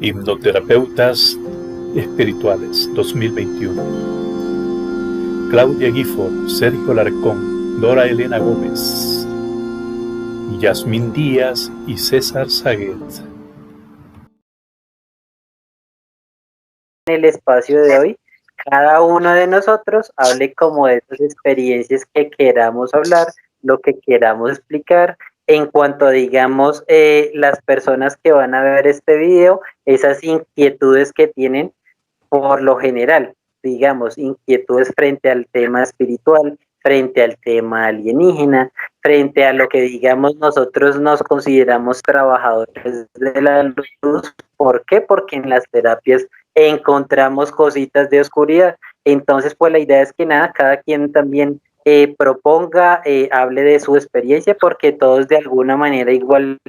Hipnoterapeutas Espirituales 2021. Claudia Gifford, Sergio Larcón, Dora Elena Gómez, Yasmín Díaz y César Saguet. En el espacio de hoy, cada uno de nosotros hable como de esas experiencias que queramos hablar, lo que queramos explicar. En cuanto digamos, las personas que van a ver este video, esas inquietudes que tienen por lo general, digamos, inquietudes frente al tema espiritual, frente al tema alienígena, frente a lo que digamos nosotros nos consideramos trabajadores de la luz. ¿Por qué? Porque en las terapias encontramos cositas de oscuridad. Entonces, pues la idea es que nada, cada quien también proponga, hable de su experiencia, porque todos de alguna manera igual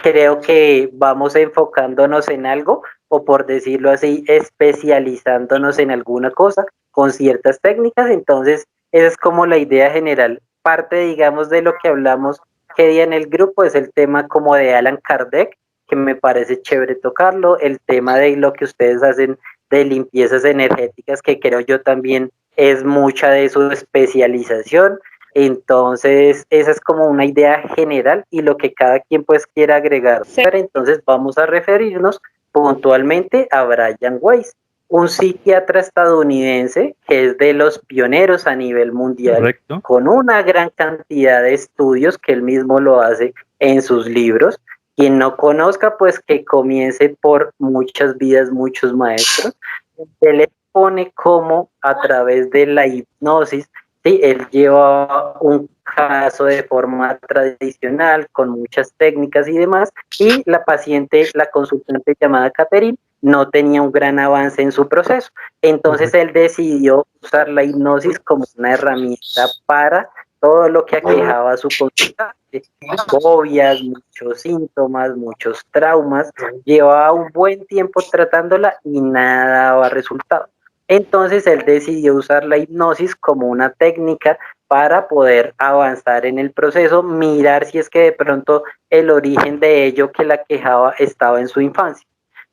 creo que vamos enfocándonos en algo, o por decirlo así, especializándonos en alguna cosa con ciertas técnicas. Entonces, esa es como la idea general. Parte, digamos, de lo que hablamos que día en el grupo es el tema como de Allan Kardec, que me parece chévere tocarlo, el tema de lo que ustedes hacen de limpiezas energéticas, que creo yo también es mucha de su especialización. Entonces, esa es como una idea general y lo que cada quien pues quiera agregar. Entonces, vamos a referirnos puntualmente a Brian Weiss, un psiquiatra estadounidense que es de los pioneros a nivel mundial. Correcto. Con una gran cantidad de estudios que él mismo lo hace en sus libros. Quien no conozca, pues que comience por Muchas vidas, muchos maestros. Él expone cómo a través de la hipnosis, sí, él lleva un caso de forma tradicional, con muchas técnicas y demás, y la paciente, la consultante llamada Catherine, no tenía un gran avance en su proceso. Entonces él decidió usar la hipnosis como una herramienta para todo lo que aquejaba a su consultante, fobias, muchos síntomas, muchos traumas. Llevaba un buen tiempo tratándola y nada daba resultado. Entonces él decidió usar la hipnosis como una técnica para poder avanzar en el proceso, mirar si es que de pronto el origen de ello que la quejaba estaba en su infancia.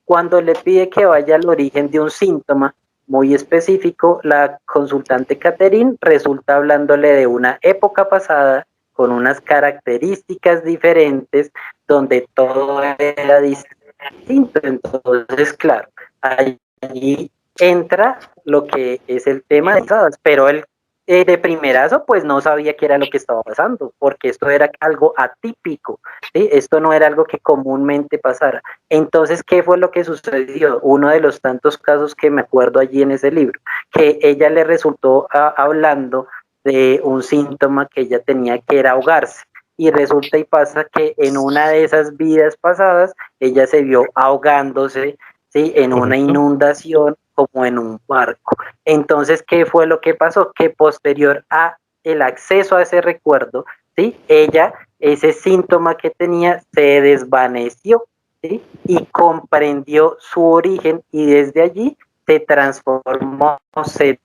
Cuando le pide que vaya al origen de un síntoma muy específico, la consultante Catherine resulta hablándole de una época pasada con unas características diferentes donde todo era distinto. Entonces, claro, allí entra lo que es el tema de pasadas, pero él de primerazo pues no sabía qué era lo que estaba pasando, porque esto era algo atípico, ¿sí? Esto no era algo que comúnmente pasara. Entonces, ¿qué fue lo que sucedió? Uno de los tantos casos que me acuerdo allí en ese libro, que ella le resultó hablando de un síntoma que ella tenía, que era ahogarse. Y resulta y pasa que en una de esas vidas pasadas, ella se vio ahogándose, ¿sí?, en una inundación, como en un barco. Entonces, ¿qué fue lo que pasó? Que posterior a el acceso a ese recuerdo, ¿sí?, ella, ese síntoma que tenía se desvaneció, ¿sí?, y comprendió su origen, y desde allí se transformó, se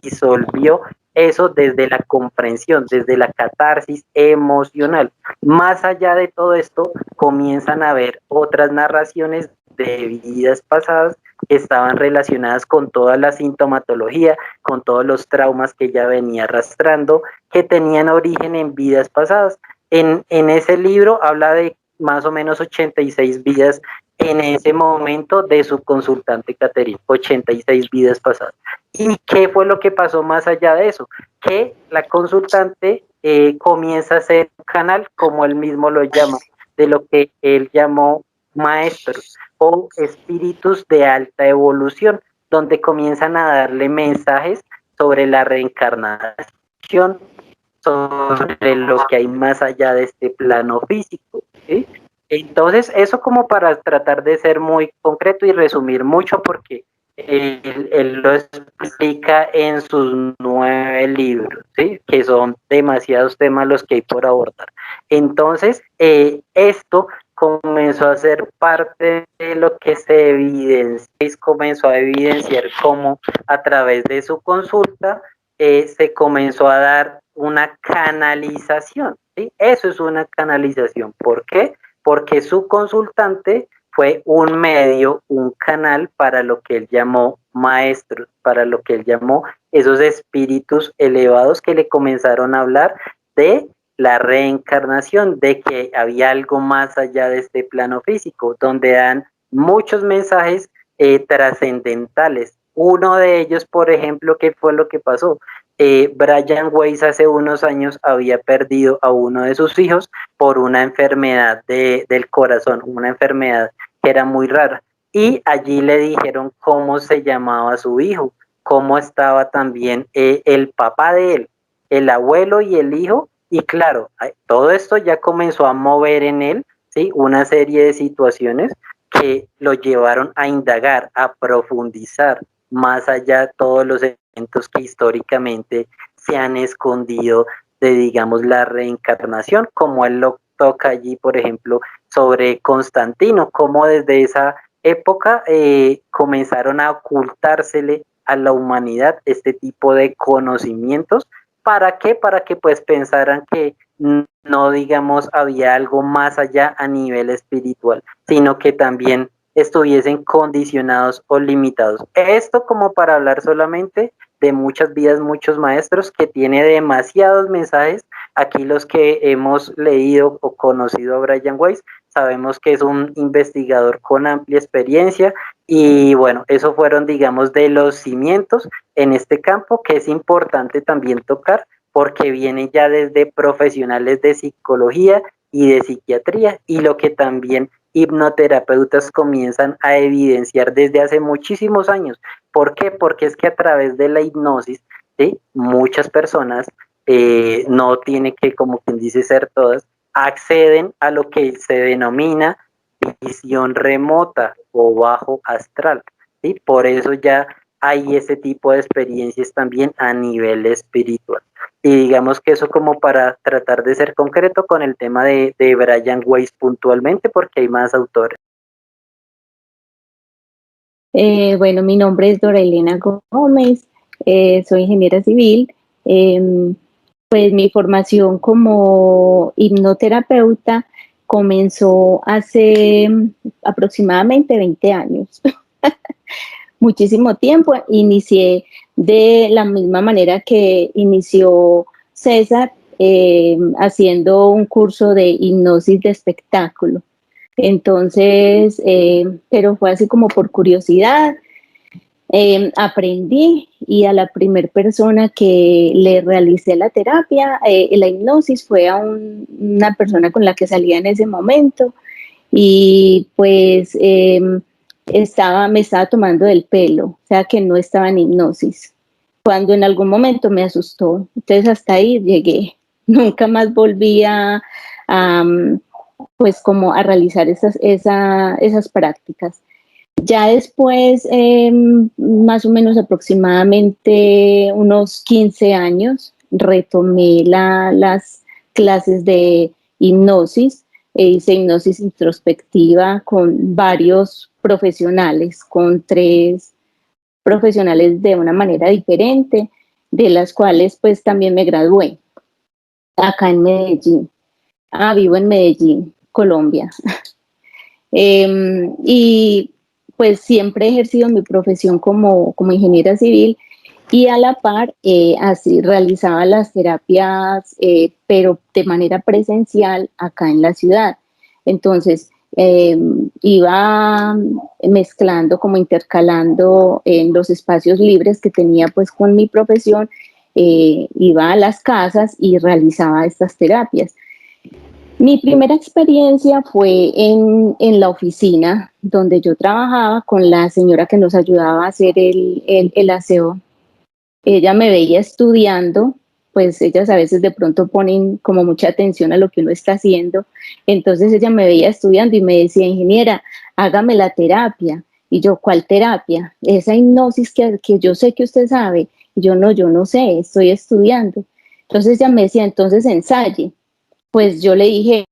disolvió eso desde la comprensión, desde la catarsis emocional. Más allá de todo esto, comienzan a haber otras narraciones de vidas pasadas que estaban relacionadas con toda la sintomatología, con todos los traumas que ella venía arrastrando, que tenían origen en vidas pasadas. En ese libro habla de más o menos 86 vidas en ese momento de su consultante Catherine, 86 vidas pasadas. ¿Y qué fue lo que pasó más allá de eso? Que la consultante comienza a ser un canal, como él mismo lo llama, de lo que él llamó maestros o espíritus de alta evolución, donde comienzan a darle mensajes sobre la reencarnación, sobre lo que hay más allá de este plano físico, ¿sí? Entonces, eso como para tratar de ser muy concreto y resumir mucho, porque él lo explica en sus 9 libros, ¿sí?, que son demasiados temas los que hay por abordar. Entonces, esto comenzó a ser parte de lo que se evidencia, comenzó a evidenciar cómo a través de su consulta se comenzó a dar una canalización, ¿sí? Eso es una canalización. ¿Por qué? Porque su consultante fue un medio, un canal para lo que él llamó maestros, para lo que él llamó esos espíritus elevados que le comenzaron a hablar de la reencarnación, de que había algo más allá de este plano físico, donde dan muchos mensajes trascendentales. Uno de ellos, por ejemplo, ¿qué fue lo que pasó? Brian Weiss hace unos años había perdido a uno de sus hijos por una enfermedad del corazón, una enfermedad que era muy rara. Y allí le dijeron cómo se llamaba su hijo, cómo estaba también el papá de él, el abuelo y el hijo. Y claro, todo esto ya comenzó a mover en él, ¿sí?, una serie de situaciones que lo llevaron a indagar, a profundizar más allá de todos los eventos que históricamente se han escondido de, digamos, la reencarnación, como él lo toca allí, por ejemplo, sobre Constantino, cómo desde esa época comenzaron a ocultársele a la humanidad este tipo de conocimientos. ¿Para qué? Para que pues pensaran que no, digamos, había algo más allá a nivel espiritual, sino que también estuviesen condicionados o limitados. Esto como para hablar solamente de muchas vidas, muchos maestros, que tiene demasiados mensajes. Aquí los que hemos leído o conocido a Brian Weiss, sabemos que es un investigador con amplia experiencia y bueno, eso fueron, digamos, de los cimientos en este campo que es importante también tocar porque viene ya desde profesionales de psicología y de psiquiatría y lo que también hipnoterapeutas comienzan a evidenciar desde hace muchísimos años. ¿Por qué? Porque es que a través de la hipnosis, ¿sí?, muchas personas, no tiene que, como quien dice, ser todas, acceden a lo que se denomina visión remota o bajo astral, ¿sí? Por eso ya hay ese tipo de experiencias también a nivel espiritual. Y digamos que eso como para tratar de ser concreto con el tema de Brian Weiss puntualmente, porque hay más autores. Bueno, mi nombre es Dora Elena Gómez, soy ingeniera civil. Pues mi formación como hipnoterapeuta comenzó hace aproximadamente 20 años. Muchísimo tiempo. Inicié de la misma manera que inició César, haciendo un curso de hipnosis de espectáculo. Entonces, pero fue así como por curiosidad. Aprendí y a la primer persona que le realicé la terapia, la hipnosis, fue a una persona con la que salía en ese momento y pues me estaba tomando del pelo, o sea que no estaba en hipnosis. Cuando en algún momento me asustó, entonces hasta ahí llegué. Nunca más volví a pues como a realizar esas prácticas. Ya después, más o menos aproximadamente unos 15 años, retomé las clases de hipnosis. Hice hipnosis introspectiva con varios profesionales, con 3 profesionales de una manera diferente, de las cuales pues también me gradué acá en Medellín. Vivo en Medellín, Colombia. Y pues siempre he ejercido mi profesión como ingeniera civil y a la par así realizaba las terapias, pero de manera presencial acá en la ciudad. Entonces iba mezclando, como intercalando en los espacios libres que tenía pues con mi profesión, iba a las casas y realizaba estas terapias. Mi primera experiencia fue en la oficina donde yo trabajaba con la señora que nos ayudaba a hacer el aseo. Ella me veía estudiando, pues ellas a veces de pronto ponen como mucha atención a lo que uno está haciendo. Entonces ella me veía estudiando y me decía: ingeniera, hágame la terapia. Y yo: ¿cuál terapia? Esa hipnosis que yo sé que usted sabe. Y yo no sé, estoy estudiando. Entonces ella me decía: entonces ensaye. Pues yo le dije,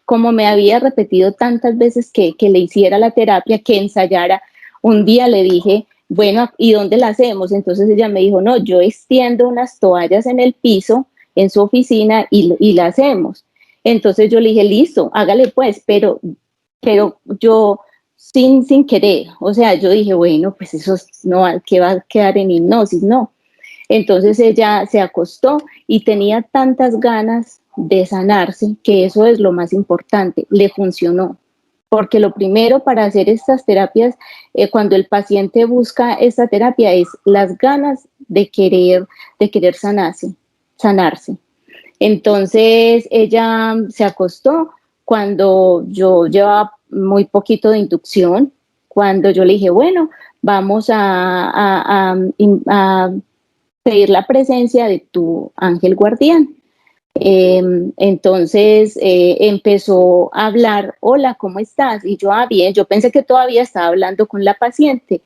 como me había repetido tantas veces que le hiciera la terapia, que ensayara. Un día le dije: bueno, ¿y dónde la hacemos? Entonces ella me dijo: no, yo extiendo unas toallas en el piso, en su oficina, y la hacemos. Entonces yo le dije: listo, hágale pues, pero yo sin querer. O sea, yo dije, bueno, pues eso no, ¿qué va a quedar en hipnosis? No. Entonces ella se acostó y tenía tantas ganas de sanarse, que eso es lo más importante, le funcionó. Porque lo primero para hacer estas terapias, cuando el paciente busca esta terapia, es las ganas de querer sanarse. Entonces ella se acostó cuando yo llevaba muy poquito de inducción, cuando yo le dije, bueno, vamos a pedir la presencia de tu ángel guardián. Entonces empezó a hablar, hola, ¿cómo estás? Y yo, bien, yo pensé que todavía estaba hablando con la paciente.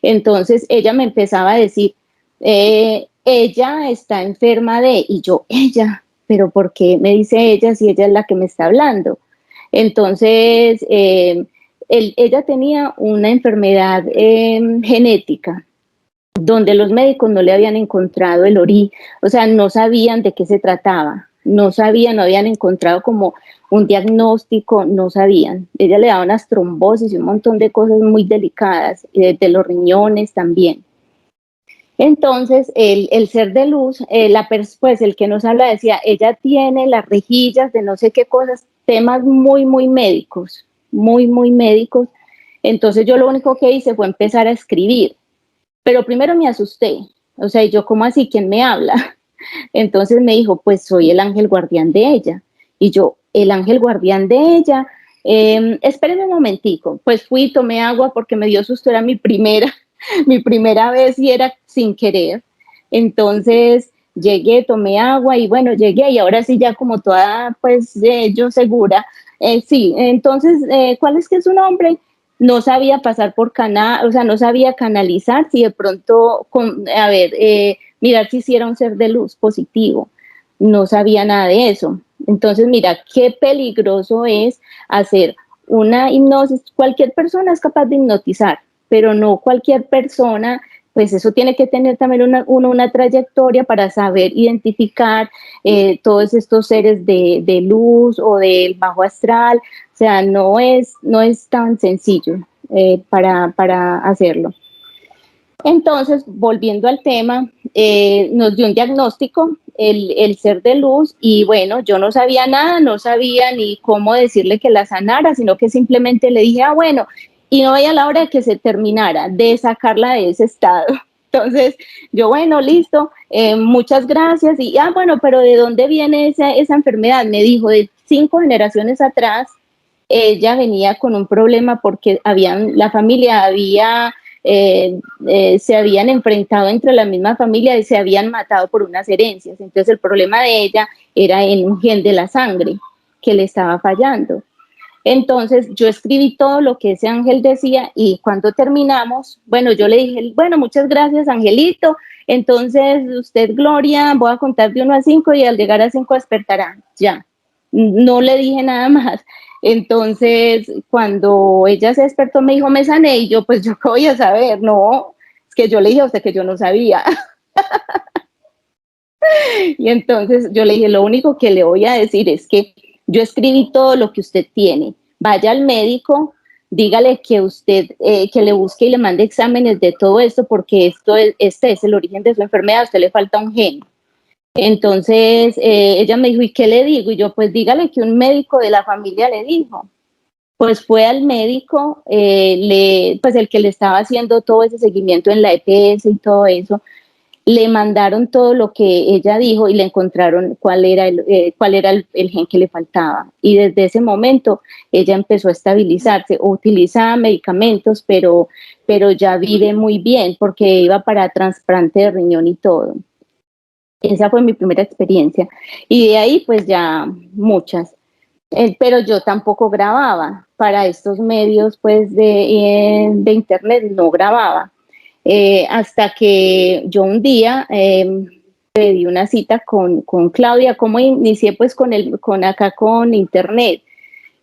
Entonces ella me empezaba a decir, ella está enferma de, y yo, ella, pero ¿por qué me dice ella si ella es la que me está hablando? Entonces, ella tenía una enfermedad genética donde los médicos no le habían encontrado el origen, o sea, no sabían de qué se trataba, no habían encontrado como un diagnóstico, no sabían. Ella le daba unas trombosis y un montón de cosas muy delicadas, de los riñones también. Entonces, el ser de luz, pues el que nos habla decía, ella tiene las rejillas de no sé qué cosas, temas muy, muy médicos, muy, muy médicos. Entonces yo lo único que hice fue empezar a escribir, pero primero me asusté, o sea, yo, ¿cómo así? ¿Quién me habla? Entonces me dijo, pues soy el ángel guardián de ella. Y yo, el ángel guardián de ella, espérenme un momentico. Pues fui, tomé agua porque me dio susto, era mi primera vez y era sin querer. Entonces llegué, tomé agua y bueno, llegué y ahora sí ya como toda, pues yo segura. Sí, entonces, ¿cuál es que es su nombre? No sabía pasar por canal, o sea, no sabía canalizar, si de pronto, mirar si hiciera un ser de luz positivo. No sabía nada de eso. Entonces, mira, qué peligroso es hacer una hipnosis. Cualquier persona es capaz de hipnotizar, pero no cualquier persona, pues eso tiene que tener también una trayectoria para saber identificar todos estos seres de luz o del bajo astral. O sea, no es tan sencillo para hacerlo. Entonces, volviendo al tema, nos dio un diagnóstico, el ser de luz, y bueno, yo no sabía nada, no sabía ni cómo decirle que la sanara, sino que simplemente le dije, bueno, y no veía la hora de que se terminara, de sacarla de ese estado. Entonces, yo, bueno, listo, muchas gracias, y bueno, pero ¿de dónde viene esa enfermedad? Me dijo, de 5 generaciones atrás, ella venía con un problema porque la familia se habían enfrentado entre la misma familia y se habían matado por unas herencias. Entonces el problema de ella era en un gen de la sangre que le estaba fallando. Entonces yo escribí todo lo que ese ángel decía y cuando terminamos, bueno, yo le dije, bueno, muchas gracias, Angelito. Entonces usted, Gloria, voy a contar de 1 a 5 y al llegar a 5 despertará. Ya, no le dije nada más. Entonces, cuando ella se despertó, me dijo, me sané, y yo, pues, ¿yo qué voy a saber? No, es que yo le dije a usted que yo no sabía. Y entonces yo le dije, lo único que le voy a decir es que yo escribí todo lo que usted tiene. Vaya al médico, dígale que usted, que le busque y le mande exámenes de todo esto, porque este es el origen de su enfermedad, a usted le falta un gen. Entonces ella me dijo, ¿y qué le digo? Y yo, pues dígale que un médico de la familia le dijo. Pues fue al médico, pues el que le estaba haciendo todo ese seguimiento en la EPS y todo eso, le mandaron todo lo que ella dijo y le encontraron cuál era el gen que le faltaba. Y desde ese momento ella empezó a estabilizarse, utilizaba medicamentos, pero ya vive muy bien porque iba para trasplante de riñón y todo. Esa fue mi primera experiencia. Y de ahí pues ya muchas. Pero yo tampoco grababa. Para estos medios pues de internet no grababa. Hasta que yo un día pedí una cita con Claudia. ¿Cómo inicié? Pues con internet.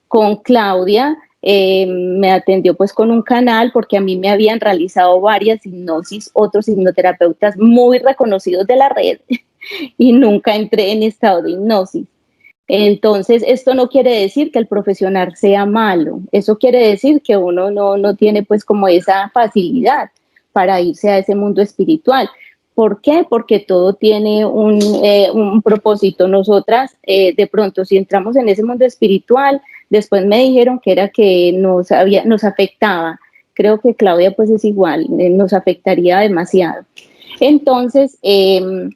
Con Claudia me atendió pues con un canal porque a mí me habían realizado varias hipnosis, otros hipnoterapeutas muy reconocidos de la red y nunca entré en estado de hipnosis. Entonces, esto no quiere decir que el profesional sea malo, eso quiere decir que uno no tiene pues como esa facilidad para irse a ese mundo espiritual. ¿Por qué? Porque todo tiene un propósito. Nosotras, de pronto, si entramos en ese mundo espiritual, después me dijeron que era que nos afectaba. Creo que Claudia pues es igual, nos afectaría demasiado. Entonces, en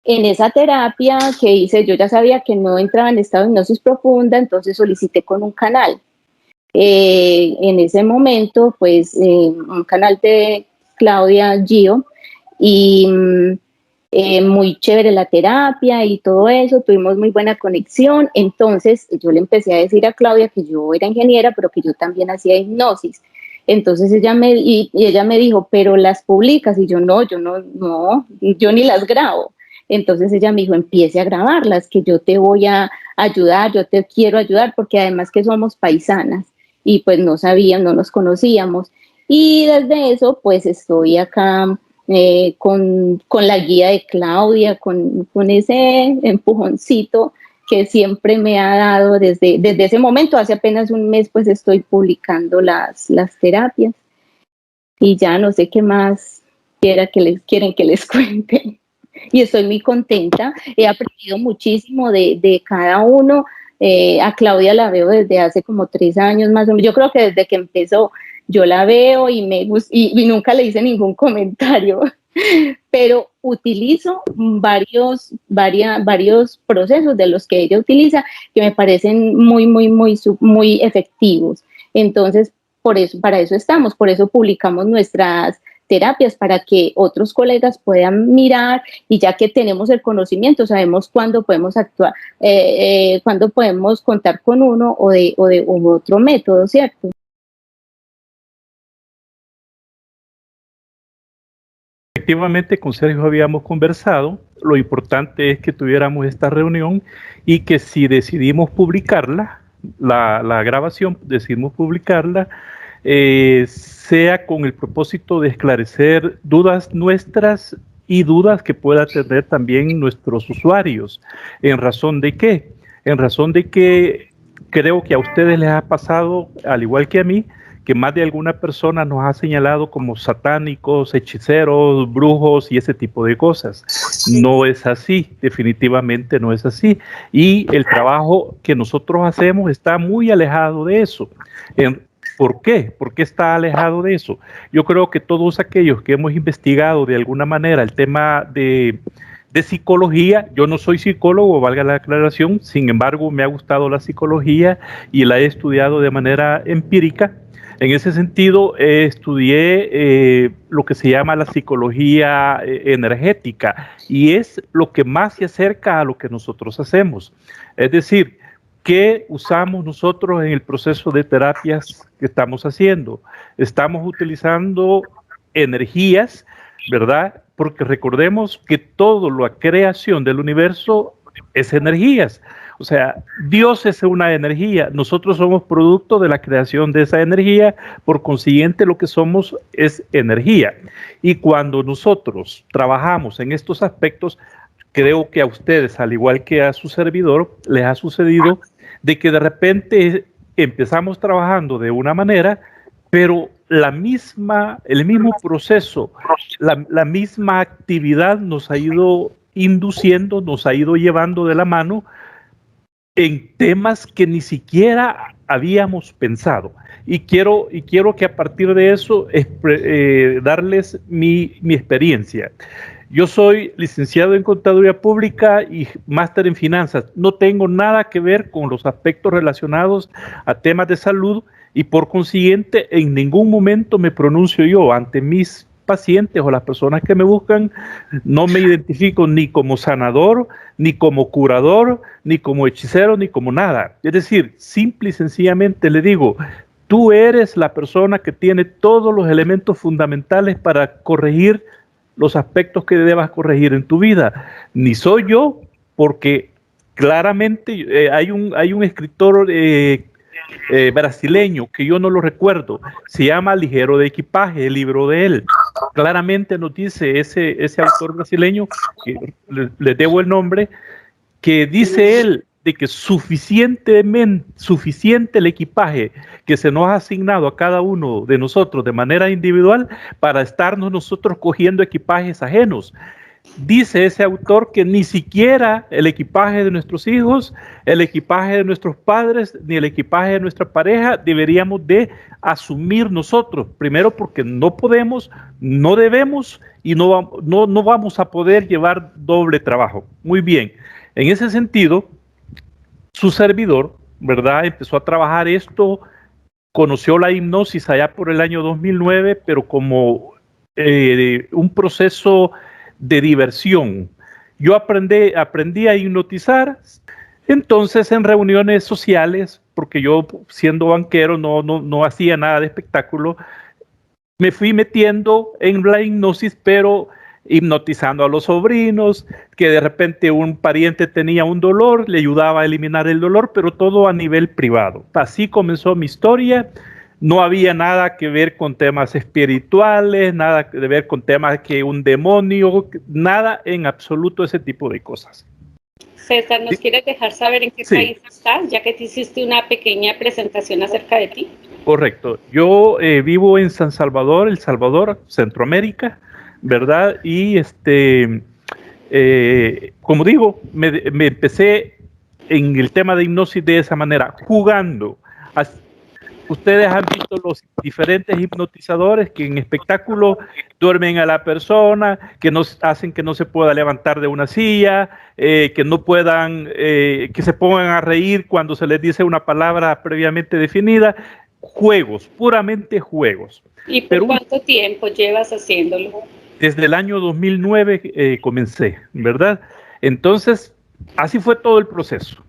esa terapia que hice, yo ya sabía que no entraba en estado de hipnosis profunda, entonces solicité con un canal. En ese momento, pues, un canal de Claudia Gio, y muy chévere la terapia y todo eso, tuvimos muy buena conexión. Entonces yo le empecé a decir a Claudia que yo era ingeniera, pero que yo también hacía hipnosis. Entonces ella me dijo, pero las publicas, y yo no, yo ni las grabo. Entonces ella me dijo, empiece a grabarlas, que yo te voy a ayudar, yo te quiero ayudar, porque además que somos paisanas y pues no sabíamos, no nos conocíamos. Y desde eso pues estoy acá con la guía de Claudia, con ese empujoncito que siempre me ha dado desde ese momento. Hace apenas un mes pues estoy publicando las terapias y ya no sé qué más quieren que les cuente. Y estoy muy contenta, he aprendido muchísimo de cada uno. A Claudia la veo desde hace como 3 años más o menos, yo creo que desde que empezó yo la veo y y nunca le hice ningún comentario, pero utilizo varios procesos de los que ella utiliza que me parecen muy efectivos. Entonces, para eso estamos, por eso publicamos nuestras terapias, para que otros colegas puedan mirar, y ya que tenemos el conocimiento, sabemos cuándo podemos actuar, cuándo podemos contar con uno o de otro método, ¿cierto? Efectivamente, con Sergio habíamos conversado, lo importante es que tuviéramos esta reunión y que si decidimos publicarla, la grabación, decidimos publicarla, sea con el propósito de esclarecer dudas nuestras y dudas que pueda tener también nuestros usuarios. ¿En razón de qué? En razón de que creo que a ustedes les ha pasado, al igual que a mí, que más de alguna persona nos ha señalado como satánicos, hechiceros, brujos y ese tipo de cosas. No es así, definitivamente no es así. Y el trabajo que nosotros hacemos está muy alejado de eso. ¿Por qué? ¿Por qué está alejado de eso? Yo creo que todos aquellos que hemos investigado de alguna manera el tema de psicología, yo no soy psicólogo, valga la aclaración, sin embargo me ha gustado la psicología y la he estudiado de manera empírica. En ese sentido, estudié lo que se llama la psicología energética, y es lo que más se acerca a lo que nosotros hacemos. Es decir, ¿qué usamos nosotros en el proceso de terapias que estamos haciendo? Estamos utilizando energías, ¿verdad? Porque recordemos que toda la creación del universo es energías. O sea, Dios es una energía, nosotros somos producto de la creación de esa energía, por consiguiente lo que somos es energía. Y cuando nosotros trabajamos en estos aspectos, creo que a ustedes, al igual que a su servidor, les ha sucedido de que de repente empezamos trabajando de una manera, pero el mismo proceso, la misma actividad nos ha ido induciendo, nos ha ido llevando de la mano en temas que ni siquiera habíamos pensado. Y quiero que a partir de eso darles mi experiencia. Yo soy licenciado en Contaduría Pública y máster en Finanzas. No tengo nada que ver con los aspectos relacionados a temas de salud, y por consiguiente en ningún momento me pronuncio yo ante mis pacientes o las personas que me buscan. No me identifico ni como sanador, ni como curador, ni como hechicero, ni como nada. Es decir, simple y sencillamente le digo: tú eres la persona que tiene todos los elementos fundamentales para corregir los aspectos que debas corregir en tu vida. Ni soy yo, porque claramente hay un escritor brasileño, que yo no lo recuerdo, se llama Ligero de Equipaje, el libro de él. Claramente nos dice ese autor brasileño, que le debo el nombre, que dice él: de que suficiente el equipaje que se nos ha asignado a cada uno de nosotros de manera individual para estarnos nosotros cogiendo equipajes ajenos. Dice ese autor que ni siquiera el equipaje de nuestros hijos, el equipaje de nuestros padres, ni el equipaje de nuestra pareja deberíamos de asumir nosotros. Primero porque no podemos, no debemos y no vamos a poder llevar doble trabajo. Muy bien, en ese sentido, su servidor, ¿verdad? Empezó a trabajar esto, conoció la hipnosis allá por el año 2009, pero como un proceso de diversión. Yo aprendí a hipnotizar, entonces en reuniones sociales, porque yo siendo banquero no hacía nada de espectáculo, me fui metiendo en la hipnosis, pero hipnotizando a los sobrinos, que de repente un pariente tenía un dolor, le ayudaba a eliminar el dolor, pero todo a nivel privado. Así comenzó mi historia. No había nada que ver con temas espirituales, nada que ver con temas que un demonio, nada en absoluto ese tipo de cosas. César, ¿nos quieres dejar saber en qué país estás, ya que te hiciste una pequeña presentación acerca de ti? Correcto. Yo vivo en San Salvador, El Salvador, Centroamérica, ¿verdad? Y como digo, me empecé en el tema de hipnosis de esa manera, jugando. Ustedes han visto los diferentes hipnotizadores que en espectáculo duermen a la persona, que hacen que no se pueda levantar de una silla, que no puedan, que se pongan a reír cuando se les dice una palabra previamente definida. Juegos, puramente juegos. ¿Y por cuánto tiempo llevas haciéndolo? Desde el año 2009 comencé, ¿verdad? Entonces, así fue todo el proceso.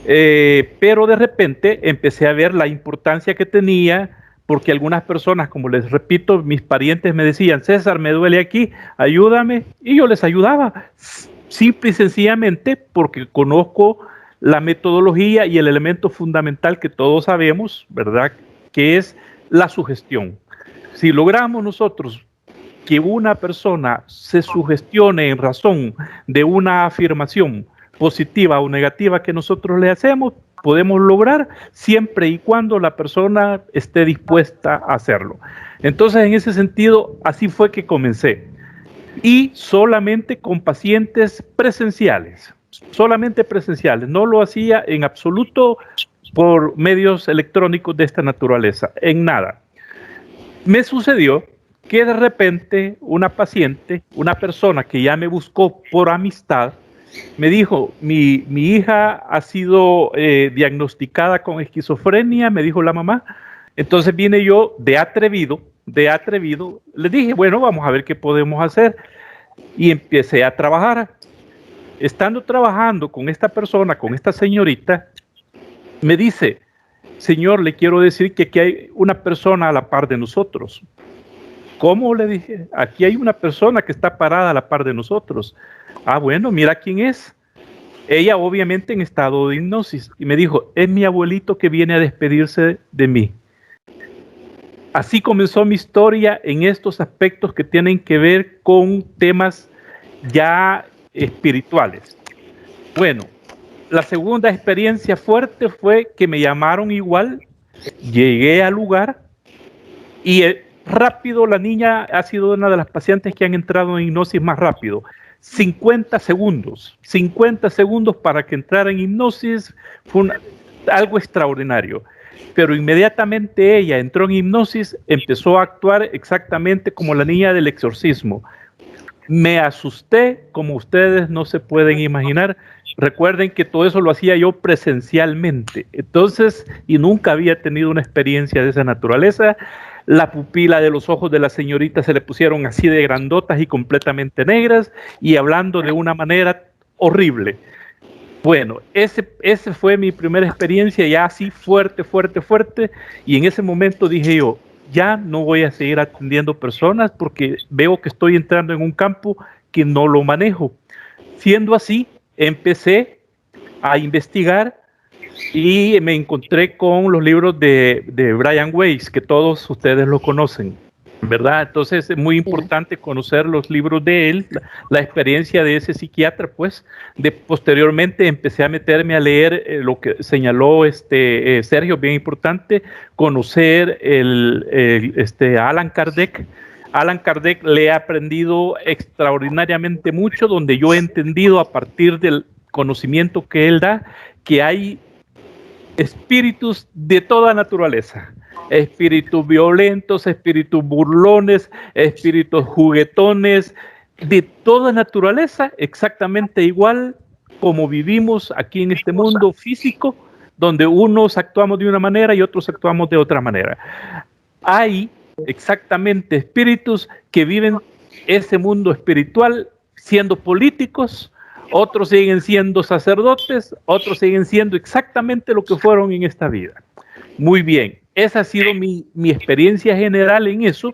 Pero de repente empecé a ver la importancia que tenía, porque algunas personas, como les repito, mis parientes me decían: César, me duele aquí, ayúdame, y yo les ayudaba, simple y sencillamente porque conozco la metodología y el elemento fundamental que todos sabemos, ¿verdad?, que es la sugestión. Si logramos nosotros que una persona se sugestione en razón de una afirmación positiva o negativa que nosotros le hacemos, podemos lograr siempre y cuando la persona esté dispuesta a hacerlo. Entonces, en ese sentido, así fue que comencé. Y solamente con pacientes presenciales, solamente presenciales. No lo hacía en absoluto por medios electrónicos de esta naturaleza, en nada. Me sucedió que de repente una paciente, una persona que ya me buscó por amistad, me dijo: mi hija ha sido diagnosticada con esquizofrenia, me dijo la mamá. Entonces vine yo de atrevido, le dije: bueno, vamos a ver qué podemos hacer. Y empecé a trabajar. Estando trabajando con esta persona, con esta señorita, me dice: señor, le quiero decir que aquí hay una persona a la par de nosotros. ¿Cómo? Le dije: aquí hay una persona que está parada a la par de nosotros. Ah, bueno, mira quién es. Ella obviamente en estado de hipnosis. Y me dijo: es mi abuelito que viene a despedirse de mí. Así comenzó mi historia en estos aspectos que tienen que ver con temas ya espirituales. Bueno, la segunda experiencia fuerte fue que me llamaron igual. Llegué al lugar y rápido, la niña ha sido una de las pacientes que han entrado en hipnosis más rápido. 50 segundos para que entrara en hipnosis, fue algo extraordinario. Pero inmediatamente ella entró en hipnosis, empezó a actuar exactamente como la niña del exorcismo. Me asusté como ustedes no se pueden imaginar. Recuerden que todo eso lo hacía yo presencialmente. Entonces, y nunca había tenido una experiencia de esa naturaleza. La pupila de los ojos de la señorita se le pusieron así de grandotas y completamente negras, y hablando de una manera horrible. Bueno, ese fue mi primera experiencia, ya así fuerte, y en ese momento dije yo: ya no voy a seguir atendiendo personas porque veo que estoy entrando en un campo que no lo manejo. Siendo así, empecé a investigar y me encontré con los libros de Brian Weiss, que todos ustedes lo conocen. ¿verdad? Entonces es muy importante conocer los libros de él, la experiencia de ese psiquiatra, pues. Posteriormente empecé a meterme a leer lo que señaló Sergio, bien importante, conocer a Alan Kardec. Alan Kardec le he aprendido extraordinariamente mucho, donde yo he entendido a partir del conocimiento que él da, que hay espíritus de toda naturaleza. Espíritus violentos, espíritus burlones, espíritus juguetones, de toda naturaleza, exactamente igual como vivimos aquí en este mundo físico, donde unos actuamos de una manera y otros actuamos de otra manera. Hay exactamente espíritus que viven ese mundo espiritual siendo políticos, otros siguen siendo sacerdotes, otros siguen siendo exactamente lo que fueron en esta vida. Muy bien, esa ha sido mi experiencia general en eso,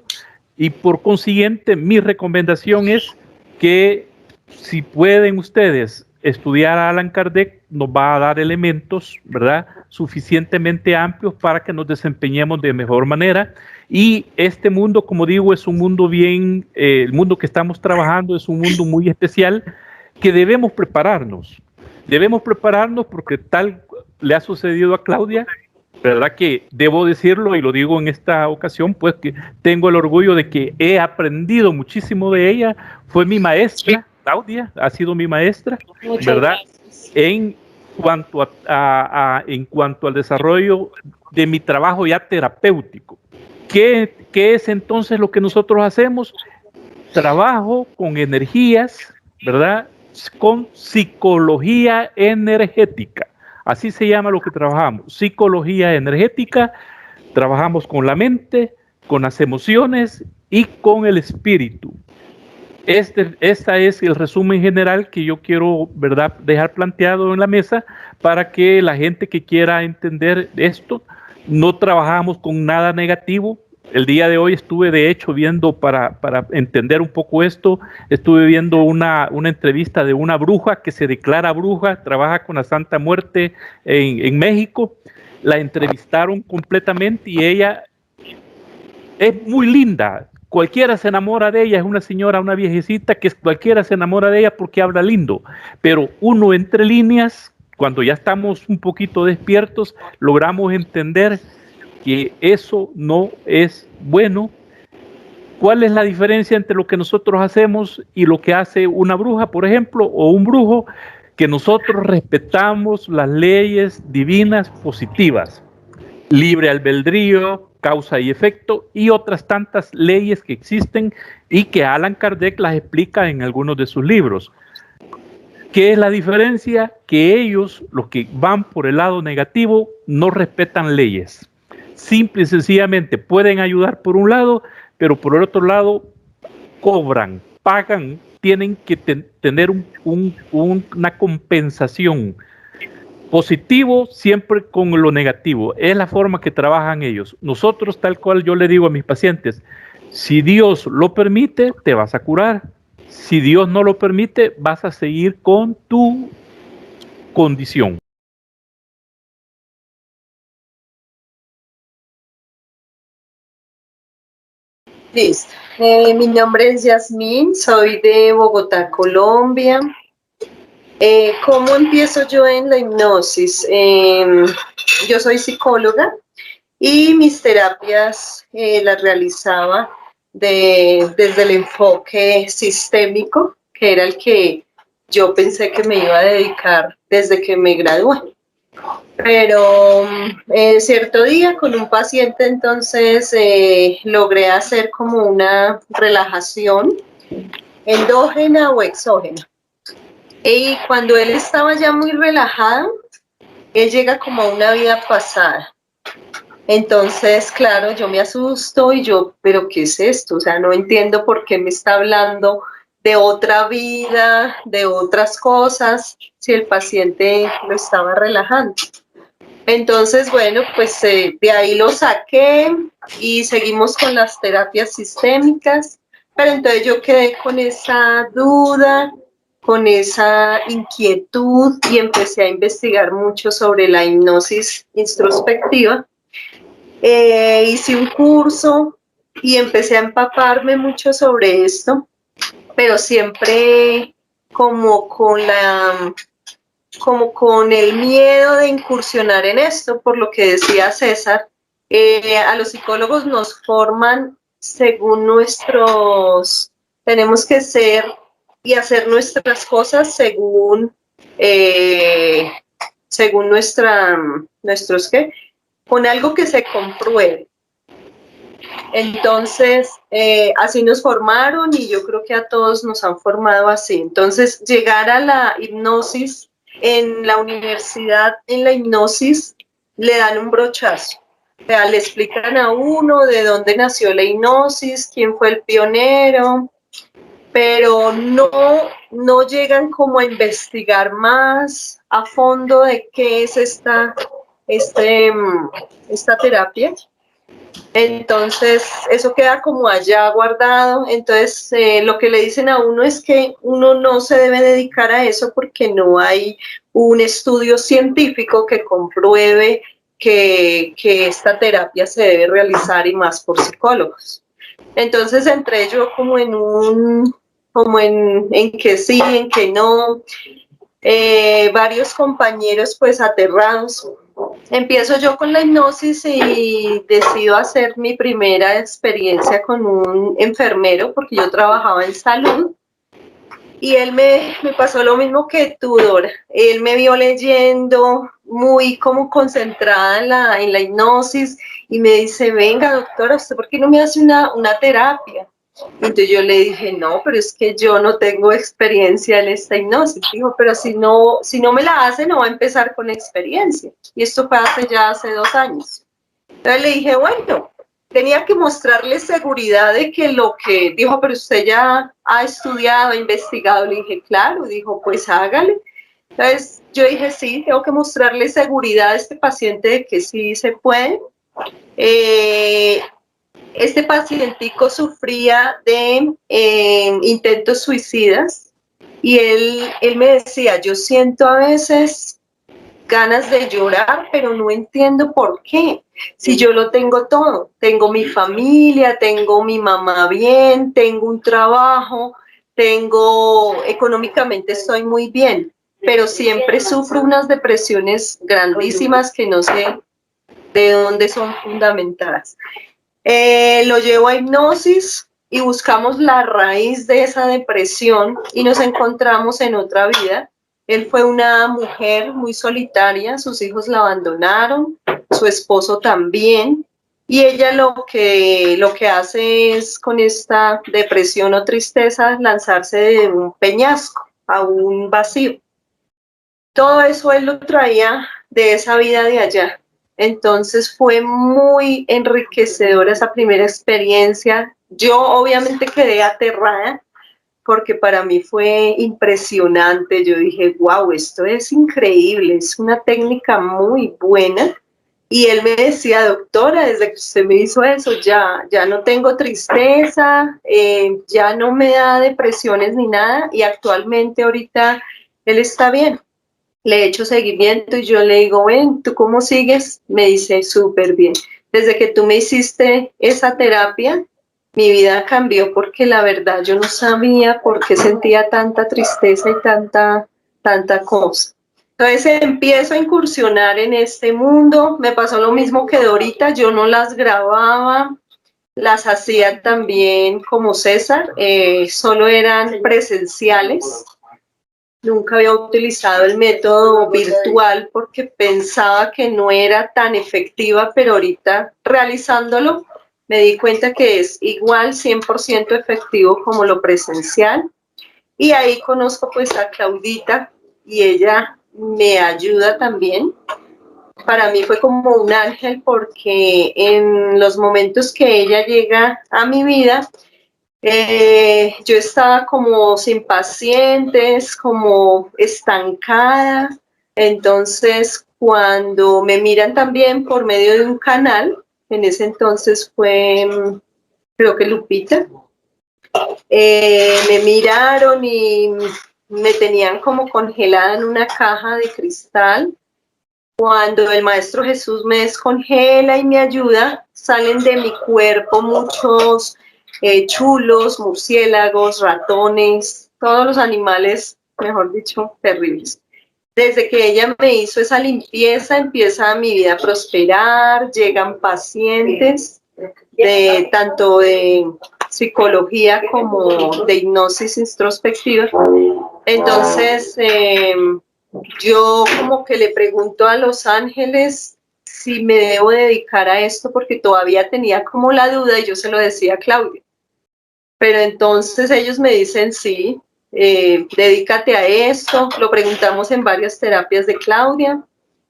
y por consiguiente mi recomendación es que si pueden ustedes estudiar a Alan Kardec, nos va a dar elementos, ¿verdad?, suficientemente amplios para que nos desempeñemos de mejor manera. Y este mundo, como digo, es un mundo bien, el mundo que estamos trabajando es un mundo muy especial, que debemos prepararnos porque tal le ha sucedido a Claudia, ¿verdad? Que debo decirlo y lo digo en esta ocasión, pues que tengo el orgullo de que he aprendido muchísimo de ella. Fue mi maestra, Claudia, ha sido mi maestra, ¿verdad? En cuanto en cuanto al desarrollo de mi trabajo ya terapéutico. ¿Qué es entonces lo que nosotros hacemos? Trabajo con energías, ¿verdad?, con psicología energética. Así se llama lo que trabajamos, psicología energética. Trabajamos con la mente, con las emociones y con el espíritu. Este es el resumen general que yo quiero, ¿verdad?, dejar planteado en la mesa para que la gente que quiera entender esto. No trabajamos con nada negativo. El día de hoy estuve, de hecho, viendo, para entender un poco esto, estuve viendo una entrevista de una bruja que se declara bruja, trabaja con la Santa Muerte en México. La entrevistaron completamente y ella es muy linda. Cualquiera se enamora de ella, es una señora, una viejecita, que cualquiera se enamora de ella porque habla lindo. Pero uno, entre líneas, cuando ya estamos un poquito despiertos, logramos entender que eso no es bueno. ¿Cuál es la diferencia entre lo que nosotros hacemos y lo que hace una bruja, por ejemplo, o un brujo? Que nosotros respetamos las leyes divinas positivas, libre albedrío, causa y efecto, y otras tantas leyes que existen y que Alan Kardec las explica en algunos de sus libros. ¿Qué es la diferencia? Que ellos, los que van por el lado negativo, no respetan leyes. Simple y sencillamente pueden ayudar por un lado, pero por el otro lado cobran, pagan, tienen que tener una compensación. Positivo siempre con lo negativo. Es la forma que trabajan ellos. Nosotros, tal cual yo le digo a mis pacientes, si Dios lo permite, te vas a curar. Si Dios no lo permite, vas a seguir con tu condición. Listo. Mi nombre es Yasmín, soy de Bogotá, Colombia. ¿Cómo empiezo yo en la hipnosis? Yo soy psicóloga y mis terapias las realizaba desde el enfoque sistémico, que era el que yo pensé que me iba a dedicar desde que me gradué. Pero cierto día con un paciente entonces logré hacer como una relajación endógena o exógena. Y cuando él estaba ya muy relajado, él llega como a una vida pasada. Entonces, claro, yo me asusto y yo, ¿pero qué es esto? O sea, no entiendo por qué me está hablando de otra vida, de otras cosas, si el paciente lo estaba relajando. Entonces, bueno, pues de ahí lo saqué y seguimos con las terapias sistémicas, pero entonces yo quedé con esa duda, con esa inquietud y empecé a investigar mucho sobre la hipnosis introspectiva. Hice un curso y empecé a empaparme mucho sobre esto, pero siempre como con el miedo de incursionar en esto, por lo que decía César. A los psicólogos nos forman según tenemos que ser y hacer nuestras cosas según nuestros, ¿qué? Con algo que se compruebe. Entonces, así nos formaron y yo creo que a todos nos han formado así. Entonces, llegar a la hipnosis en la universidad, en la hipnosis, le dan un brochazo. O sea, le explican a uno de dónde nació la hipnosis, quién fue el pionero, pero no llegan como a investigar más a fondo de qué es esta terapia. Entonces, eso queda como allá guardado. Entonces, lo que le dicen a uno es que uno no se debe dedicar a eso porque no hay un estudio científico que compruebe que esta terapia se debe realizar, y más por psicólogos. Entonces, entré yo como en que sí, en que no. Varios compañeros pues aterrados. Empiezo yo con la hipnosis y decido hacer mi primera experiencia con un enfermero, porque yo trabajaba en salud, y él me pasó lo mismo que tú, Dora. Él me vio leyendo, muy como concentrada en la hipnosis, y me dice, venga, doctora, ¿usted por qué no me hace una terapia? Entonces yo le dije, no, pero es que yo no tengo experiencia en esta hipnosis. Dijo, pero si no me la hace, no va a empezar con experiencia. Y esto fue hace 2 años. Entonces le dije, bueno, tenía que mostrarle seguridad de que lo que dijo, pero usted ya ha estudiado, ha investigado. Le dije, claro. Dijo, pues hágale. Entonces yo dije, sí, tengo que mostrarle seguridad a este paciente de que sí se puede. Este pacientico sufría de intentos suicidas, y él me decía, yo siento a veces ganas de llorar, pero no entiendo por qué. Si yo lo tengo todo, tengo mi familia, tengo mi mamá bien, tengo un trabajo, económicamente estoy muy bien, pero siempre sufro unas depresiones grandísimas que no sé de dónde son fundamentadas. Lo llevo a hipnosis y buscamos la raíz de esa depresión y nos encontramos en otra vida. Él fue una mujer muy solitaria, sus hijos la abandonaron, su esposo también, y ella lo que hace es, con esta depresión o tristeza, lanzarse de un peñasco a un vacío. Todo eso él lo traía de esa vida de allá. Entonces fue muy enriquecedora esa primera experiencia. Yo obviamente quedé aterrada porque para mí fue impresionante. Yo dije, wow, esto es increíble, es una técnica muy buena. Y él me decía, doctora, desde que usted me hizo eso, ya no tengo tristeza, ya no me da depresiones ni nada, y actualmente ahorita él está bien. Le he hecho seguimiento y yo le digo, ven, ¿tú cómo sigues? Me dice, súper bien. Desde que tú me hiciste esa terapia, mi vida cambió, porque la verdad yo no sabía por qué sentía tanta tristeza y tanta cosa. Entonces empiezo a incursionar en este mundo. Me pasó lo mismo que Dorita, yo no las grababa, las hacía también como César, solo eran presenciales. Nunca había utilizado el método virtual porque pensaba que no era tan efectiva, pero ahorita realizándolo me di cuenta que es igual 100% efectivo como lo presencial. Y ahí conozco pues a Claudita y ella me ayuda también. Para mí fue como un ángel, porque en los momentos que ella llega a mi vida, yo estaba como sin pacientes, como estancada. Entonces, cuando me miran también por medio de un canal, en ese entonces fue, creo que Lupita, me miraron y me tenían como congelada en una caja de cristal, Cuando el Maestro Jesús me descongela y me ayuda, salen de mi cuerpo muchos chulos, murciélagos, ratones, todos los animales, mejor dicho, terribles. Desde que ella me hizo esa limpieza, empieza mi vida a prosperar, llegan pacientes tanto de psicología como de hipnosis introspectiva. Entonces, yo como que le pregunto a los ángeles si me debo dedicar a esto, porque todavía tenía como la duda y yo se lo decía a Claudia. Pero entonces ellos me dicen sí, dedícate a esto. Lo preguntamos en varias terapias de Claudia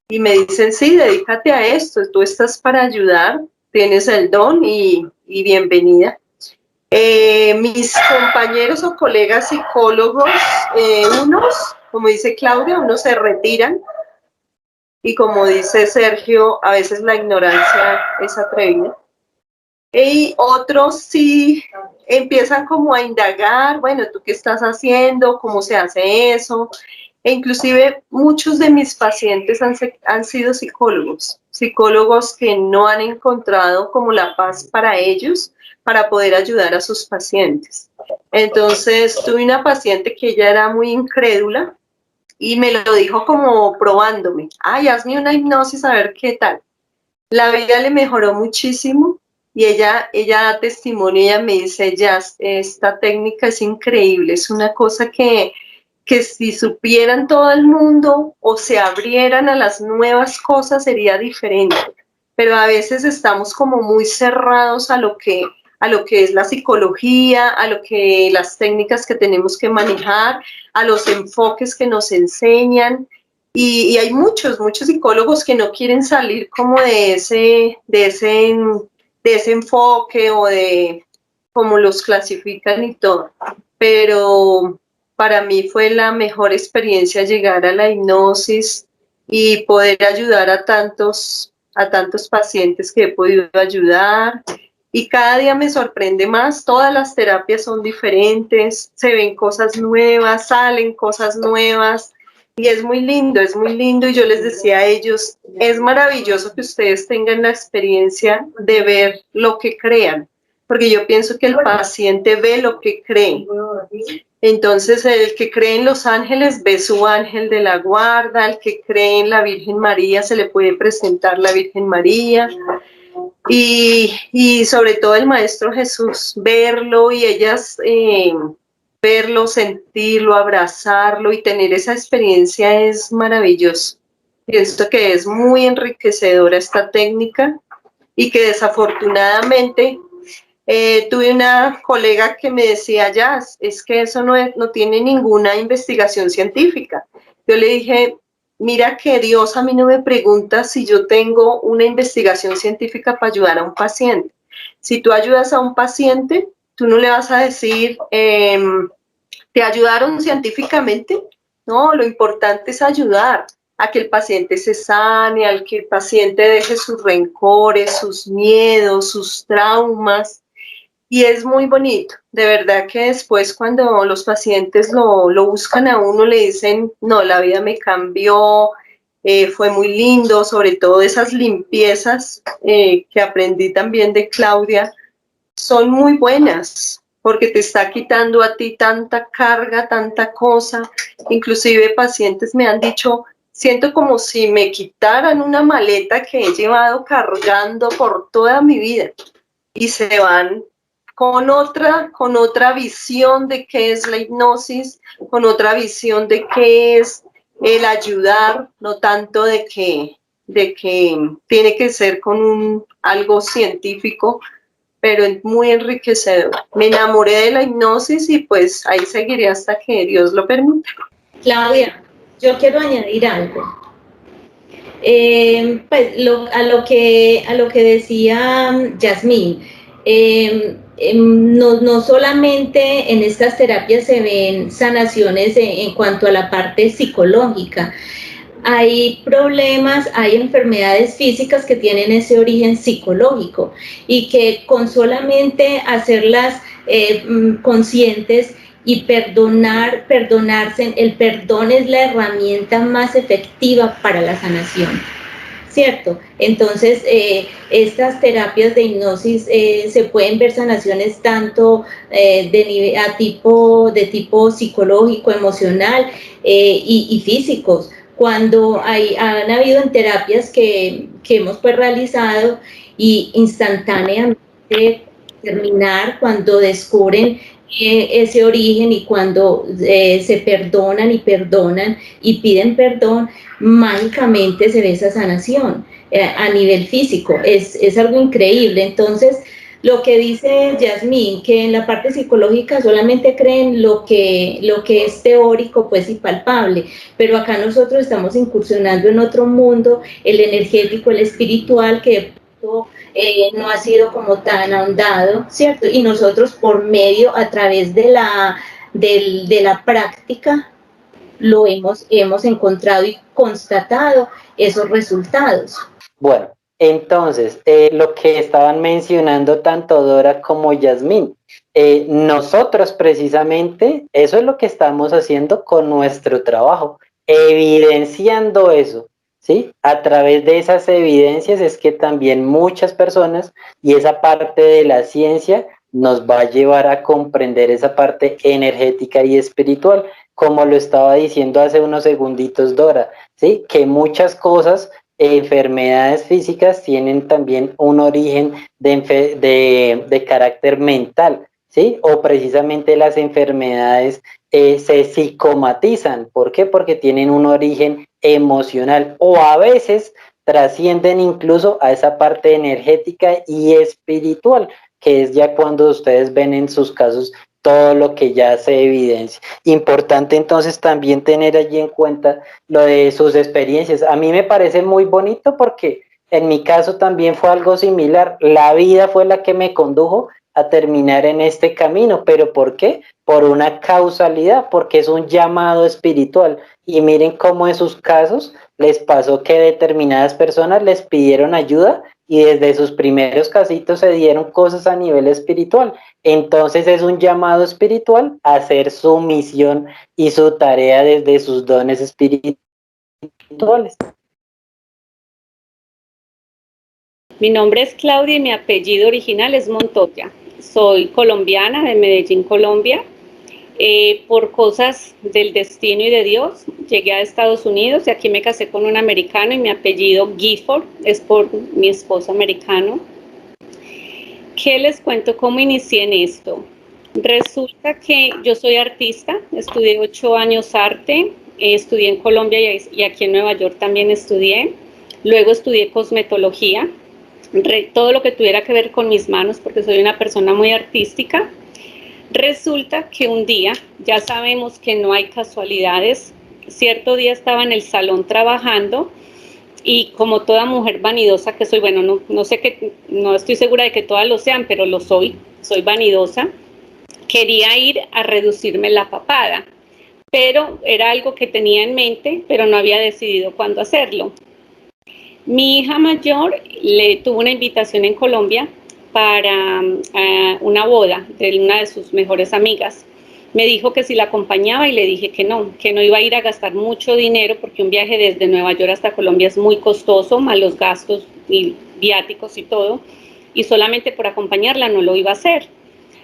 y me dicen sí, dedícate a esto, tú estás para ayudar, tienes el don y bienvenida. Mis compañeros o colegas psicólogos, unos, como dice Claudia, unos se retiran y como dice Sergio, a veces la ignorancia es atrevida. Y otros sí empiezan como a indagar, bueno, ¿tú qué estás haciendo? ¿Cómo se hace eso? E inclusive muchos de mis pacientes han sido psicólogos que no han encontrado como la paz para ellos, para poder ayudar a sus pacientes. Entonces tuve una paciente que ella era muy incrédula y me lo dijo como probándome, ay, hazme una hipnosis a ver qué tal. La vida le mejoró muchísimo y ella da testimonio, ella me dice, Jazz, esta técnica es increíble, es una cosa que si supieran todo el mundo o se abrieran a las nuevas cosas sería diferente, pero a veces estamos como muy cerrados a lo que es la psicología, a lo que las técnicas que tenemos que manejar, a los enfoques que nos enseñan, y hay muchos psicólogos que no quieren salir como de ese enfoque o de cómo los clasifican y todo, pero para mí fue la mejor experiencia llegar a la hipnosis y poder ayudar a tantos pacientes que he podido ayudar. Y cada día me sorprende más, todas las terapias son diferentes, se ven cosas nuevas, salen cosas nuevas y es muy lindo y yo les decía a ellos, es maravilloso que ustedes tengan la experiencia de ver lo que crean, porque yo pienso que el paciente ve lo que cree. Entonces, el que cree en los ángeles ve su ángel de la guarda, el que cree en la Virgen María se le puede presentar la Virgen María. Y sobre todo el Maestro Jesús, verlo y ellas verlo, sentirlo, abrazarlo y tener esa experiencia es maravilloso. Pienso que es muy enriquecedora esta técnica y que desafortunadamente tuve una colega que me decía, ya, es que eso no tiene ninguna investigación científica. Yo le dije, mira que Dios a mí no me pregunta si yo tengo una investigación científica para ayudar a un paciente. Si tú ayudas a un paciente, tú no le vas a decir, ¿te ayudaron científicamente? No, lo importante es ayudar a que el paciente se sane, al que el paciente deje sus rencores, sus miedos, sus traumas. Y es muy bonito, de verdad que después cuando los pacientes lo buscan a uno, le dicen, no, la vida me cambió, fue muy lindo, sobre todo esas limpiezas que aprendí también de Claudia, son muy buenas, porque te está quitando a ti tanta carga, tanta cosa. Inclusive pacientes me han dicho, siento como si me quitaran una maleta que he llevado cargando por toda mi vida y se van con otra visión de qué es la hipnosis, con otra visión de qué es el ayudar, no tanto de que tiene que ser con algo científico, pero es muy enriquecedor. Me enamoré de la hipnosis y pues ahí seguiré hasta que Dios lo permita. Claudia, yo quiero añadir algo. Pues a lo que decía Yasmín, no solamente en estas terapias se ven sanaciones en cuanto a la parte psicológica, hay problemas, hay enfermedades físicas que tienen ese origen psicológico y que con solamente hacerlas conscientes y perdonarse, el perdón es la herramienta más efectiva para la sanación. ¿cierto? Entonces, estas terapias de hipnosis se pueden ver sanaciones tanto de tipo psicológico, emocional y físicos. Cuando han habido en terapias que hemos pues realizado y instantáneamente terminar cuando descubren ese origen y cuando se perdonan y piden perdón, mágicamente se ve esa sanación a nivel físico. Es algo increíble. Entonces, lo que dice Yasmín, que en la parte psicológica solamente creen lo que es teórico pues y palpable, pero acá nosotros estamos incursionando en otro mundo, el energético, el espiritual, que de pronto no ha sido como tan ahondado, ¿cierto? Y nosotros por medio, a través de la práctica, lo hemos encontrado y constatado esos resultados. Bueno, entonces, lo que estaban mencionando tanto Dora como Yasmín, nosotros precisamente eso es lo que estamos haciendo con nuestro trabajo, evidenciando eso, ¿sí? A través de esas evidencias es que también muchas personas y esa parte de la ciencia nos va a llevar a comprender esa parte energética y espiritual, como lo estaba diciendo hace unos segunditos Dora, ¿sí? Que muchas cosas enfermedades físicas tienen también un origen de carácter mental, ¿sí? O precisamente las enfermedades se psicomatizan. ¿Por qué? Porque tienen un origen emocional o a veces trascienden incluso a esa parte energética y espiritual, que es ya cuando ustedes ven en sus casos todo lo que ya se evidencia. Importante entonces también tener allí en cuenta lo de sus experiencias. A mí me parece muy bonito porque en mi caso también fue algo similar. La vida fue la que me condujo a terminar en este camino. ¿Pero por qué? Por una causalidad, porque es un llamado espiritual. Y miren cómo en sus casos les pasó que determinadas personas les pidieron ayuda y desde sus primeros casitos se dieron cosas a nivel espiritual. Entonces es un llamado espiritual a hacer su misión y su tarea desde sus dones espirituales. Mi nombre es Claudia y mi apellido original es Montoya. Soy colombiana de Medellín, Colombia. Por cosas del destino y de Dios, llegué a Estados Unidos y aquí me casé con un americano y mi apellido Gifford es por mi esposo americano. ¿Qué les cuento cómo inicié en esto? Resulta que yo soy artista, estudié 8 años arte, estudié en Colombia y aquí en Nueva York también estudié. Luego estudié cosmetología, todo lo que tuviera que ver con mis manos porque soy una persona muy artística. Resulta que un día, ya sabemos que no hay casualidades, cierto día estaba en el salón trabajando y como toda mujer vanidosa que soy, bueno, no sé que, no estoy segura de que todas lo sean, pero lo soy vanidosa, quería ir a reducirme la papada, pero era algo que tenía en mente, pero no había decidido cuándo hacerlo. Mi hija mayor tuvo una invitación en Colombia para una boda de una de sus mejores amigas. Me dijo que si la acompañaba y le dije que no iba a ir a gastar mucho dinero porque un viaje desde Nueva York hasta Colombia es muy costoso, más los gastos y viáticos y todo, y solamente por acompañarla no lo iba a hacer.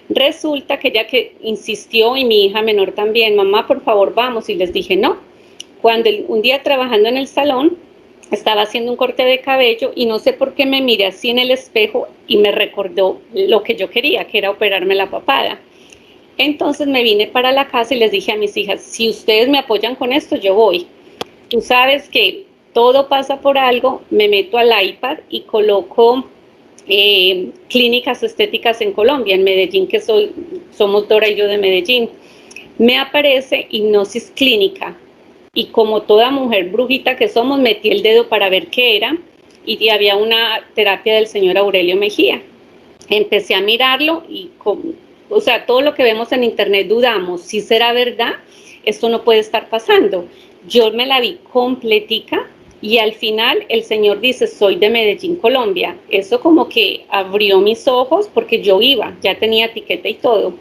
Resulta que ella que insistió y mi hija menor también, mamá, por favor, vamos, y les dije no. Cuando un día trabajando en el salón, estaba haciendo un corte de cabello y no sé por qué me miré así en el espejo y me recordó lo que yo quería, que era operarme la papada. Entonces me vine para la casa y les dije a mis hijas, si ustedes me apoyan con esto, yo voy. Tú sabes que todo pasa por algo, me meto al iPad y coloco clínicas estéticas en Colombia, en Medellín, que somos Dora y yo de Medellín. Me aparece hipnosis clínica. Y como toda mujer brujita que somos, metí el dedo para ver qué era y había una terapia del señor Aurelio Mejía. Empecé a mirarlo y, o sea, todo lo que vemos en internet dudamos, si será verdad, esto no puede estar pasando. Yo me la vi completica y al final el señor dice, soy de Medellín, Colombia. Eso como que abrió mis ojos porque yo iba, ya tenía etiqueta y todo.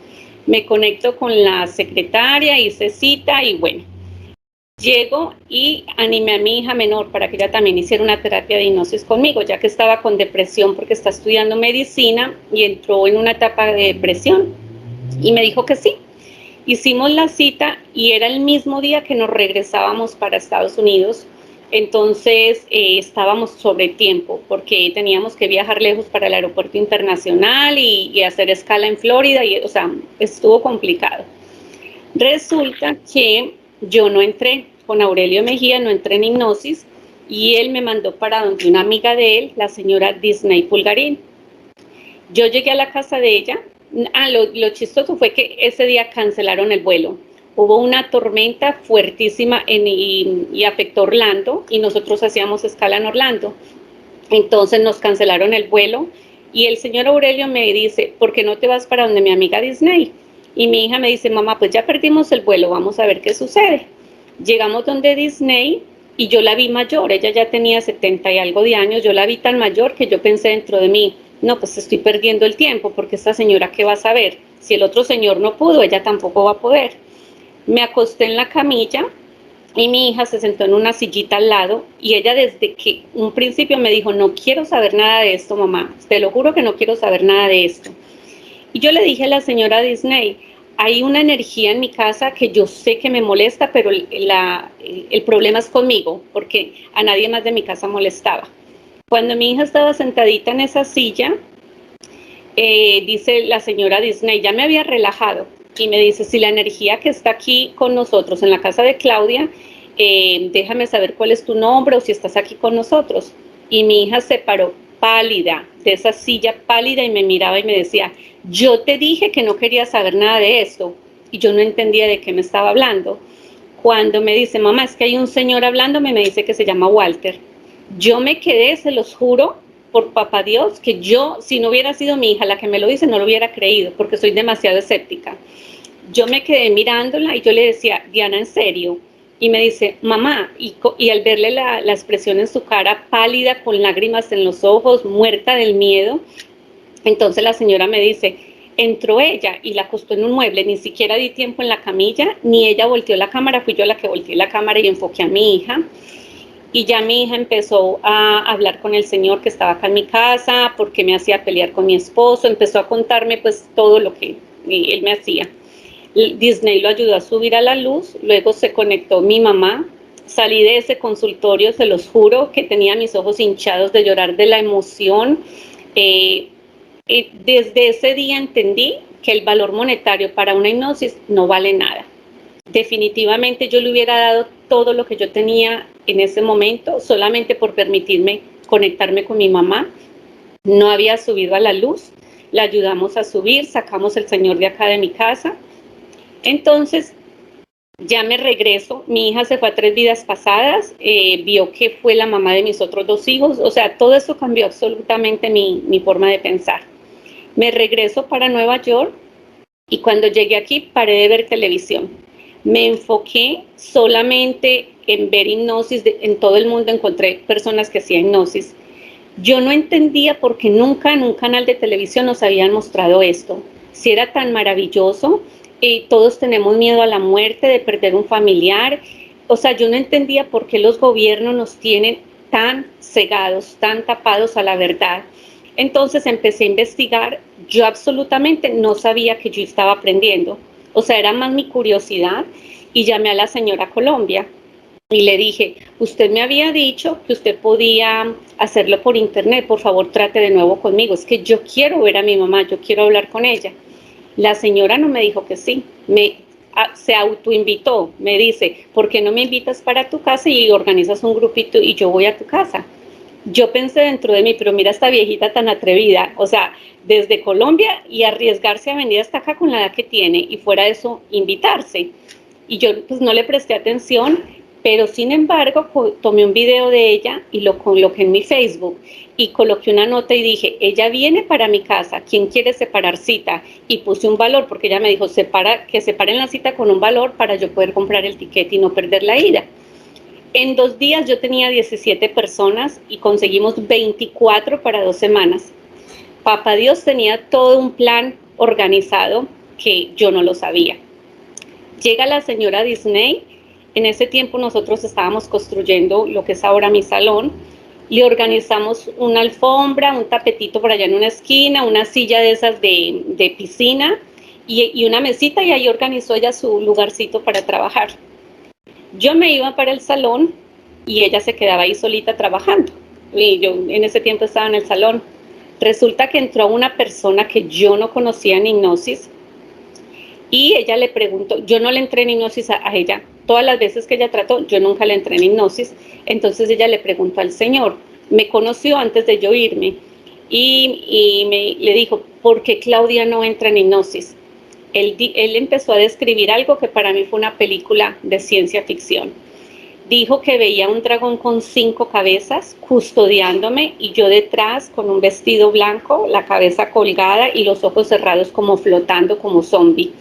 Me conecto con la secretaria, hice cita y bueno. Llego y animé a mi hija menor para que ella también hiciera una terapia de hipnosis conmigo, ya que estaba con depresión porque está estudiando medicina y entró en una etapa de depresión. Y me dijo que sí. Hicimos la cita y era el mismo día que nos regresábamos para Estados Unidos. Entonces estábamos sobre tiempo porque teníamos que viajar lejos para el aeropuerto internacional y hacer escala en Florida. O sea, estuvo complicado. Resulta que yo no entré con Aurelio Mejía, no entré en hipnosis y él me mandó para donde una amiga de él, la señora Disney Pulgarín. Yo llegué a la casa de ella. Lo chistoso fue que ese día cancelaron el vuelo. Hubo una tormenta fuertísima y afectó Orlando y nosotros hacíamos escala en Orlando. Entonces nos cancelaron el vuelo y el señor Aurelio me dice, ¿por qué no te vas para donde mi amiga Disney? Y mi hija me dice, mamá, pues ya perdimos el vuelo, vamos a ver qué sucede. Llegamos donde Disney y yo la vi mayor, ella ya tenía 70 y algo de años, yo la vi tan mayor que yo pensé dentro de mí, no, pues estoy perdiendo el tiempo porque esta señora, ¿qué va a saber? Si el otro señor no pudo, ella tampoco va a poder. Me acosté en la camilla y mi hija se sentó en una sillita al lado y ella desde que un principio me dijo, no quiero saber nada de esto, mamá, te lo juro que no quiero saber nada de esto. Y yo le dije a la señora Disney, hay una energía en mi casa que yo sé que me molesta, pero el problema es conmigo, porque a nadie más de mi casa molestaba. Cuando mi hija estaba sentadita en esa silla, dice la señora Disney, ya me había relajado, y me dice, si la energía que está aquí con nosotros en la casa de Claudia, déjame saber cuál es tu nombre o si estás aquí con nosotros. Y mi hija se paró pálida, de esa silla pálida, y me miraba y me decía, yo te dije que no quería saber nada de esto, y yo no entendía de qué me estaba hablando. Cuando me dice, mamá, es que hay un señor hablándome, me dice que se llama Walter. Yo me quedé, se los juro, por papá Dios, que yo, si no hubiera sido mi hija la que me lo dice, no lo hubiera creído, porque soy demasiado escéptica. Yo me quedé mirándola y yo le decía, Diana, ¿en serio? Y me dice, mamá, y al verle la expresión en su cara, pálida, con lágrimas en los ojos, muerta del miedo, entonces la señora me dice, entró ella y la acostó en un mueble, ni siquiera di tiempo en la camilla, ni ella volteó la cámara, fui yo la que volteé la cámara y enfoqué a mi hija. Y ya mi hija empezó a hablar con el señor que estaba acá en mi casa, porque me hacía pelear con mi esposo, empezó a contarme pues todo lo que él me hacía. Disney lo ayudó a subir a la luz, luego se conectó mi mamá, salí de ese consultorio, se los juro, que tenía mis ojos hinchados de llorar de la emoción. Desde ese día entendí que el valor monetario para una hipnosis no vale nada. Definitivamente yo le hubiera dado todo lo que yo tenía en ese momento solamente por permitirme conectarme con mi mamá. No había subido a la luz, la ayudamos a subir, sacamos el señor de acá de mi casa. Entonces ya me regreso, mi hija se fue a 3 vidas pasadas, vio que fue la mamá de mis otros 2 hijos, o sea, todo eso cambió absolutamente mi forma de pensar. Me regreso para Nueva York y cuando llegué aquí paré de ver televisión. Me enfoqué solamente en ver hipnosis, en todo el mundo encontré personas que hacían hipnosis. Yo no entendía por qué nunca en un canal de televisión nos habían mostrado esto. Si era tan maravilloso, todos tenemos miedo a la muerte, de perder un familiar. O sea, yo no entendía por qué los gobiernos nos tienen tan cegados, tan tapados a la verdad. Entonces empecé a investigar. Yo absolutamente no sabía que yo estaba aprendiendo. O sea, era más mi curiosidad y llamé a la señora Colombia y le dije, usted me había dicho que usted podía hacerlo por internet, por favor trate de nuevo conmigo, es que yo quiero ver a mi mamá, yo quiero hablar con ella. La señora no me dijo que sí, se autoinvitó, me dice, ¿por qué no me invitas para tu casa y organizas un grupito y yo voy a tu casa? Yo pensé dentro de mí, pero mira esta viejita tan atrevida, o sea, desde Colombia y arriesgarse a venir hasta acá con la edad que tiene y fuera de eso invitarse. Y yo pues no le presté atención, pero sin embargo tomé un video de ella y lo coloqué en mi Facebook y coloqué una nota y dije, ella viene para mi casa, ¿quién quiere separar cita? Y puse un valor porque ella me dijo, que separen la cita con un valor para yo poder comprar el tiquete y no perder la ida. En 2 días yo tenía 17 personas y conseguimos 24 para 2 semanas. Papá Dios tenía todo un plan organizado que yo no lo sabía. Llega la señora Disney En ese tiempo nosotros estábamos construyendo lo que es ahora mi salón. Le organizamos una alfombra, un tapetito por allá en una esquina, una silla de esas de piscina y una mesita, y ahí organizó ella su lugarcito para trabajar. Yo me iba para el salón y ella se quedaba ahí solita trabajando. Y yo en ese tiempo estaba en el salón. Resulta que entró una persona que yo no conocía en hipnosis y ella le preguntó, yo no le entré en hipnosis a ella. Todas las veces que ella trató, yo nunca le entré en hipnosis. Entonces ella le preguntó al Señor, me conoció antes de yo irme y le dijo, ¿por qué Claudia no entra en hipnosis? Él empezó a describir algo que para mí fue una película de ciencia ficción. Dijo que veía un dragón con 5 cabezas custodiándome y yo detrás con un vestido blanco, la cabeza colgada y los ojos cerrados como flotando como zombie.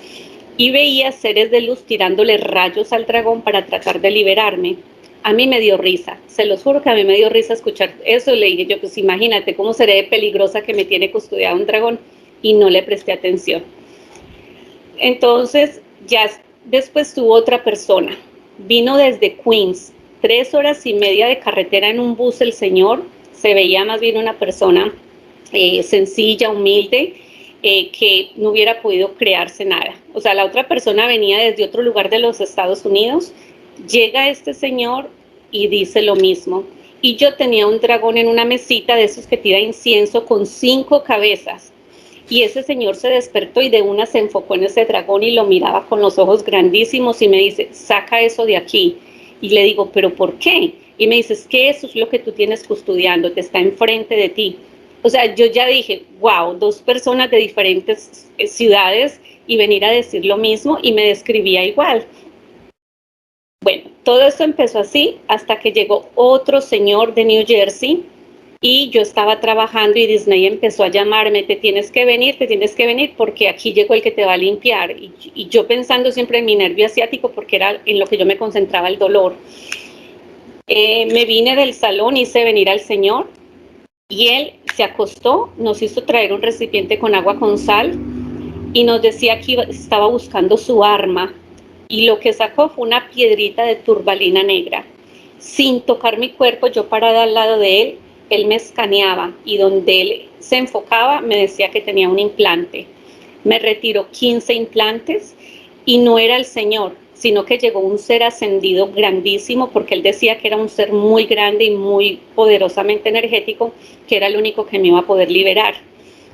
Y veía seres de luz tirándole rayos al dragón para tratar de liberarme. A mí me dio risa, se los juro que a mí me dio risa escuchar eso. Le dije yo, pues imagínate cómo seré de peligrosa que me tiene custodiado un dragón, y no le presté atención. Entonces ya después tuvo otra persona, vino desde Queens, 3 horas y media de carretera en un bus el señor, se veía más bien una persona sencilla, humilde, que no hubiera podido crearse nada. O sea, la otra persona venía desde otro lugar de los Estados Unidos, llega este señor y dice lo mismo. Y yo tenía un dragón en una mesita de esos que tira incienso con 5 cabezas. Y ese señor se despertó y de una se enfocó en ese dragón y lo miraba con los ojos grandísimos y me dice, saca eso de aquí. Y le digo, ¿pero por qué? Y me dice, es que eso es lo que tú tienes custodiando, te está enfrente de ti. O sea, yo ya dije, wow, 2 personas de diferentes ciudades y venir a decir lo mismo, y me describía igual. Bueno, todo esto empezó así hasta que llegó otro señor de New Jersey y yo estaba trabajando y Disney empezó a llamarme, te tienes que venir porque aquí llegó el que te va a limpiar. Y yo pensando siempre en mi nervio asiático porque era en lo que yo me concentraba el dolor. Me vine del salón, hice venir al señor y él se acostó, nos hizo traer un recipiente con agua con sal y nos decía que estaba buscando su arma, y lo que sacó fue una piedrita de turbalina negra. Sin tocar mi cuerpo, yo parada al lado de él me escaneaba y donde él se enfocaba me decía que tenía un implante. Me retiró 15 implantes y no era el señor, sino que llegó un ser ascendido grandísimo, porque él decía que era un ser muy grande y muy poderosamente energético, que era el único que me iba a poder liberar.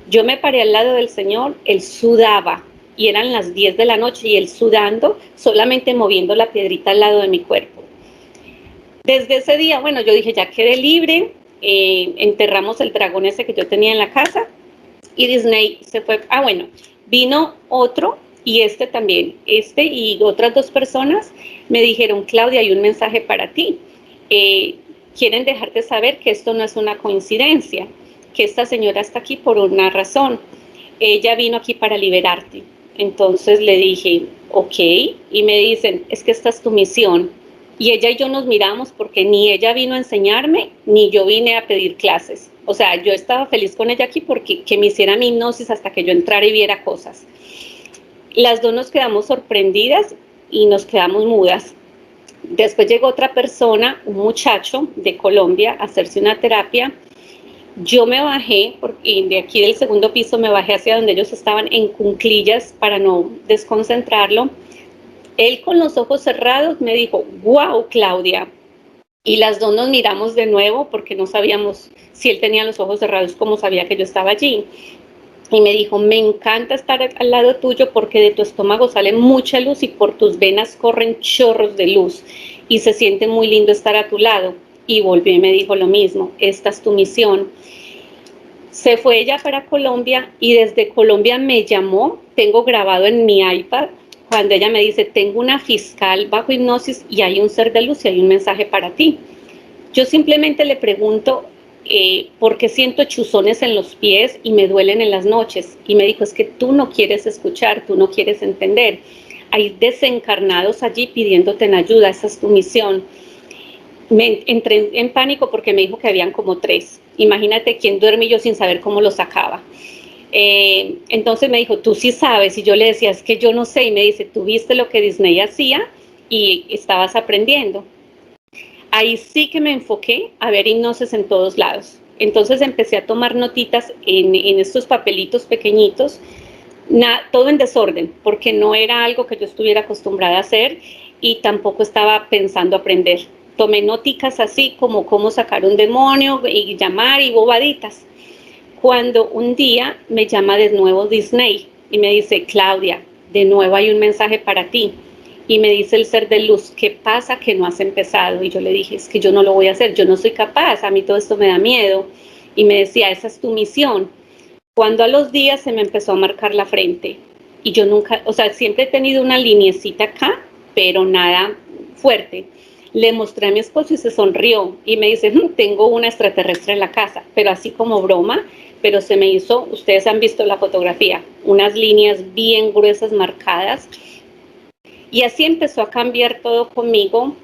Yo me paré al lado del señor, él sudaba y eran las 10 de la noche y él sudando, solamente moviendo la piedrita al lado de mi cuerpo. Desde ese día, bueno, yo dije, ya quedé libre, enterramos el dragón ese que yo tenía en la casa y Disney se fue. Bueno, vino otro y también, y otras 2 personas me dijeron, Claudia, hay un mensaje para ti. Quieren dejarte saber que esto no es una coincidencia, que esta señora está aquí por una razón. Ella vino aquí para liberarte. Entonces le dije, ok, y me dicen, es que esta es tu misión. Y ella y yo nos miramos porque ni ella vino a enseñarme, ni yo vine a pedir clases. O sea, yo estaba feliz con ella aquí porque que me hiciera mi hipnosis hasta que yo entrara y viera cosas. Las 2 nos quedamos sorprendidas y nos quedamos mudas. Después llegó otra persona, un muchacho de Colombia, a hacerse una terapia. Yo me bajé, porque de aquí del segundo piso me bajé hacia donde ellos estaban en cuclillas para no desconcentrarlo. Él con los ojos cerrados me dijo, wow, Claudia. Y las 2 nos miramos de nuevo porque no sabíamos si él tenía los ojos cerrados, como sabía que yo estaba allí. Y me dijo, me encanta estar al lado tuyo porque de tu estómago sale mucha luz y por tus venas corren chorros de luz. Y se siente muy lindo estar a tu lado. Y volvió y me dijo lo mismo, esta es tu misión. Se fue ella para Colombia y desde Colombia me llamó, tengo grabado en mi iPad, cuando ella me dice, tengo una fiscal bajo hipnosis y hay un ser de luz y hay un mensaje para ti. Yo simplemente le pregunto, ¿por qué siento chuzones en los pies y me duelen en las noches? Y me dijo, es que tú no quieres escuchar, tú no quieres entender. Hay desencarnados allí pidiéndote en ayuda, esa es tu misión. Me entré en pánico porque me dijo que habían como 3. Imagínate quién duerme yo sin saber cómo lo sacaba. Entonces me dijo, tú sí sabes. Y yo le decía, es que yo no sé. Y me dice, ¿tú viste lo que Disney hacía? y estabas aprendiendo. Ahí sí que me enfoqué a ver hipnosis en todos lados. Entonces empecé a tomar notitas en estos papelitos pequeñitos, todo en desorden, porque no era algo que yo estuviera acostumbrada a hacer y tampoco estaba pensando aprender. Tomé noticas así como cómo sacar un demonio y llamar y bobaditas. Cuando un día me llama de nuevo Disney y me dice, Claudia, de nuevo hay un mensaje para ti. Y me dice el ser de luz, ¿qué pasa que no has empezado? Y yo le dije, es que yo no lo voy a hacer, yo no soy capaz, a mí todo esto me da miedo. Y me decía, esa es tu misión. Cuando a los días se me empezó a marcar la frente. Y yo nunca, o sea, siempre he tenido una lineecita acá, pero nada fuerte. Le mostré a mi esposo y se sonrió. Y me dice, tengo una extraterrestre en la casa, pero así como broma. Pero se me hizo, ustedes han visto la fotografía, unas líneas bien gruesas marcadas. Y así empezó a cambiar todo conmigo.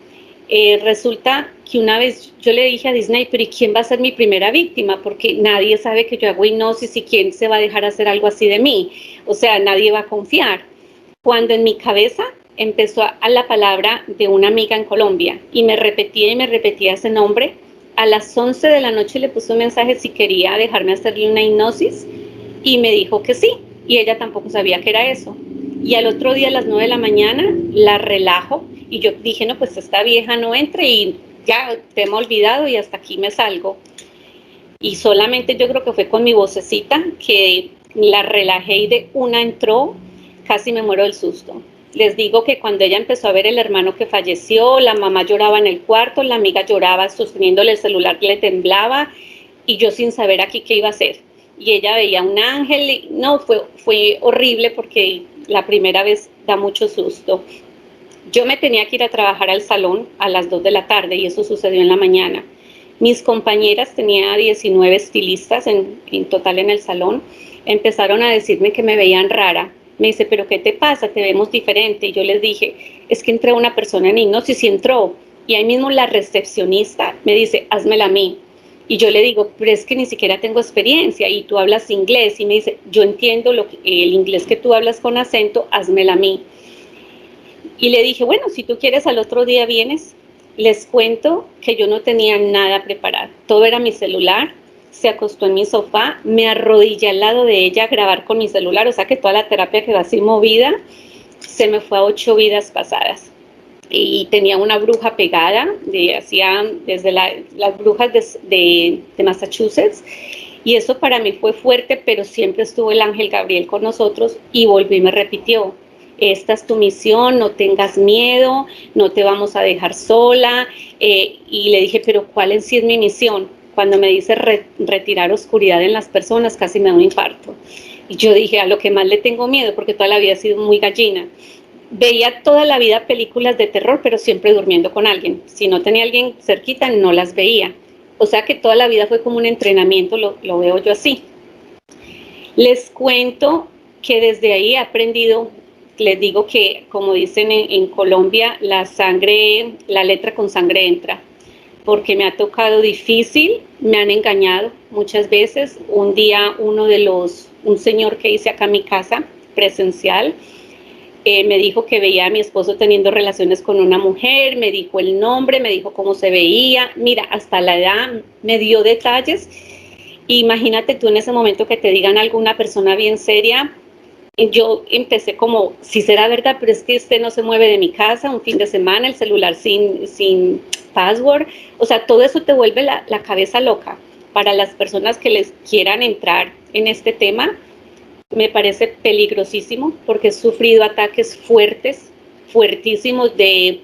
Resulta que una vez yo le dije a Disney, pero ¿y quién va a ser mi primera víctima? Porque nadie sabe que yo hago hipnosis y quién se va a dejar hacer algo así de mí. O sea, nadie va a confiar. Cuando en mi cabeza empezó a la palabra de una amiga en Colombia y me repetía ese nombre, a las 11 de la noche le puse un mensaje si quería dejarme hacerle una hipnosis y me dijo que sí. Y ella tampoco sabía que era eso. Y al otro día a las 9 de la mañana la relajo y yo dije, no, pues esta vieja no entre y ya te hemos olvidado y hasta aquí me salgo. Y solamente yo creo que fue con mi vocecita que la relajé y de una entró, casi me muero del susto. Les digo que cuando ella empezó a ver el hermano que falleció, la mamá lloraba en el cuarto, la amiga lloraba sosteniéndole el celular, le temblaba y yo sin saber aquí qué iba a hacer. Y ella veía un ángel, y no, fue horrible porque la primera vez da mucho susto. Yo me tenía que ir a trabajar al salón a las 2 de la tarde y eso sucedió en la mañana. Mis compañeras, tenía 19 estilistas en total en el salón, empezaron a decirme que me veían rara. Me dice, ¿pero qué te pasa? Te vemos diferente. Y yo les dije, es que entró una persona en hipnosis y entró. Y ahí mismo la recepcionista me dice, házmela a mí. Y yo le digo, pero es que ni siquiera tengo experiencia y tú hablas inglés. Y me dice, yo entiendo el inglés que tú hablas con acento, házmela a mí. Y le dije, bueno, si tú quieres al otro día vienes. Les cuento que yo no tenía nada preparado. Todo era mi celular. Se acostó en mi sofá, me arrodillé al lado de ella a grabar con mi celular. O sea que toda la terapia quedó así movida. Se me fue a 8 vidas pasadas. Y tenía una bruja pegada, desde las brujas de Massachusetts, y eso para mí fue fuerte, pero siempre estuvo el ángel Gabriel con nosotros y volvió y me repitió, esta es tu misión, no tengas miedo, no te vamos a dejar sola, y le dije, pero ¿cuál en sí es mi misión? Cuando me dice retirar oscuridad en las personas, casi me da un infarto. Y yo dije, a lo que más le tengo miedo, porque toda la vida he sido muy gallina. Veía toda la vida películas de terror, pero siempre durmiendo con alguien. Si no tenía alguien cerquita, no las veía. O sea que toda la vida fue como un entrenamiento, lo veo yo así. Les cuento que desde ahí he aprendido, les digo que, como dicen en Colombia, la letra con sangre entra. Porque me ha tocado difícil, me han engañado muchas veces. Un día un señor que hice acá en mi casa, presencial, me dijo que veía a mi esposo teniendo relaciones con una mujer, me dijo el nombre, me dijo cómo se veía, mira, hasta la edad, me dio detalles. Imagínate tú en ese momento que te digan alguna persona bien seria. Yo empecé como, si será verdad, pero es que usted no se mueve de mi casa un fin de semana, el celular sin password. O sea, todo eso te vuelve la cabeza loca. Para las personas que les quieran entrar en este tema, me parece peligrosísimo porque he sufrido ataques fuertísimos de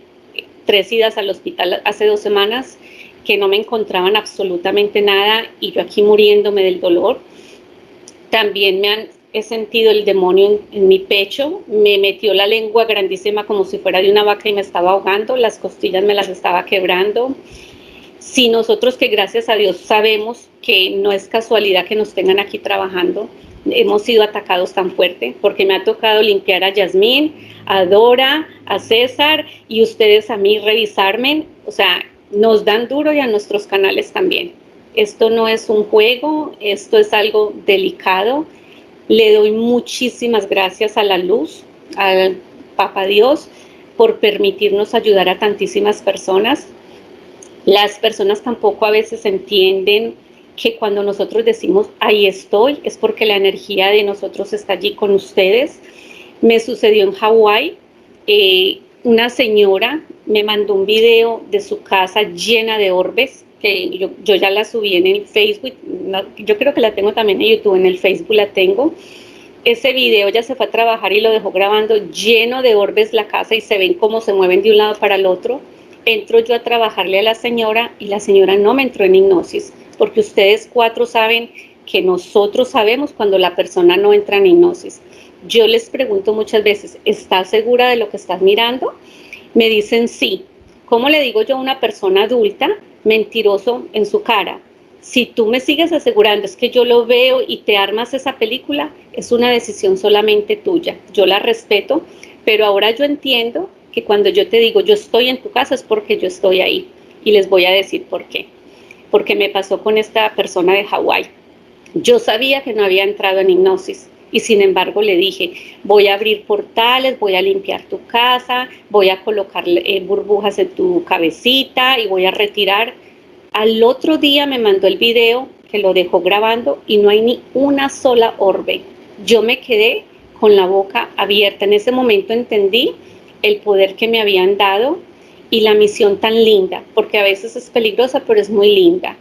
3 idas al hospital hace 2 semanas que no me encontraban absolutamente nada y yo aquí muriéndome del dolor. También he sentido el demonio en mi pecho, me metió la lengua grandísima como si fuera de una vaca y me estaba ahogando, las costillas me las estaba quebrando. Si nosotros, que gracias a Dios sabemos que no es casualidad que nos tengan aquí trabajando, hemos sido atacados tan fuerte, porque me ha tocado limpiar a Yasmín, a Dora, a César y ustedes a mí revisarme. O sea, nos dan duro y a nuestros canales también. Esto no es un juego, esto es algo delicado. Le doy muchísimas gracias a la luz, al Papá Dios, por permitirnos ayudar a tantísimas personas. Las personas tampoco a veces entienden que cuando nosotros decimos ahí estoy, es porque la energía de nosotros está allí con ustedes. Me sucedió en Hawái, una señora me mandó un video de su casa llena de orbes, que yo ya la subí en el Facebook, yo creo que la tengo también en YouTube, en el Facebook la tengo. Ese video ya se fue a trabajar y lo dejó grabando lleno de orbes la casa y se ven cómo se mueven de un lado para el otro. Entro yo a trabajarle a la señora y la señora no me entró en hipnosis, porque ustedes 4 saben que nosotros sabemos cuando la persona no entra en hipnosis. Yo les pregunto muchas veces, ¿estás segura de lo que estás mirando? Me dicen sí. ¿Cómo le digo yo a una persona adulta, mentiroso en su cara? Si tú me sigues asegurando es que yo lo veo y te armas esa película, es una decisión solamente tuya. Yo la respeto, pero ahora yo entiendo que cuando yo te digo yo estoy en tu casa es porque yo estoy ahí. Y les voy a decir por qué. Porque me pasó con esta persona de Hawái. Yo sabía que no había entrado en hipnosis y sin embargo le dije, voy a abrir portales, voy a limpiar tu casa, voy a colocar burbujas en tu cabecita y voy a retirar. Al otro día me mandó el video que lo dejó grabando y no hay ni una sola orbe. Yo me quedé con la boca abierta. En ese momento entendí el poder que me habían dado y la misión tan linda, porque a veces es peligrosa, pero es muy linda.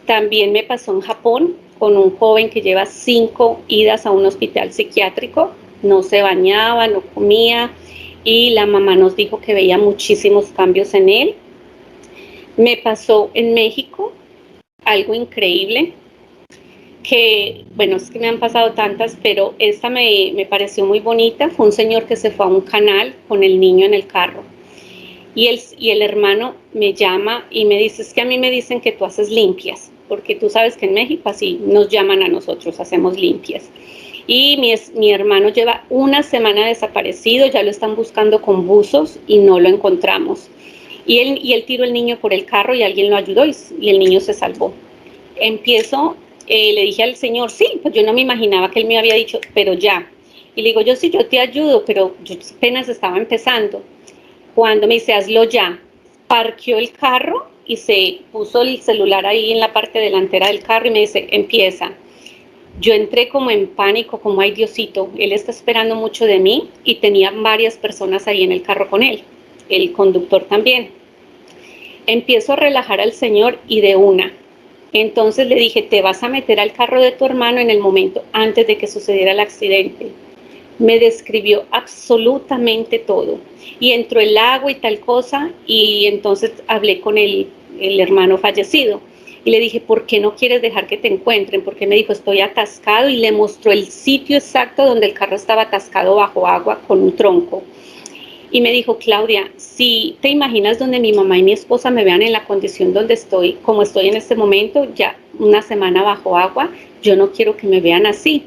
También me pasó en Japón con un joven que lleva 5 idas a un hospital psiquiátrico, no se bañaba, no comía y la mamá nos dijo que veía muchísimos cambios en él. Me pasó en México algo increíble, que bueno, es que me han pasado tantas, pero esta me pareció muy bonita. Fue un señor que se fue a un canal con el niño en el carro. Y el hermano me llama y me dice, es que a mí me dicen que tú haces limpias, porque tú sabes que en México así nos llaman a nosotros, hacemos limpias. Y mi hermano lleva una semana desaparecido, ya lo están buscando con buzos y no lo encontramos. Y él tiró el niño por el carro y alguien lo ayudó y el niño se salvó. Le dije al señor, sí, pues yo no me imaginaba que él me había dicho, pero ya. Y le digo, yo sí, yo te ayudo, pero yo apenas estaba empezando. Cuando me dice, hazlo ya, parqueó el carro y se puso el celular ahí en la parte delantera del carro y me dice, empieza. Yo entré como en pánico, como ay Diosito, él está esperando mucho de mí y tenía varias personas ahí en el carro con él, el conductor también. Empiezo a relajar al señor y de una. Entonces le dije, te vas a meter al carro de tu hermano en el momento antes de que sucediera el accidente. Me describió absolutamente todo y entró el agua y tal cosa y entonces hablé con el hermano fallecido y le dije, ¿por qué no quieres dejar que te encuentren? Porque me dijo, estoy atascado y le mostró el sitio exacto donde el carro estaba atascado bajo agua con un tronco y me dijo, Claudia, si te imaginas donde mi mamá y mi esposa me vean en la condición donde estoy, como estoy en este momento, ya una semana bajo agua, yo no quiero que me vean así.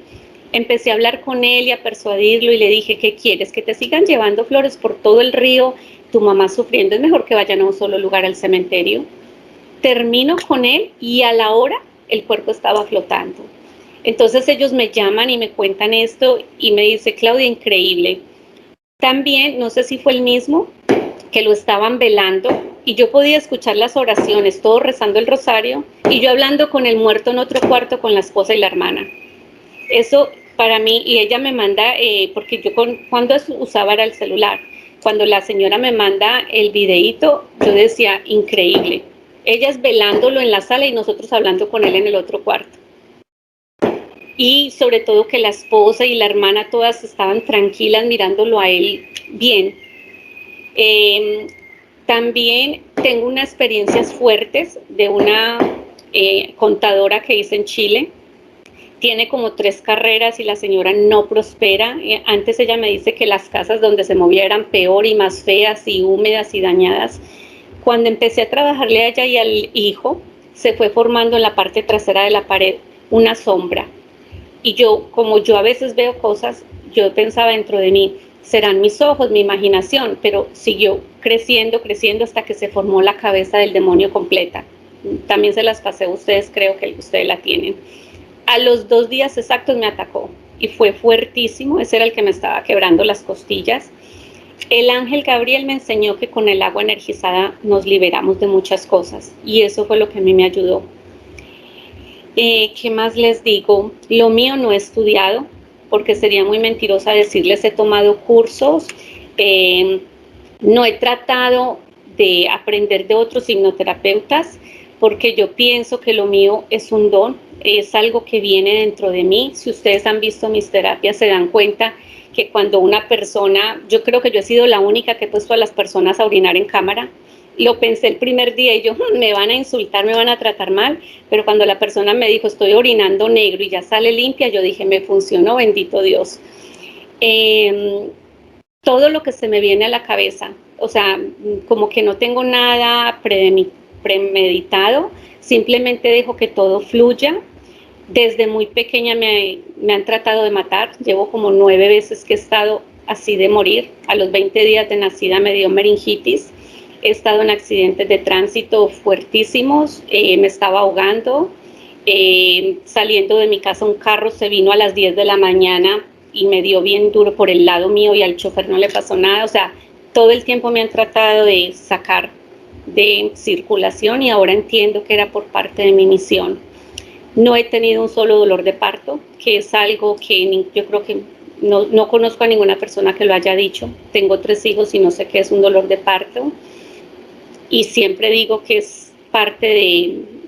Empecé a hablar con él y a persuadirlo y le dije, ¿qué quieres? ¿Que te sigan llevando flores por todo el río? Tu mamá sufriendo, es mejor que vayan a un solo lugar, al cementerio. Termino con él y a la hora el cuerpo estaba flotando. Entonces ellos me llaman y me cuentan esto y me dice, Claudia, increíble. También, no sé si fue el mismo, que lo estaban velando y yo podía escuchar las oraciones, todos rezando el rosario y yo hablando con el muerto en otro cuarto con la esposa y la hermana. Eso para mí, y ella me manda, porque yo cuando usaba era el celular, cuando la señora me manda el videíto, yo decía, increíble. Ellas velándolo en la sala y nosotros hablando con él en el otro cuarto. Y sobre todo que la esposa y la hermana todas estaban tranquilas mirándolo a él bien. También tengo unas experiencias fuertes de una contadora que hice en Chile. Tiene como 3 carreras y la señora no prospera. Antes ella me dice que las casas donde se movía eran peor y más feas y húmedas y dañadas. Cuando empecé a trabajarle a ella y al hijo, se fue formando en la parte trasera de la pared una sombra. Y yo, como yo a veces veo cosas, yo pensaba dentro de mí, serán mis ojos, mi imaginación, pero siguió creciendo hasta que se formó la cabeza del demonio completa. También se las pasé a ustedes, creo que ustedes la tienen. A los 2 días exactos me atacó y fue fuertísimo, ese era el que me estaba quebrando las costillas El ángel Gabriel me enseñó que con el agua energizada nos liberamos de muchas cosas y eso fue lo que a mí me ayudó. ¿Qué más les digo? Lo mío no he estudiado porque sería muy mentirosa decirles he tomado cursos, no he tratado de aprender de otros hipnoterapeutas porque yo pienso que lo mío es un don, es algo que viene dentro de mí. Si ustedes han visto mis terapias se dan cuenta que cuando una persona, yo creo que yo he sido la única que he puesto a las personas a orinar en cámara. Lo pensé el primer día y yo, me van a insultar, me van a tratar mal, pero cuando la persona me dijo, estoy orinando negro y ya sale limpia, yo dije, me funcionó, bendito Dios. Todo lo que se me viene a la cabeza, o sea, como que no tengo nada premeditado, simplemente dejo que todo fluya. Desde muy pequeña me han tratado de matar, llevo como 9 veces que he estado así de morir. A los 20 días de nacida me dio meningitis, he estado en accidentes de tránsito fuertísimos, me estaba ahogando, saliendo de mi casa un carro se vino a las 10 de la mañana y me dio bien duro por el lado mío y al chofer no le pasó nada. O sea, todo el tiempo me han tratado de sacar de circulación y ahora entiendo que era por parte de mi misión. No he tenido un solo dolor de parto, que es algo que yo creo que no conozco a ninguna persona que lo haya dicho. Tengo 3 hijos y no sé qué es un dolor de parto. Y siempre digo que es parte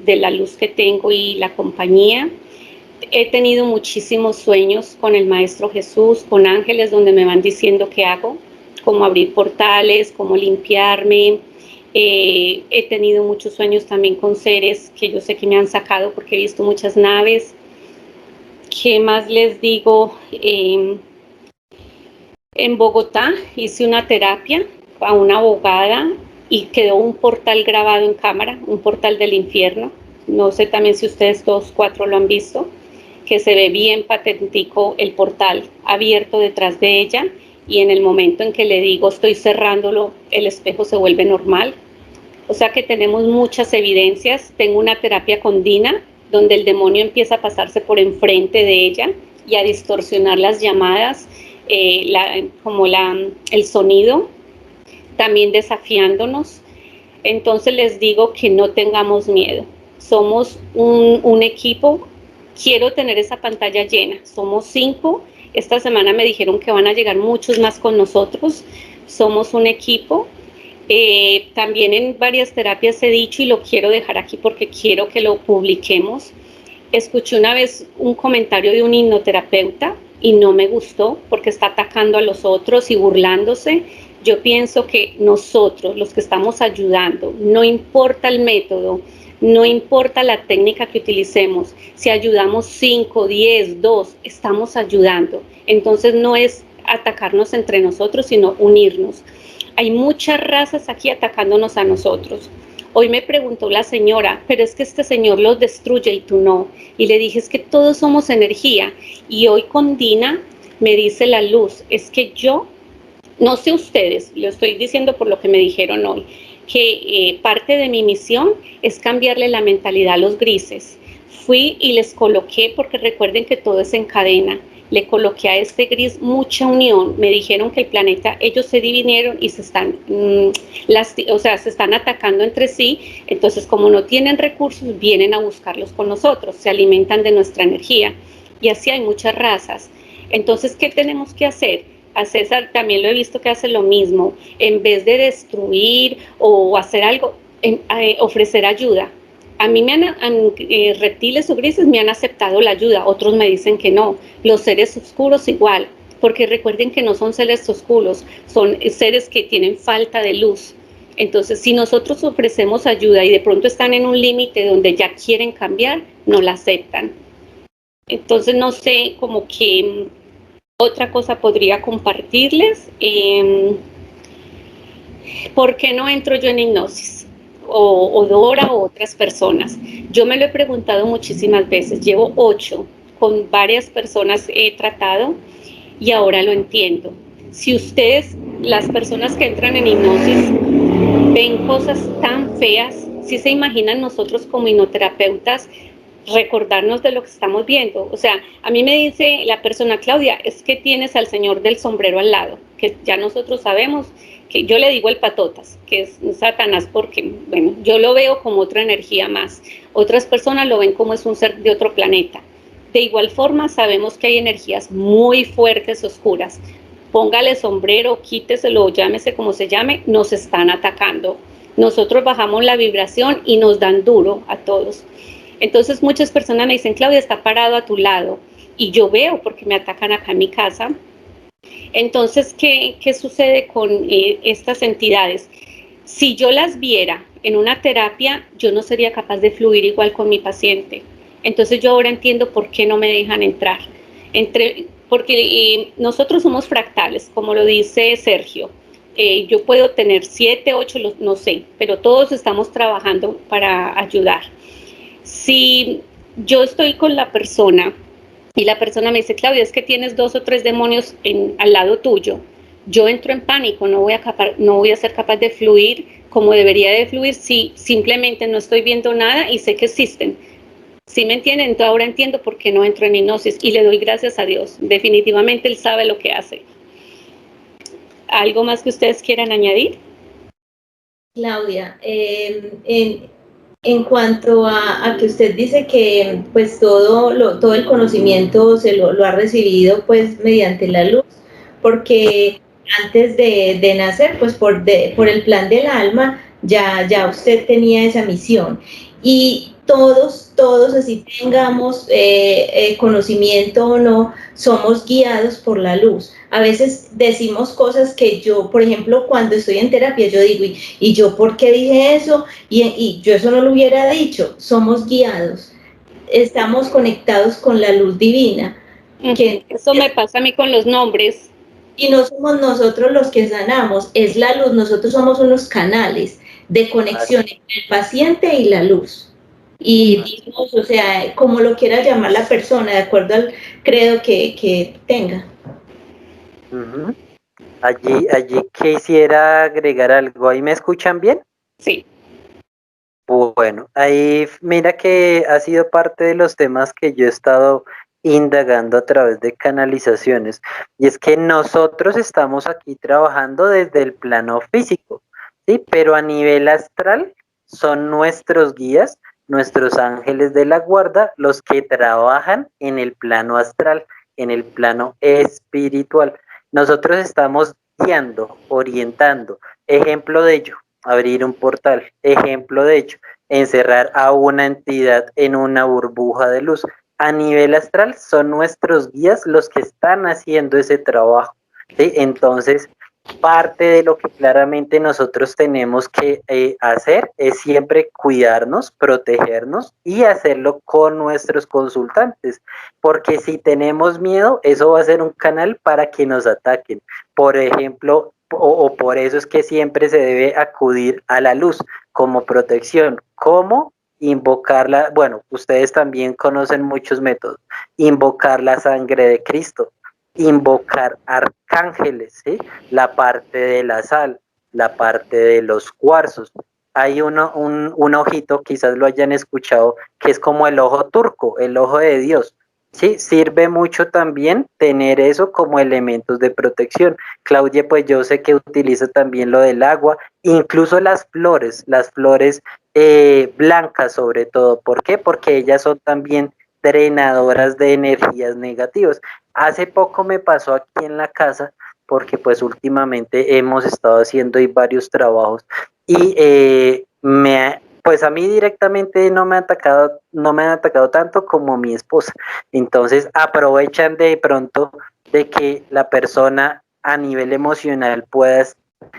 de la luz que tengo y la compañía. He tenido muchísimos sueños con el Maestro Jesús, con ángeles donde me van diciendo qué hago, cómo abrir portales, cómo limpiarme. He tenido muchos sueños también con seres que yo sé que me han sacado porque he visto muchas naves. ¿Qué más les digo? En Bogotá hice una terapia a una abogada y quedó un portal grabado en cámara, un portal del infierno. No sé también si ustedes todos 4 lo han visto, que se ve bien patentico el portal abierto detrás de ella y en el momento en que le digo estoy cerrándolo, el espejo se vuelve normal. O sea que tenemos muchas evidencias. Tengo una terapia con Dina, donde el demonio empieza a pasarse por enfrente de ella y a distorsionar las llamadas, el sonido, también desafiándonos. Entonces les digo que no tengamos miedo. Somos un equipo. Quiero tener esa pantalla llena. Somos 5. Esta semana me dijeron que van a llegar muchos más con nosotros. Somos un equipo. También en varias terapias he dicho y lo quiero dejar aquí porque quiero que lo publiquemos. Escuché una vez un comentario de un hipnoterapeuta y no me gustó porque está atacando a los otros y burlándose. Yo pienso que nosotros, los que estamos ayudando, no importa el método, no importa la técnica que utilicemos, si ayudamos 5, 10, 2, estamos ayudando. Entonces no es atacarnos entre nosotros, sino unirnos. Hay muchas razas aquí atacándonos a nosotros. Hoy me preguntó la señora, pero es que este señor los destruye y tú no. Y le dije, es que todos somos energía. Y hoy con Dina me dice la luz, es que yo, no sé ustedes, lo estoy diciendo por lo que me dijeron hoy, que parte de mi misión es cambiarle la mentalidad a los grises. Fui y les coloqué, porque recuerden que todo es en cadena, le coloqué a este gris mucha unión. Me dijeron que el planeta, ellos se dividieron y se están, se están atacando entre sí. Entonces, como no tienen recursos, vienen a buscarlos con nosotros, se alimentan de nuestra energía. Y así hay muchas razas. Entonces, ¿qué tenemos que hacer? A César también lo he visto que hace lo mismo. En vez de destruir o hacer algo, ofrecer ayuda. A mí reptiles o grises me han aceptado la ayuda, otros me dicen que no. Los seres oscuros igual, porque recuerden que no son seres oscuros, son seres que tienen falta de luz. Entonces, si nosotros ofrecemos ayuda y de pronto están en un límite donde ya quieren cambiar, no la aceptan. Entonces, no sé, como que otra cosa podría compartirles. ¿Por qué no entro yo en hipnosis? O Dora o otras personas. Yo me lo he preguntado muchísimas veces, llevo 8, con varias personas he tratado y ahora lo entiendo. Si ustedes, las personas que entran en hipnosis, ven cosas tan feas, si se imaginan nosotros como hipnoterapeutas, recordarnos de lo que estamos viendo. O sea, a mí me dice la persona, Claudia, es que tienes al señor del sombrero al lado, que ya nosotros sabemos, que yo le digo el patotas, que es Satanás, porque, bueno, yo lo veo como otra energía más. Otras personas lo ven como es un ser de otro planeta. De igual forma, sabemos que hay energías muy fuertes, oscuras. Póngale sombrero, quíteselo, llámese como se llame, nos están atacando. Nosotros bajamos la vibración y nos dan duro a todos. Entonces muchas personas me dicen, Claudia, está parado a tu lado. Y yo veo porque me atacan acá en mi casa. Entonces, ¿qué sucede con estas entidades? Si yo las viera en una terapia, yo no sería capaz de fluir igual con mi paciente. Entonces yo ahora entiendo por qué no me dejan entrar. Porque nosotros somos fractales, como lo dice Sergio. Yo puedo tener 7, 8, no sé, pero todos estamos trabajando para ayudar. Si yo estoy con la persona y la persona me dice, Claudia, es que tienes 2 o 3 demonios al lado tuyo, yo entro en pánico, no voy a ser capaz de fluir como debería de fluir si simplemente no estoy viendo nada y sé que existen. ¿Sí me entienden? Entonces ahora entiendo por qué no entro en hipnosis y le doy gracias a Dios. Definitivamente Él sabe lo que hace. ¿Algo más que ustedes quieran añadir? Claudia, en cuanto a que usted dice que pues todo el conocimiento lo ha recibido pues mediante la luz, porque antes de nacer, pues por el plan del alma, ya usted tenía esa misión. Y todos, así tengamos conocimiento o no, somos guiados por la luz. A veces decimos cosas que yo, por ejemplo, cuando estoy en terapia, yo digo, ¿y yo por qué dije eso? Y yo eso no lo hubiera dicho. Somos guiados. Estamos conectados con la luz divina. Eso me pasa a mí con los nombres. Y no somos nosotros los que sanamos, es la luz. Nosotros somos unos canales de conexión entre el paciente y la luz. Y digamos, o sea, como lo quiera llamar la persona, de acuerdo al credo que tenga. Uh-huh. Allí quisiera agregar algo. ¿Ahí me escuchan bien? Sí. Bueno, ahí mira que ha sido parte de los temas que yo he estado indagando a través de canalizaciones, y es que nosotros estamos aquí trabajando desde el plano físico, ¿sí? Pero a nivel astral son nuestros guías, nuestros ángeles de la guarda, los que trabajan en el plano astral, en el plano espiritual. Nosotros estamos guiando, orientando. Ejemplo de ello, abrir un portal. Ejemplo de ello, encerrar a una entidad en una burbuja de luz. A nivel astral son nuestros guías los que están haciendo ese trabajo, ¿sí? Entonces, parte de lo que claramente nosotros tenemos que hacer es siempre cuidarnos, protegernos y hacerlo con nuestros consultantes, porque si tenemos miedo, eso va a ser un canal para que nos ataquen. Por ejemplo, o por eso es que siempre se debe acudir a la luz como protección. ¿Cómo? Invocarla, bueno, ustedes también conocen muchos métodos. Invocar la sangre de Cristo, invocar arcángeles, ¿sí? La parte de la sal, la parte de los cuarzos. Hay un ojito, quizás lo hayan escuchado, que es como el ojo turco, el ojo de Dios. Sí, sirve mucho también tener eso como elementos de protección. Claudia, pues yo sé que utiliza también lo del agua, incluso las flores blancas sobre todo. ¿Por qué? Porque ellas son también drenadoras de energías negativas. Hace poco me pasó aquí en la casa, porque pues últimamente hemos estado haciendo varios trabajos y pues a mí directamente no me han atacado tanto como mi esposa. Entonces aprovechan de pronto de que la persona a nivel emocional pueda,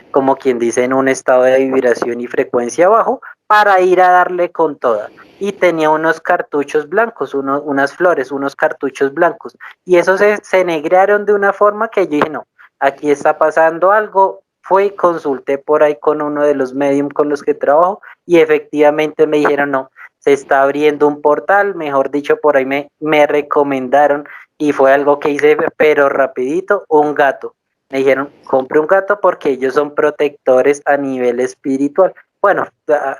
como quien dice, en un estado de vibración y frecuencia bajo, para ir a darle con toda. Y tenía unos cartuchos blancos, unas flores, unos cartuchos blancos. Y esos se negrearon de una forma que yo dije, no, aquí está pasando algo. Fui y consulté por ahí con uno de los medium con los que trabajo y efectivamente me dijeron, no, se está abriendo un portal, mejor dicho, por ahí me recomendaron y fue algo que hice, pero rapidito, un gato. Me dijeron, compre un gato porque ellos son protectores a nivel espiritual. Bueno,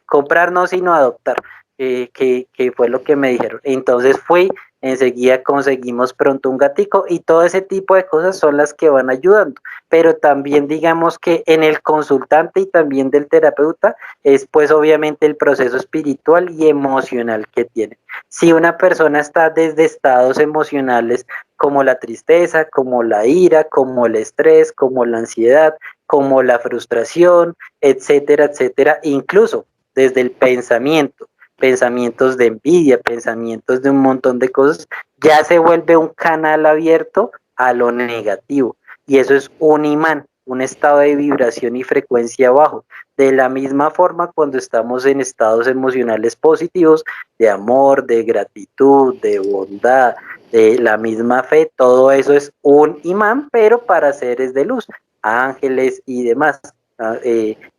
comprar no, sino adoptar. que fue lo que me dijeron. Entonces fui, enseguida conseguimos pronto un gatico y todo ese tipo de cosas son las que van ayudando. Pero también digamos que en el consultante y también del terapeuta es pues obviamente el proceso espiritual y emocional que tiene. Si una persona está desde estados emocionales como la tristeza, como la ira, como el estrés, como la ansiedad, como la frustración, etcétera, etcétera, incluso desde el pensamiento, pensamientos de envidia, pensamientos de un montón de cosas, ya se vuelve un canal abierto a lo negativo. Y eso es un imán, un estado de vibración y frecuencia bajo. De la misma forma, cuando estamos en estados emocionales positivos, de amor, de gratitud, de bondad, de la misma fe, todo eso es un imán, pero para seres de luz, ángeles y demás.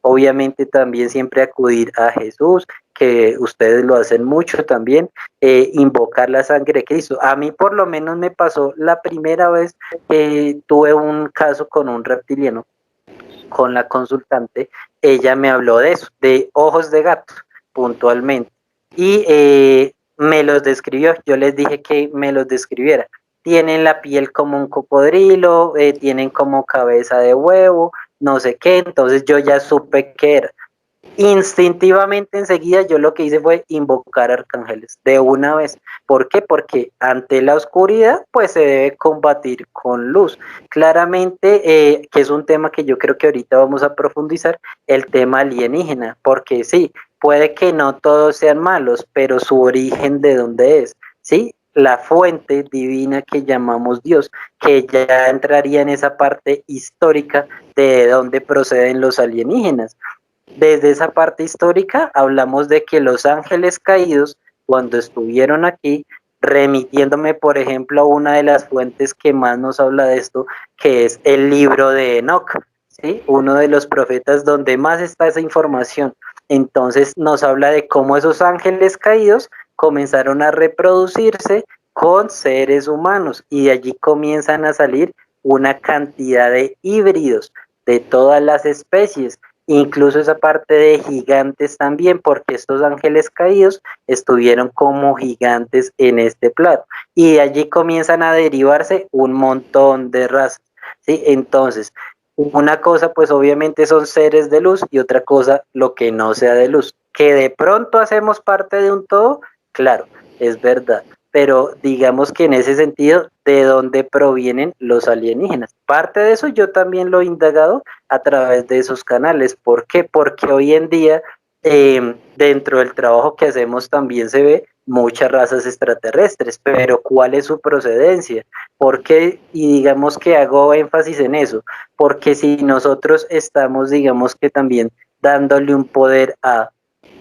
Obviamente también siempre acudir a Jesús, que ustedes lo hacen mucho también, invocar la sangre de Cristo. A mí por lo menos me pasó la primera vez que tuve un caso con un reptiliano, con la consultante, ella me habló de eso, de ojos de gato, puntualmente, y me los describió, yo les dije que me los describiera. Tienen la piel como un cocodrilo, tienen como cabeza de huevo, no sé qué, entonces yo ya supe qué era. Instintivamente enseguida yo lo que hice fue invocar arcángeles de una vez. ¿Por qué? Porque ante la oscuridad pues se debe combatir con luz. Claramente que es un tema que yo creo que ahorita vamos a profundizar, el tema alienígena, porque sí, puede que no todos sean malos, pero su origen de dónde es, ¿sí? La fuente divina que llamamos Dios, que ya entraría en esa parte histórica de dónde proceden los alienígenas. Desde esa parte histórica hablamos de que los ángeles caídos, cuando estuvieron aquí, remitiéndome, por ejemplo, a una de las fuentes que más nos habla de esto, que es el libro de Enoch, ¿sí? Uno de los profetas donde más está esa información. Entonces nos habla de cómo esos ángeles caídos comenzaron a reproducirse con seres humanos y de allí comienzan a salir una cantidad de híbridos de todas las especies, incluso esa parte de gigantes también, porque estos ángeles caídos estuvieron como gigantes en este plano y de allí comienzan a derivarse un montón de razas, ¿sí? Entonces, una cosa pues obviamente son seres de luz y otra cosa lo que no sea de luz, que de pronto hacemos parte de un todo, claro, es verdad, pero digamos que en ese sentido, ¿de dónde provienen los alienígenas? Parte de eso yo también lo he indagado a través de esos canales. ¿Por qué? Porque hoy en día, dentro del trabajo que hacemos también se ve muchas razas extraterrestres, pero ¿cuál es su procedencia? ¿Por qué? Y digamos que hago énfasis en eso, porque si nosotros estamos, digamos que también dándole un poder a,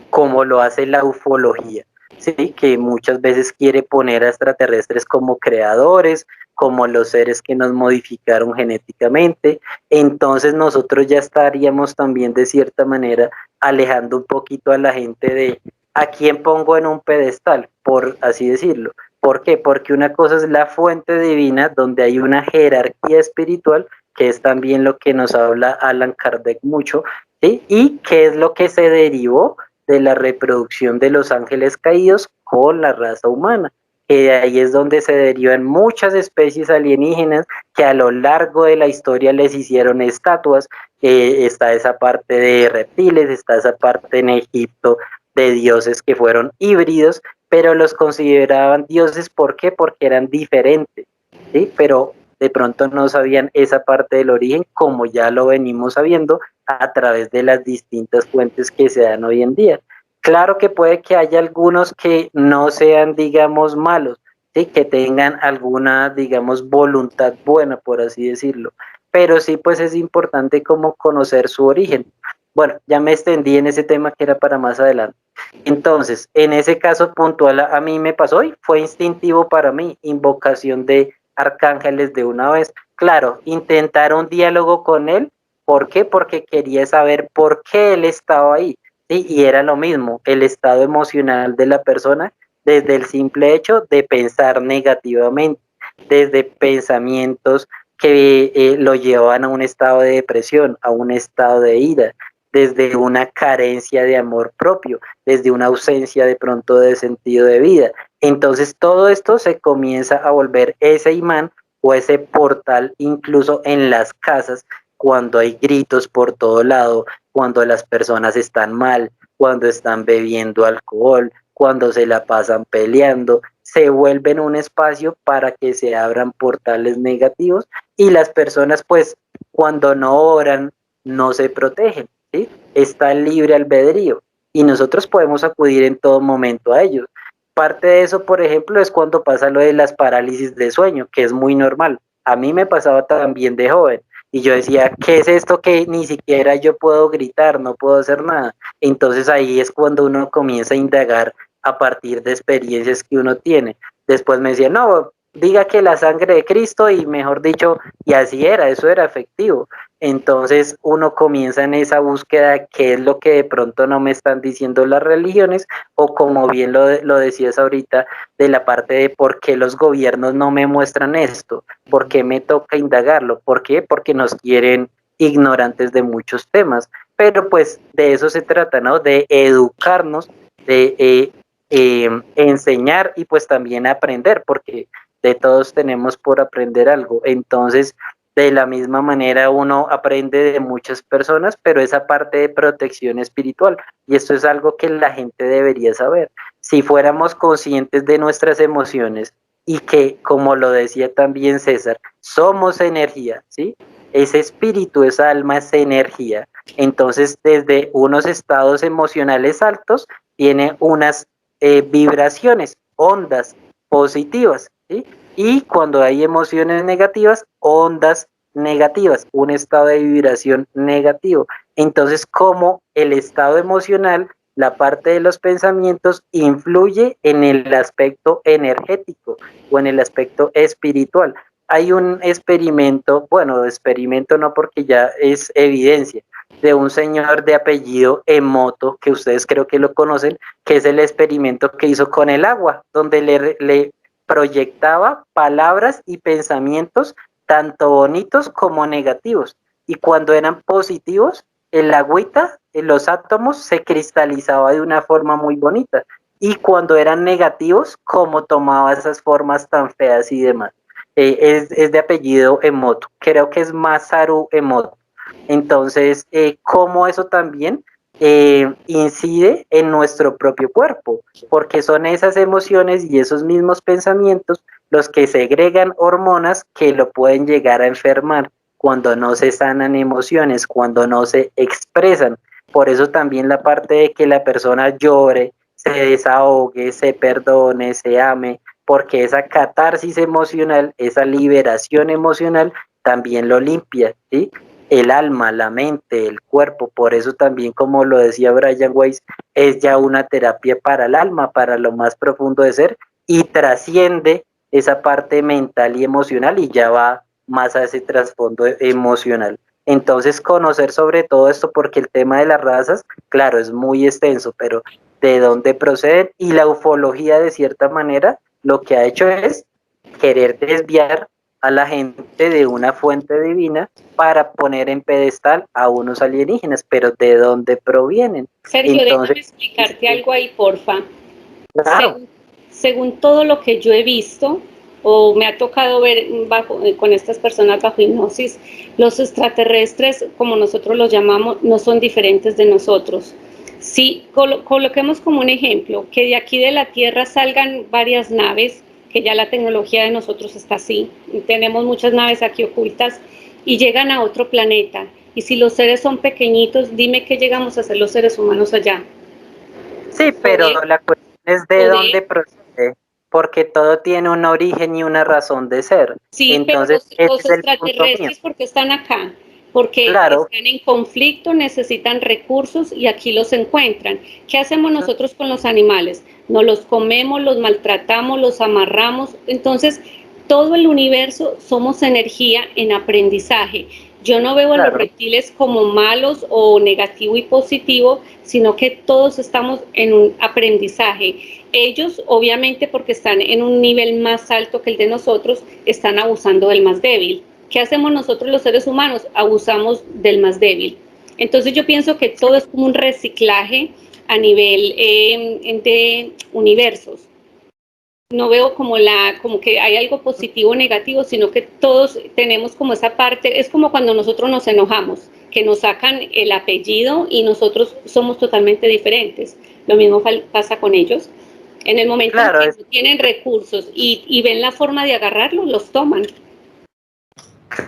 como lo hace la ufología, ¿sí? Que muchas veces quiere poner a extraterrestres como creadores, como los seres que nos modificaron genéticamente, entonces nosotros ya estaríamos también de cierta manera alejando un poquito a la gente de a quién pongo en un pedestal, por así decirlo. ¿Por qué? Porque una cosa es la fuente divina, donde hay una jerarquía espiritual, que es también lo que nos habla Allan Kardec mucho, ¿sí? Y qué es lo que se derivó de la reproducción de los ángeles caídos con la raza humana, que de ahí es donde se derivan muchas especies alienígenas que a lo largo de la historia les hicieron estatuas. Está esa parte de reptiles, está esa parte en Egipto de dioses que fueron híbridos, pero los consideraban dioses, ¿por qué? Porque eran diferentes, ¿sí? Pero de pronto no sabían esa parte del origen, como ya lo venimos sabiendo a través de las distintas fuentes que se dan hoy en día. Claro que puede que haya algunos que no sean, digamos, malos, ¿sí? Que tengan alguna, digamos, voluntad buena, por así decirlo, pero sí, pues es importante como conocer su origen. Bueno, ya me extendí en ese tema que era para más adelante. Entonces, en ese caso puntual a mí me pasó y fue instintivo para mí, invocación de arcángeles de una vez. Claro, intentar un diálogo con él. ¿Por qué? Porque quería saber por qué él estaba ahí. ¿Sí? Y era lo mismo, el estado emocional de la persona desde el simple hecho de pensar negativamente, desde pensamientos que lo llevaban a un estado de depresión, a un estado de ira, desde una carencia de amor propio, desde una ausencia de pronto de sentido de vida. Entonces todo esto se comienza a volver ese imán o ese portal incluso en las casas cuando hay gritos por todo lado, cuando las personas están mal, cuando están bebiendo alcohol, cuando se la pasan peleando, se vuelven un espacio para que se abran portales negativos y las personas pues cuando no oran no se protegen, ¿sí? Está el libre albedrío y nosotros podemos acudir en todo momento a ellos. Parte de eso, por ejemplo, es cuando pasa lo de las parálisis de sueño, que es muy normal. A mí me pasaba también de joven y yo decía, ¿qué es esto que ni siquiera yo puedo gritar, no puedo hacer nada? Entonces ahí es cuando uno comienza a indagar a partir de experiencias que uno tiene. Después me decía, no, diga que la sangre de Cristo y mejor dicho, y así era, eso era efectivo. Entonces uno comienza en esa búsqueda de qué es lo que de pronto no me están diciendo las religiones o como bien lo decías ahorita, de la parte de por qué los gobiernos no me muestran esto, por qué me toca indagarlo, ¿por qué? Porque nos quieren ignorantes de muchos temas, pero pues de eso se trata, ¿no? De educarnos, de enseñar y pues también aprender, porque de todos tenemos por aprender algo. Entonces, de la misma manera uno aprende de muchas personas, pero esa parte de protección espiritual, y esto es algo que la gente debería saber. Si fuéramos conscientes de nuestras emociones y que, como lo decía también César, somos energía, ¿sí? Ese espíritu, esa alma es energía. Entonces, desde unos estados emocionales altos, tiene unas vibraciones, ondas positivas, ¿sí? Y cuando hay emociones negativas, ondas negativas, un estado de vibración negativo. Entonces, ¿cómo el estado emocional, la parte de los pensamientos, influye en el aspecto energético o en el aspecto espiritual? Hay un experimento, bueno, experimento no porque ya es evidencia, de un señor de apellido Emoto, que ustedes creo que lo conocen, que es el experimento que hizo con el agua, donde le proyectaba palabras y pensamientos tanto bonitos como negativos. Y cuando eran positivos, el agüita, los átomos se cristalizaba de una forma muy bonita. Y cuando eran negativos, cómo tomaba esas formas tan feas y demás. Es de apellido Emoto, creo que es Masaru Emoto. Entonces, cómo eso también incide en nuestro propio cuerpo, porque son esas emociones y esos mismos pensamientos los que segregan hormonas que lo pueden llegar a enfermar cuando no se sanan emociones, cuando no se expresan. Por eso también la parte de que la persona llore, se desahogue, se perdone, se ame, porque esa catarsis emocional, esa liberación emocional también lo limpia, ¿sí? El alma, la mente, el cuerpo. Por eso también, como lo decía Brian Weiss, es ya una terapia para el alma, para lo más profundo de ser, y trasciende esa parte mental y emocional y ya va más a ese trasfondo emocional. Entonces, conocer sobre todo esto, porque el tema de las razas, claro, es muy extenso, pero de dónde proceden, y la ufología de cierta manera lo que ha hecho es querer desviar a la gente de una fuente divina para poner en pedestal a unos alienígenas, pero ¿de dónde provienen? Sergio, entonces, déjame explicarte algo ahí, porfa. Claro. Según todo lo que yo he visto, o me ha tocado ver con estas personas bajo hipnosis, los extraterrestres, como nosotros los llamamos, no son diferentes de nosotros. Si coloquemos como un ejemplo, que de aquí de la Tierra salgan varias naves, que ya la tecnología de nosotros está así, tenemos muchas naves aquí ocultas, y llegan a otro planeta. Y si los seres son pequeñitos, dime qué llegamos a hacer los seres humanos allá. Sí, pero la cuestión es de dónde procede, porque todo tiene un origen y una razón de ser. Sí, entonces pero los extraterrestres, ¿por qué están acá? Porque claro, están en conflicto, necesitan recursos y aquí los encuentran. ¿Qué hacemos nosotros con los animales? Nos los comemos, los maltratamos, los amarramos. Entonces, todo el universo somos energía en aprendizaje. Yo no veo a los reptiles como malos o negativo y positivo, sino que todos estamos en un aprendizaje. Ellos, obviamente, porque están en un nivel más alto que el de nosotros, están abusando del más débil. ¿Qué hacemos nosotros los seres humanos? Abusamos del más débil. Entonces yo pienso que todo es como un reciclaje a nivel de universos. No veo como que hay algo positivo o negativo, sino que todos tenemos como esa parte. Es como cuando nosotros nos enojamos, que nos sacan el apellido y nosotros somos totalmente diferentes. Lo mismo pasa con ellos. En el momento Claro, en que tienen recursos y ven la forma de agarrarlos, los toman.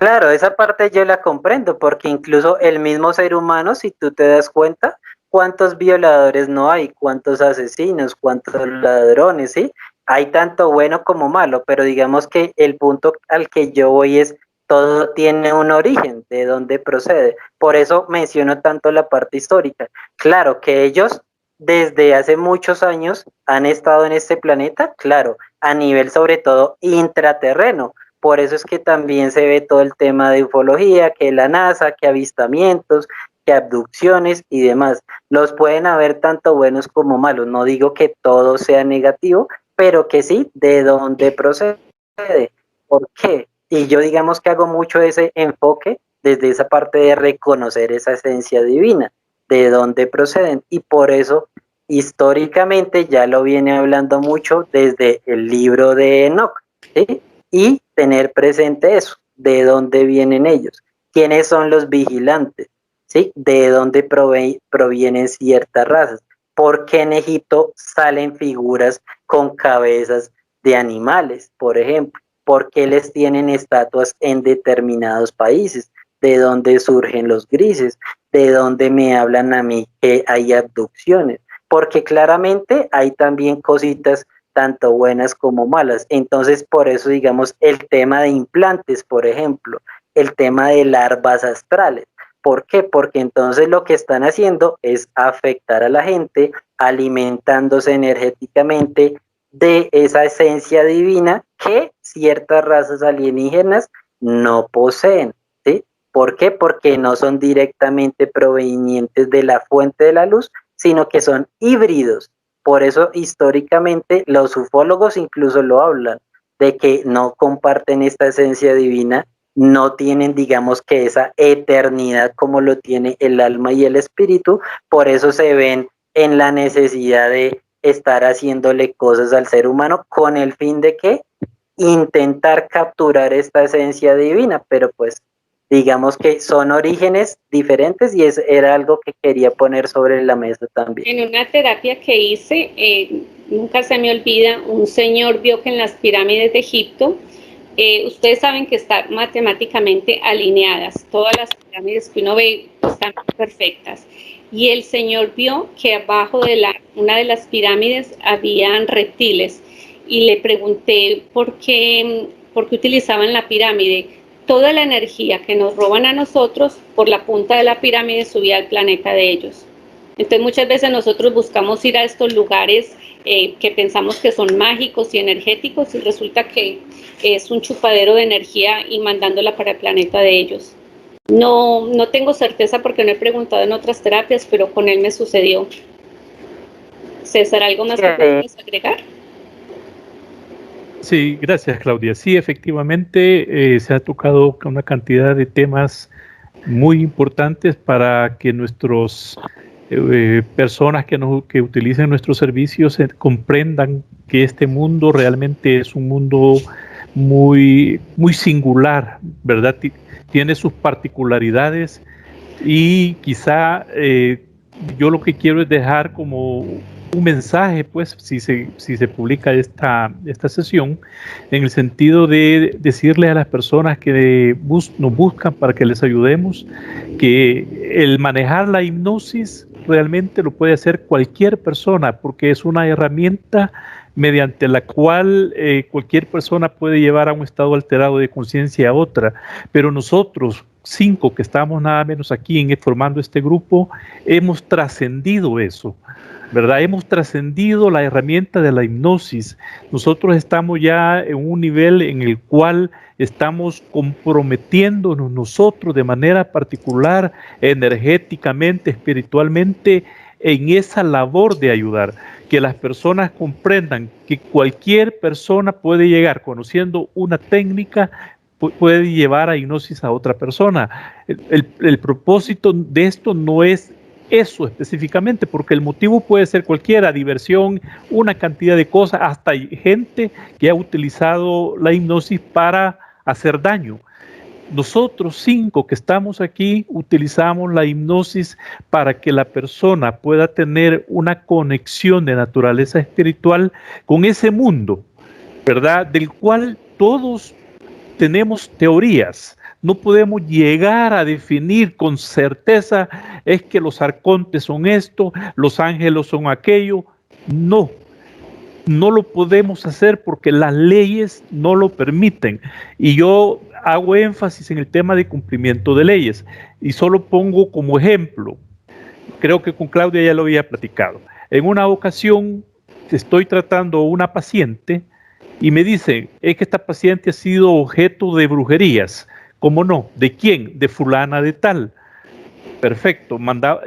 claro, esa parte yo la comprendo, porque incluso el mismo ser humano, si tú te das cuenta, cuántos violadores no hay, cuántos asesinos, cuántos ladrones, ¿sí? Hay tanto bueno como malo, pero digamos que el punto al que yo voy es, todo tiene un origen, de dónde procede. Por eso menciono tanto la parte histórica. Claro que ellos desde hace muchos años han estado en este planeta, claro, a nivel sobre todo intraterreno. Por eso es que también se ve todo el tema de ufología, que la NASA, que avistamientos, que abducciones y demás. Los pueden haber tanto buenos como malos. No digo que todo sea negativo, pero que sí, de dónde procede. ¿Por qué? Y yo digamos que hago mucho ese enfoque desde esa parte de reconocer esa esencia divina, de dónde proceden. Y por eso, históricamente, ya lo viene hablando mucho desde el libro de Enoch, ¿sí? Y tener presente eso, de dónde vienen ellos, quiénes son los vigilantes, ¿sí? De dónde provienen ciertas razas, por qué en Egipto salen figuras con cabezas de animales, por ejemplo, por qué les tienen estatuas en determinados países, de dónde surgen los grises, de dónde me hablan a mí que hay abducciones, porque claramente hay también cositas tanto buenas como malas. Entonces, por eso, digamos, el tema de implantes, por ejemplo, el tema de larvas astrales. ¿Por qué? Porque entonces lo que están haciendo es afectar a la gente, alimentándose energéticamente de esa esencia divina que ciertas razas alienígenas no poseen, ¿sí? ¿Por qué? Porque no son directamente provenientes de la fuente de la luz, sino que son híbridos. Por eso históricamente los ufólogos incluso lo hablan, de que no comparten esta esencia divina, no tienen, digamos, que esa eternidad como lo tiene el alma y el espíritu, por eso se ven en la necesidad de estar haciéndole cosas al ser humano con el fin de que intentar capturar esta esencia divina, pero pues digamos que son orígenes diferentes y era algo que quería poner sobre la mesa también. En una terapia que hice, nunca se me olvida, un señor vio que en las pirámides de Egipto, ustedes saben que están matemáticamente alineadas, todas las pirámides que uno ve están perfectas, y el señor vio que abajo de una de las pirámides habían reptiles, y le pregunté por qué utilizaban la pirámide. Toda la energía que nos roban a nosotros por la punta de la pirámide subía al planeta de ellos. Entonces muchas veces nosotros buscamos ir a estos lugares que pensamos que son mágicos y energéticos y resulta que es un chupadero de energía y mandándola para el planeta de ellos. No tengo certeza porque no he preguntado en otras terapias, pero con él me sucedió. César, ¿algo más que podemos agregar? Sí, gracias, Claudia. Sí, efectivamente se ha tocado una cantidad de temas muy importantes para que nuestros personas que utilicen nuestros servicios comprendan que este mundo realmente es un mundo muy, muy singular, ¿verdad? Tiene sus particularidades y quizá yo lo que quiero es dejar como un mensaje, pues, si se publica esta sesión, en el sentido de decirle a las personas que nos buscan para que les ayudemos, que el manejar la hipnosis realmente lo puede hacer cualquier persona, porque es una herramienta mediante la cual cualquier persona puede llevar a un estado alterado de conciencia a otra, pero nosotros 5 que estamos nada menos aquí formando este grupo, hemos trascendido eso, ¿verdad? Hemos trascendido la herramienta de la hipnosis. Nosotros estamos ya en un nivel en el cual estamos comprometiéndonos nosotros de manera particular, energéticamente, espiritualmente, en esa labor de ayudar. Que las personas comprendan que cualquier persona puede llegar conociendo una técnica, puede llevar a hipnosis a otra persona. El propósito de esto no es eso específicamente, porque el motivo puede ser cualquiera, diversión, una cantidad de cosas, hasta hay gente que ha utilizado la hipnosis para hacer daño. Nosotros 5 que estamos aquí utilizamos la hipnosis para que la persona pueda tener una conexión de naturaleza espiritual con ese mundo, ¿verdad? Del cual todos tenemos teorías. No podemos llegar a definir con certeza, es que los arcontes son esto, los ángeles son aquello. No lo podemos hacer porque las leyes no lo permiten. Y yo hago énfasis en el tema de cumplimiento de leyes. Y solo pongo como ejemplo, creo que con Claudia ya lo había platicado. En una ocasión estoy tratando a una paciente y me dicen, es que esta paciente ha sido objeto de brujerías. ¿Cómo no? ¿De quién? De fulana de tal. Perfecto,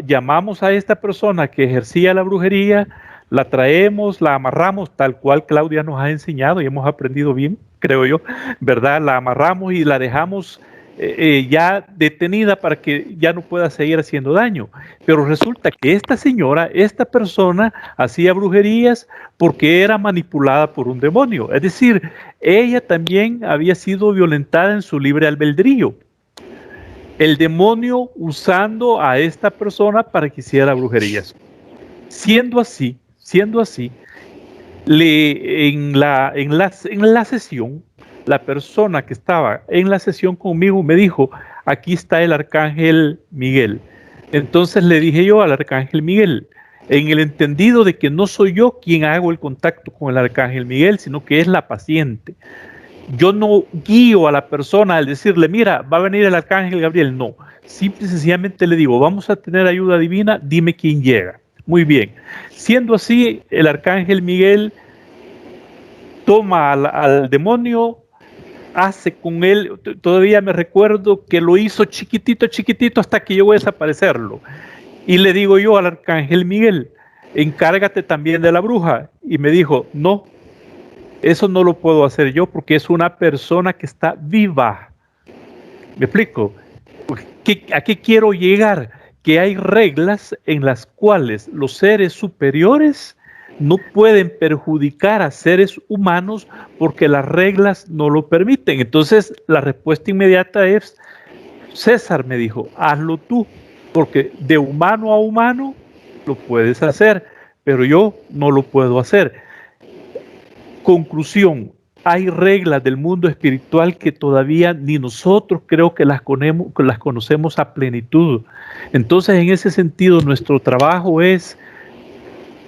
llamamos a esta persona que ejercía la brujería, la traemos, la amarramos tal cual Claudia nos ha enseñado y hemos aprendido bien, creo yo, ¿verdad? La amarramos y la dejamos ya detenida para que ya no pueda seguir haciendo daño. Pero resulta que esta señora, esta persona, hacía brujerías porque era manipulada por un demonio. Es decir, ella también había sido violentada en su libre albedrío. El demonio usando a esta persona para que hiciera brujerías. Siendo así, en la sesión, la persona que estaba en la sesión conmigo me dijo, aquí está el arcángel Miguel. Entonces le dije yo al arcángel Miguel, en el entendido de que no soy yo quien hago el contacto con el arcángel Miguel, sino que es la paciente. Yo no guío a la persona al decirle, mira, va a venir el arcángel Gabriel. No, simple y sencillamente le digo, vamos a tener ayuda divina, dime quién llega. Muy bien. Siendo así, el arcángel Miguel toma al demonio, hace con él, todavía me recuerdo que lo hizo chiquitito hasta que llegó a desaparecerlo. Y le digo yo al arcángel Miguel, encárgate también de la bruja. Y me dijo, no, eso no lo puedo hacer yo porque es una persona que está viva. ¿Me explico? ¿A qué quiero llegar? Que hay reglas en las cuales los seres superiores no pueden perjudicar a seres humanos porque las reglas no lo permiten. Entonces la respuesta inmediata es, César me dijo, hazlo tú, porque de humano a humano lo puedes hacer, pero yo no lo puedo hacer. Conclusión, hay reglas del mundo espiritual que todavía ni nosotros creo que las conocemos a plenitud. Entonces, en ese sentido, nuestro trabajo es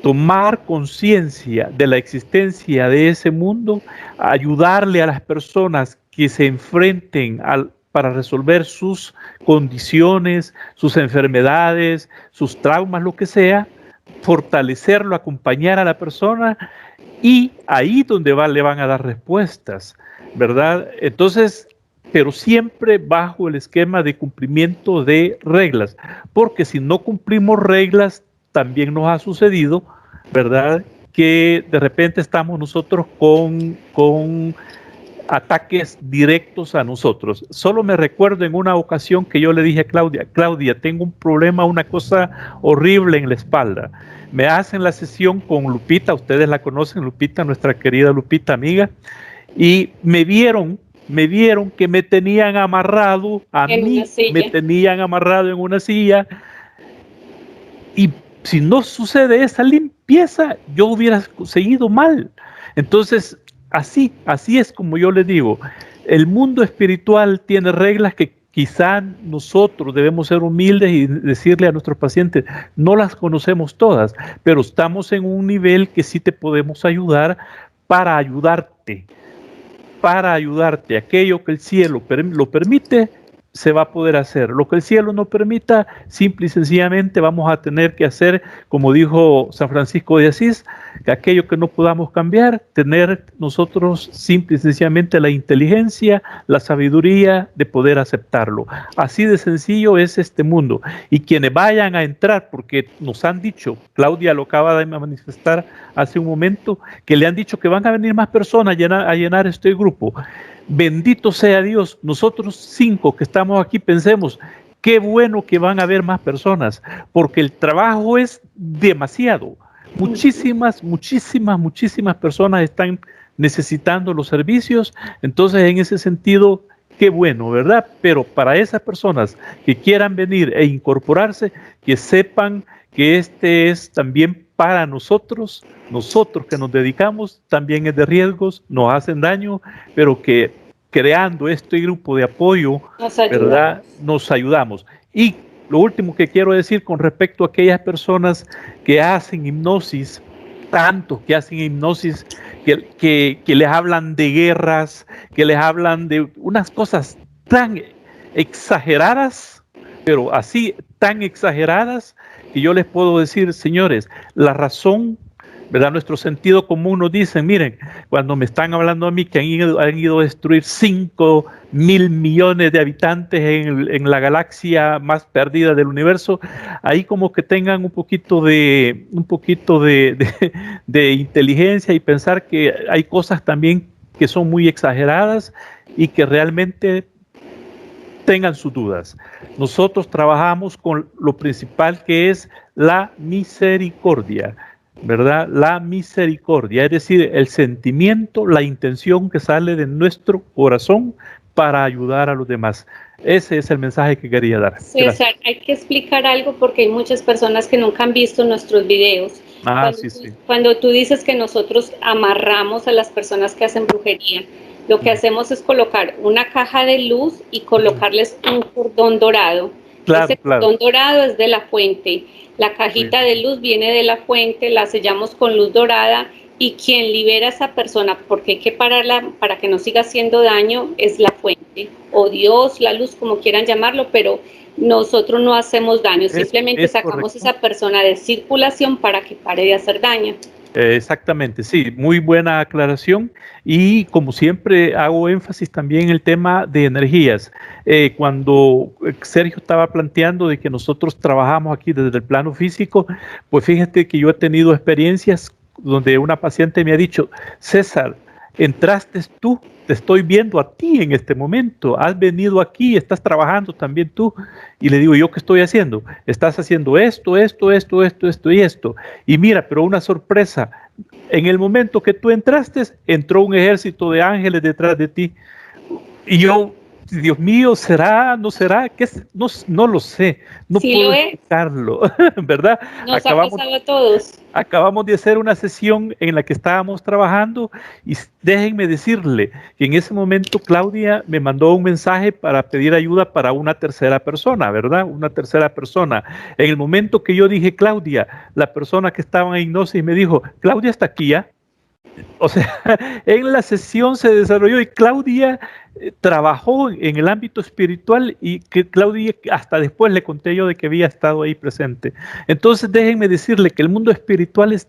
tomar conciencia de la existencia de ese mundo, ayudarle a las personas que se enfrenten para resolver sus condiciones, sus enfermedades, sus traumas, lo que sea, fortalecerlo, acompañar a la persona y ahí donde le van a dar respuestas, ¿verdad? Entonces, pero siempre bajo el esquema de cumplimiento de reglas, porque si no cumplimos reglas, también nos ha sucedido, ¿verdad? Que de repente estamos nosotros con ataques directos a nosotros. Solo me recuerdo en una ocasión que yo le dije a Claudia, tengo un problema, una cosa horrible en la espalda. Me hacen la sesión con Lupita, ustedes la conocen, Lupita, nuestra querida Lupita amiga, y me vieron que me tenían amarrado, me tenían amarrado en una silla, y si no sucede esa limpieza, yo hubiera seguido mal. Entonces, así es como yo les digo, el mundo espiritual tiene reglas que quizá nosotros debemos ser humildes y decirle a nuestros pacientes, no las conocemos todas, pero estamos en un nivel que sí te podemos ayudar para ayudarte. Aquello que el cielo lo permite, se va a poder hacer. Lo que el cielo no permita, simple y sencillamente vamos a tener que hacer, como dijo San Francisco de Asís, que aquello que no podamos cambiar, tener nosotros simple y sencillamente la inteligencia, la sabiduría de poder aceptarlo. Así de sencillo es este mundo. Y quienes vayan a entrar, porque nos han dicho, Claudia lo acaba de manifestar hace un momento, que le han dicho que van a venir más personas a llenar este grupo. Bendito sea Dios, nosotros 5 que estamos aquí pensemos, qué bueno que van a haber más personas, porque el trabajo es demasiado. Muchísimas personas están necesitando los servicios, entonces en ese sentido, qué bueno, ¿verdad? Pero para esas personas que quieran venir e incorporarse, que sepan que este es también para nosotros que nos dedicamos, también es de riesgos, nos hacen daño, pero que creando este grupo de apoyo, ¿verdad? Nos ayudamos. Y lo último que quiero decir con respecto a aquellas personas que hacen hipnosis, tantos que hacen hipnosis, que les hablan de guerras, que les hablan de unas cosas tan exageradas, pero así tan exageradas, que yo les puedo decir, señores, la razón, ¿verdad? Nuestro sentido común nos dice, miren, cuando me están hablando a mí que han ido a destruir 5.000 millones de habitantes en la galaxia más perdida del universo, ahí como que tengan un poquito de inteligencia y pensar que hay cosas también que son muy exageradas y que realmente tengan sus dudas. Nosotros trabajamos con lo principal, que es la misericordia, ¿verdad? La misericordia, es decir, el sentimiento, la intención que sale de nuestro corazón para ayudar a los demás. Ese es el mensaje que quería dar. César, hay que explicar algo porque hay muchas personas que nunca han visto nuestros videos. Cuando tú dices que nosotros amarramos a las personas que hacen brujería, lo que hacemos es colocar una caja de luz y colocarles un cordón dorado. Ese cordón dorado es de la fuente. La cajita de luz viene de la fuente, la sellamos con luz dorada y quien libera a esa persona, porque hay que pararla para que no siga haciendo daño, es la fuente. O Dios, la luz, como quieran llamarlo, pero nosotros no hacemos daño. Simplemente sacamos a esa persona de circulación para que pare de hacer daño. Exactamente, sí, muy buena aclaración y como siempre hago énfasis también en el tema de energías. Cuando Sergio estaba planteando de que nosotros trabajamos aquí desde el plano físico, pues fíjate que yo he tenido experiencias donde una paciente me ha dicho, César, entraste tú, te estoy viendo a ti en este momento, has venido aquí, estás trabajando también tú. Y le digo, ¿yo qué estoy haciendo? Estás haciendo esto y esto. Y mira, pero una sorpresa, en el momento que tú entraste, entró un ejército de ángeles detrás de ti. Y yo, Dios mío, ¿será? ¿No será? ¿Qué es? No lo sé, no sí puedo explicarlo, ¿verdad? Nos ha pasado a todos. Acabamos de hacer una sesión en la que estábamos trabajando y déjenme decirle que en ese momento Claudia me mandó un mensaje para pedir ayuda para una tercera persona, ¿verdad? Una tercera persona. En el momento que yo dije Claudia, la persona que estaba en hipnosis me dijo, Claudia está aquí ya. O sea, en la sesión se desarrolló y Claudia trabajó en el ámbito espiritual y que Claudia hasta después le conté yo de que había estado ahí presente. Entonces déjenme decirle que el mundo espiritual es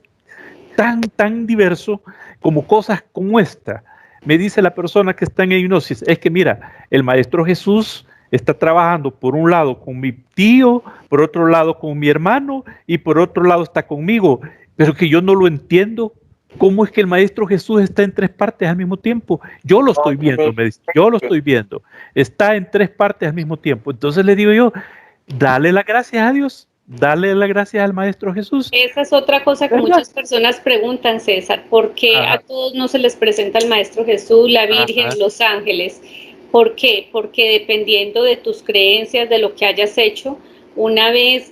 tan diverso como cosas como esta. Me dice la persona que está en hipnosis, es que mira, el Maestro Jesús está trabajando por un lado con mi tío, por otro lado con mi hermano y por otro lado está conmigo, pero que yo no lo entiendo. ¿Cómo es que el Maestro Jesús está en 3 partes al mismo tiempo? Yo lo estoy viendo, me dice, yo lo estoy viendo. Está en 3 partes al mismo tiempo. Entonces le digo yo, dale las gracias a Dios, dale las gracias al Maestro Jesús. Esa es otra cosa que muchas personas preguntan, César, ¿por qué a todos no se les presenta el Maestro Jesús, la Virgen, los ángeles? ¿Por qué? Porque dependiendo de tus creencias, de lo que hayas hecho, una vez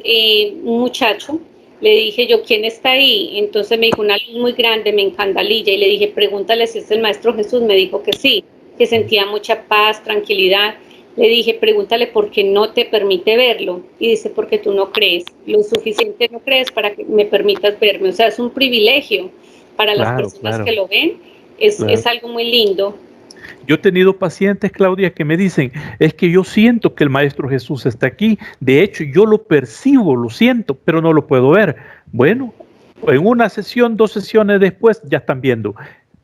un muchacho, le dije yo, ¿quién está ahí? Entonces me dijo, una luz muy grande, me encandalilla, y le dije, pregúntale si es el Maestro Jesús. Me dijo que sí, que sentía mucha paz, tranquilidad. Le dije, pregúntale por qué no te permite verlo. Y dice, porque tú no crees, lo suficiente no crees para que me permitas verme. O sea, es un privilegio para las personas que lo ven, es algo muy lindo. Yo he tenido pacientes, Claudia, que me dicen, es que yo siento que el Maestro Jesús está aquí, de hecho yo lo percibo, lo siento, pero no lo puedo ver. Bueno, en una sesión, 2 sesiones después, ya están viendo.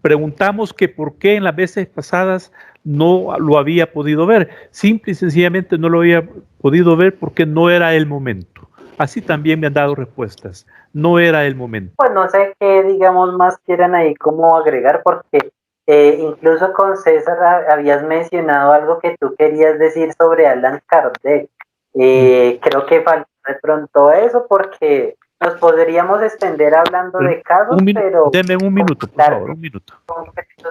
Preguntamos que por qué en las veces pasadas no lo había podido ver. Simple y sencillamente no lo había podido ver porque no era el momento. Así también me han dado respuestas. No era el momento. Pues no sé qué, digamos, más quieran ahí como agregar, porque incluso con César habías mencionado algo que tú querías decir sobre Allan Kardec. Creo que falta de pronto eso, porque nos podríamos extender hablando de casos, pero denme un minuto, por favor, un minuto.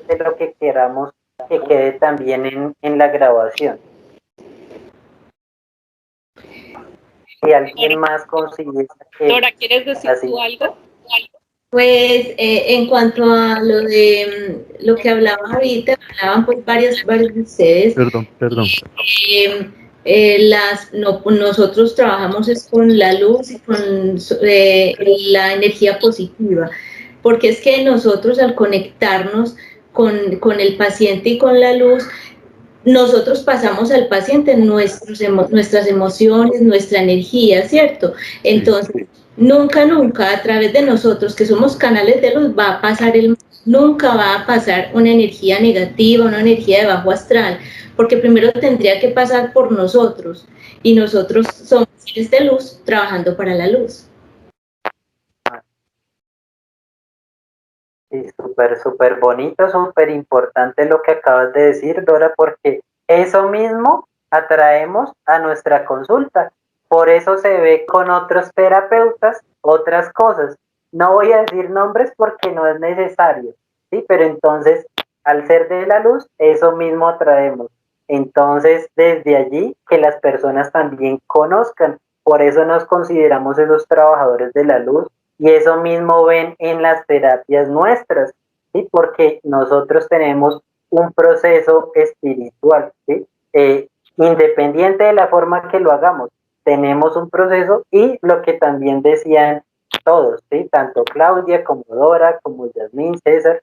De lo que queramos que quede también en la grabación. Si alguien más consigue... Dora, ¿quieres decir tú algo? Pues en cuanto a lo de lo que hablaba ahorita, hablaban pues varios de ustedes. Perdón. Nosotros trabajamos es con la luz y con la energía positiva, porque es que nosotros al conectarnos con el paciente y con la luz, nosotros pasamos al paciente nuestras emociones, nuestra energía, ¿cierto? Entonces, nunca a través de nosotros, que somos canales de luz, va a pasar nunca va a pasar una energía negativa, una energía de bajo astral, porque primero tendría que pasar por nosotros, y nosotros somos seres de luz trabajando para la luz. Sí, súper bonito, súper importante lo que acabas de decir, Dora, porque eso mismo atraemos a nuestra consulta. Por eso se ve con otros terapeutas otras cosas. No voy a decir nombres porque no es necesario, ¿sí? Pero entonces, al ser de la luz, eso mismo atraemos. Entonces, desde allí, que las personas también conozcan. Por eso nos consideramos esos trabajadores de la luz. Y eso mismo ven en las terapias nuestras, ¿sí? Porque nosotros tenemos un proceso espiritual, ¿sí? Independiente de la forma que lo hagamos, tenemos un proceso, y lo que también decían todos, ¿sí? Tanto Claudia como Dora, como Yasmín, César,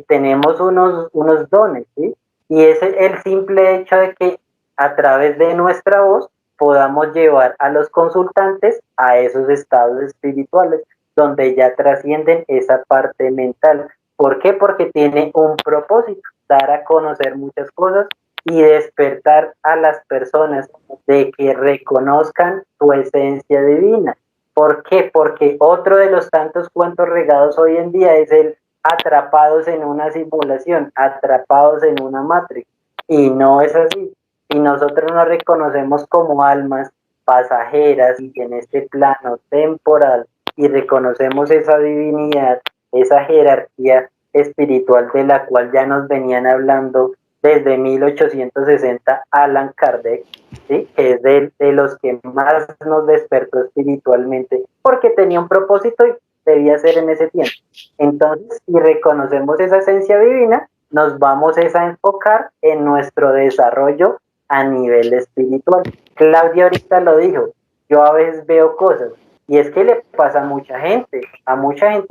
tenemos unos dones, ¿sí? Y es el simple hecho de que a través de nuestra voz podamos llevar a los consultantes a esos estados espirituales, donde ya trascienden esa parte mental. ¿Por qué? Porque tiene un propósito, dar a conocer muchas cosas y despertar a las personas de que reconozcan su esencia divina. ¿Por qué? Porque otro de los tantos cuentos regados hoy en día es el atrapados en una simulación, atrapados en una matrix, y no es así. Si nosotros nos reconocemos como almas pasajeras y en este plano temporal, y reconocemos esa divinidad, esa jerarquía espiritual de la cual ya nos venían hablando desde 1860 Allan Kardec, ¿sí? Que es de los que más nos despertó espiritualmente, porque tenía un propósito y debía ser en ese tiempo. Entonces, si reconocemos esa esencia divina, nos vamos a enfocar en nuestro desarrollo a nivel espiritual. Claudia ahorita lo dijo, yo a veces veo cosas, y es que le pasa a mucha gente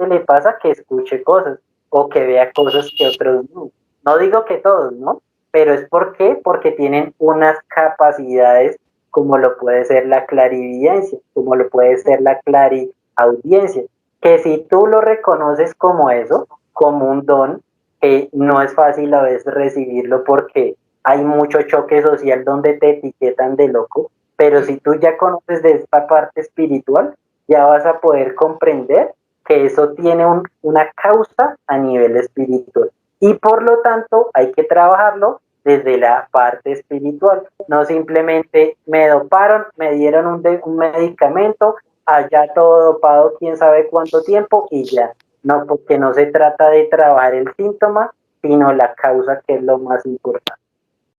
le pasa que escuche cosas o que vea cosas que otros no. No digo que todos, ¿no? Pero es porque tienen unas capacidades, como lo puede ser la clarividencia, como lo puede ser la clariaudiencia, que si tú lo reconoces como eso, como un don, que no es fácil a veces recibirlo porque hay mucho choque social donde te etiquetan de loco, pero si tú ya conoces de esta parte espiritual, ya vas a poder comprender que eso tiene una causa a nivel espiritual, y por lo tanto hay que trabajarlo desde la parte espiritual, no simplemente me doparon, me dieron un medicamento, allá todo dopado quién sabe cuánto tiempo y ya. No, porque no se trata de trabajar el síntoma, sino la causa, que es lo más importante.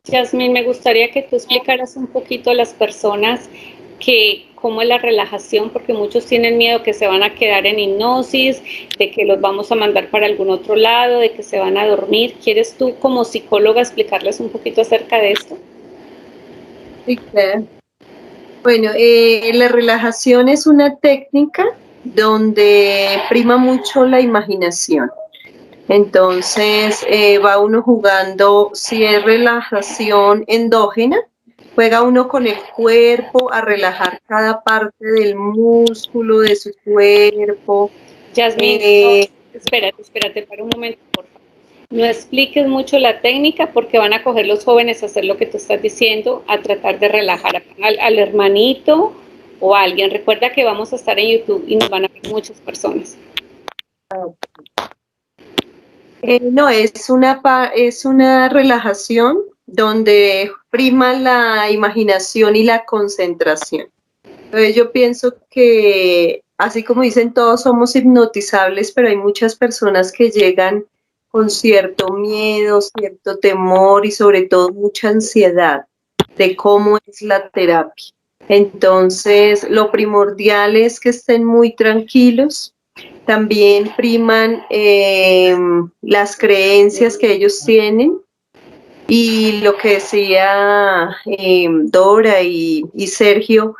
Yasmín, me gustaría que tú explicaras un poquito a las personas cómo es la relajación, porque muchos tienen miedo que se van a quedar en hipnosis, de que los vamos a mandar para algún otro lado, de que se van a dormir. ¿Quieres tú como psicóloga explicarles un poquito acerca de esto? Sí, claro. Bueno, la relajación es una técnica donde prima mucho la imaginación. Entonces va uno jugando, si es relajación endógena, juega uno con el cuerpo a relajar cada parte del músculo de su cuerpo. Yasmín, espérate para un momento, por favor. No expliques mucho la técnica porque van a coger los jóvenes a hacer lo que tú estás diciendo, a tratar de relajar al hermanito o a alguien. Recuerda que vamos a estar en YouTube y nos van a ver muchas personas. No, es una relajación donde prima la imaginación y la concentración. Entonces yo pienso que, así como dicen, todos somos hipnotizables, pero hay muchas personas que llegan con cierto miedo, cierto temor y sobre todo mucha ansiedad de cómo es la terapia. Entonces, lo primordial es que estén muy tranquilos. También priman las creencias que ellos tienen y lo que decía Dora y Sergio,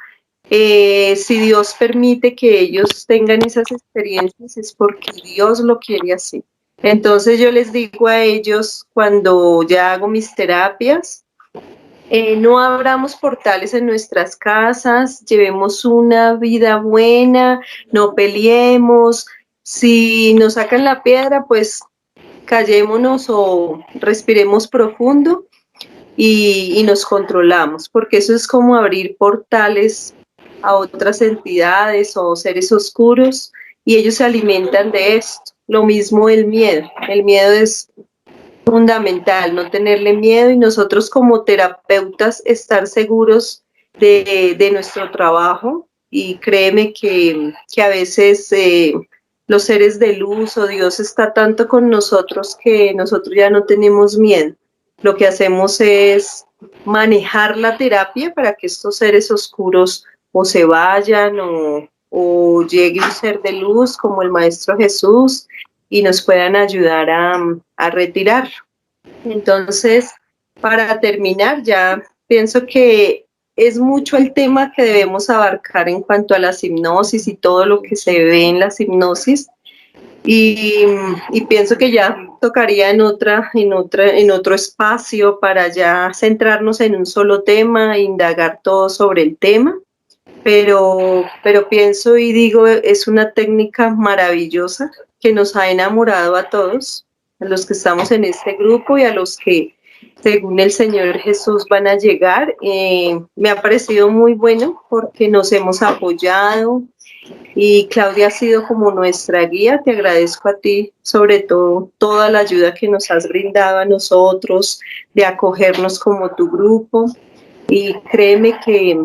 si Dios permite que ellos tengan esas experiencias es porque Dios lo quiere así. Entonces yo les digo a ellos cuando ya hago mis terapias, no abramos portales en nuestras casas, llevemos una vida buena, no peleemos. Si nos sacan la piedra, pues callémonos o respiremos profundo y nos controlamos, porque eso es como abrir portales a otras entidades o seres oscuros y ellos se alimentan de esto. Lo mismo el miedo es fundamental, no tenerle miedo y nosotros como terapeutas estar seguros de nuestro trabajo y créeme que a veces los seres de luz o Dios está tanto con nosotros que nosotros ya no tenemos miedo. Lo que hacemos es manejar la terapia para que estos seres oscuros o se vayan o llegue un ser de luz como el Maestro Jesús y nos puedan ayudar a retirar. Entonces, para terminar, ya pienso que es mucho el tema que debemos abarcar en cuanto a las hipnosis y todo lo que se ve en las hipnosis. Y pienso que ya tocaría en otro espacio para ya centrarnos en un solo tema e indagar todo sobre el tema. Pero pienso y digo, es una técnica maravillosa que nos ha enamorado a todos, a los que estamos en este grupo y a los que, según el Señor Jesús, van a llegar. Me ha parecido muy bueno porque nos hemos apoyado y Claudia ha sido como nuestra guía. Te agradezco a ti, sobre todo, toda la ayuda que nos has brindado a nosotros, de acogernos como tu grupo. Y créeme que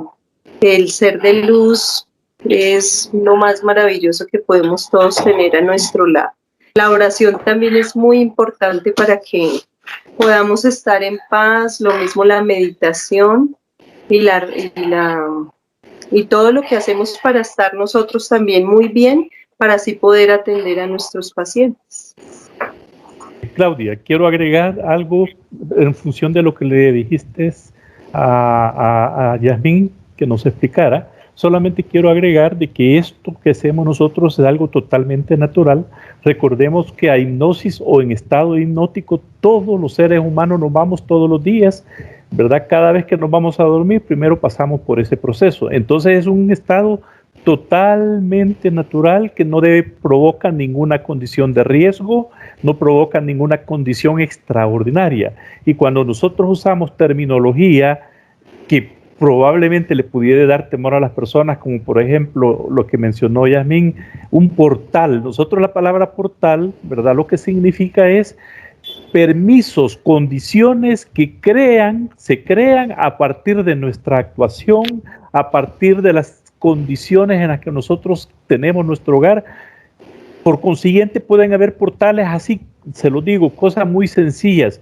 el ser de luz es lo más maravilloso que podemos todos tener a nuestro lado. La oración también es muy importante para que podamos estar en paz, lo mismo la meditación y todo lo que hacemos para estar nosotros también muy bien, para así poder atender a nuestros pacientes. Claudia, quiero agregar algo en función de lo que le dijiste a Yasmín, que nos explicara. Solamente quiero agregar de que esto que hacemos nosotros es algo totalmente natural. Recordemos que a hipnosis o en estado hipnótico todos los seres humanos nos vamos todos los días, ¿verdad? Cada vez que nos vamos a dormir, primero pasamos por ese proceso. Entonces es un estado totalmente natural que no provoca ninguna condición de riesgo, no provoca ninguna condición extraordinaria. Y cuando nosotros usamos terminología que probablemente le pudiera dar temor a las personas, como por ejemplo lo que mencionó Yasmín, un portal. Nosotros la palabra portal, ¿verdad? Lo que significa es permisos, condiciones que se crean a partir de nuestra actuación, a partir de las condiciones en las que nosotros tenemos nuestro hogar. Por consiguiente pueden haber portales así, se lo digo, cosas muy sencillas.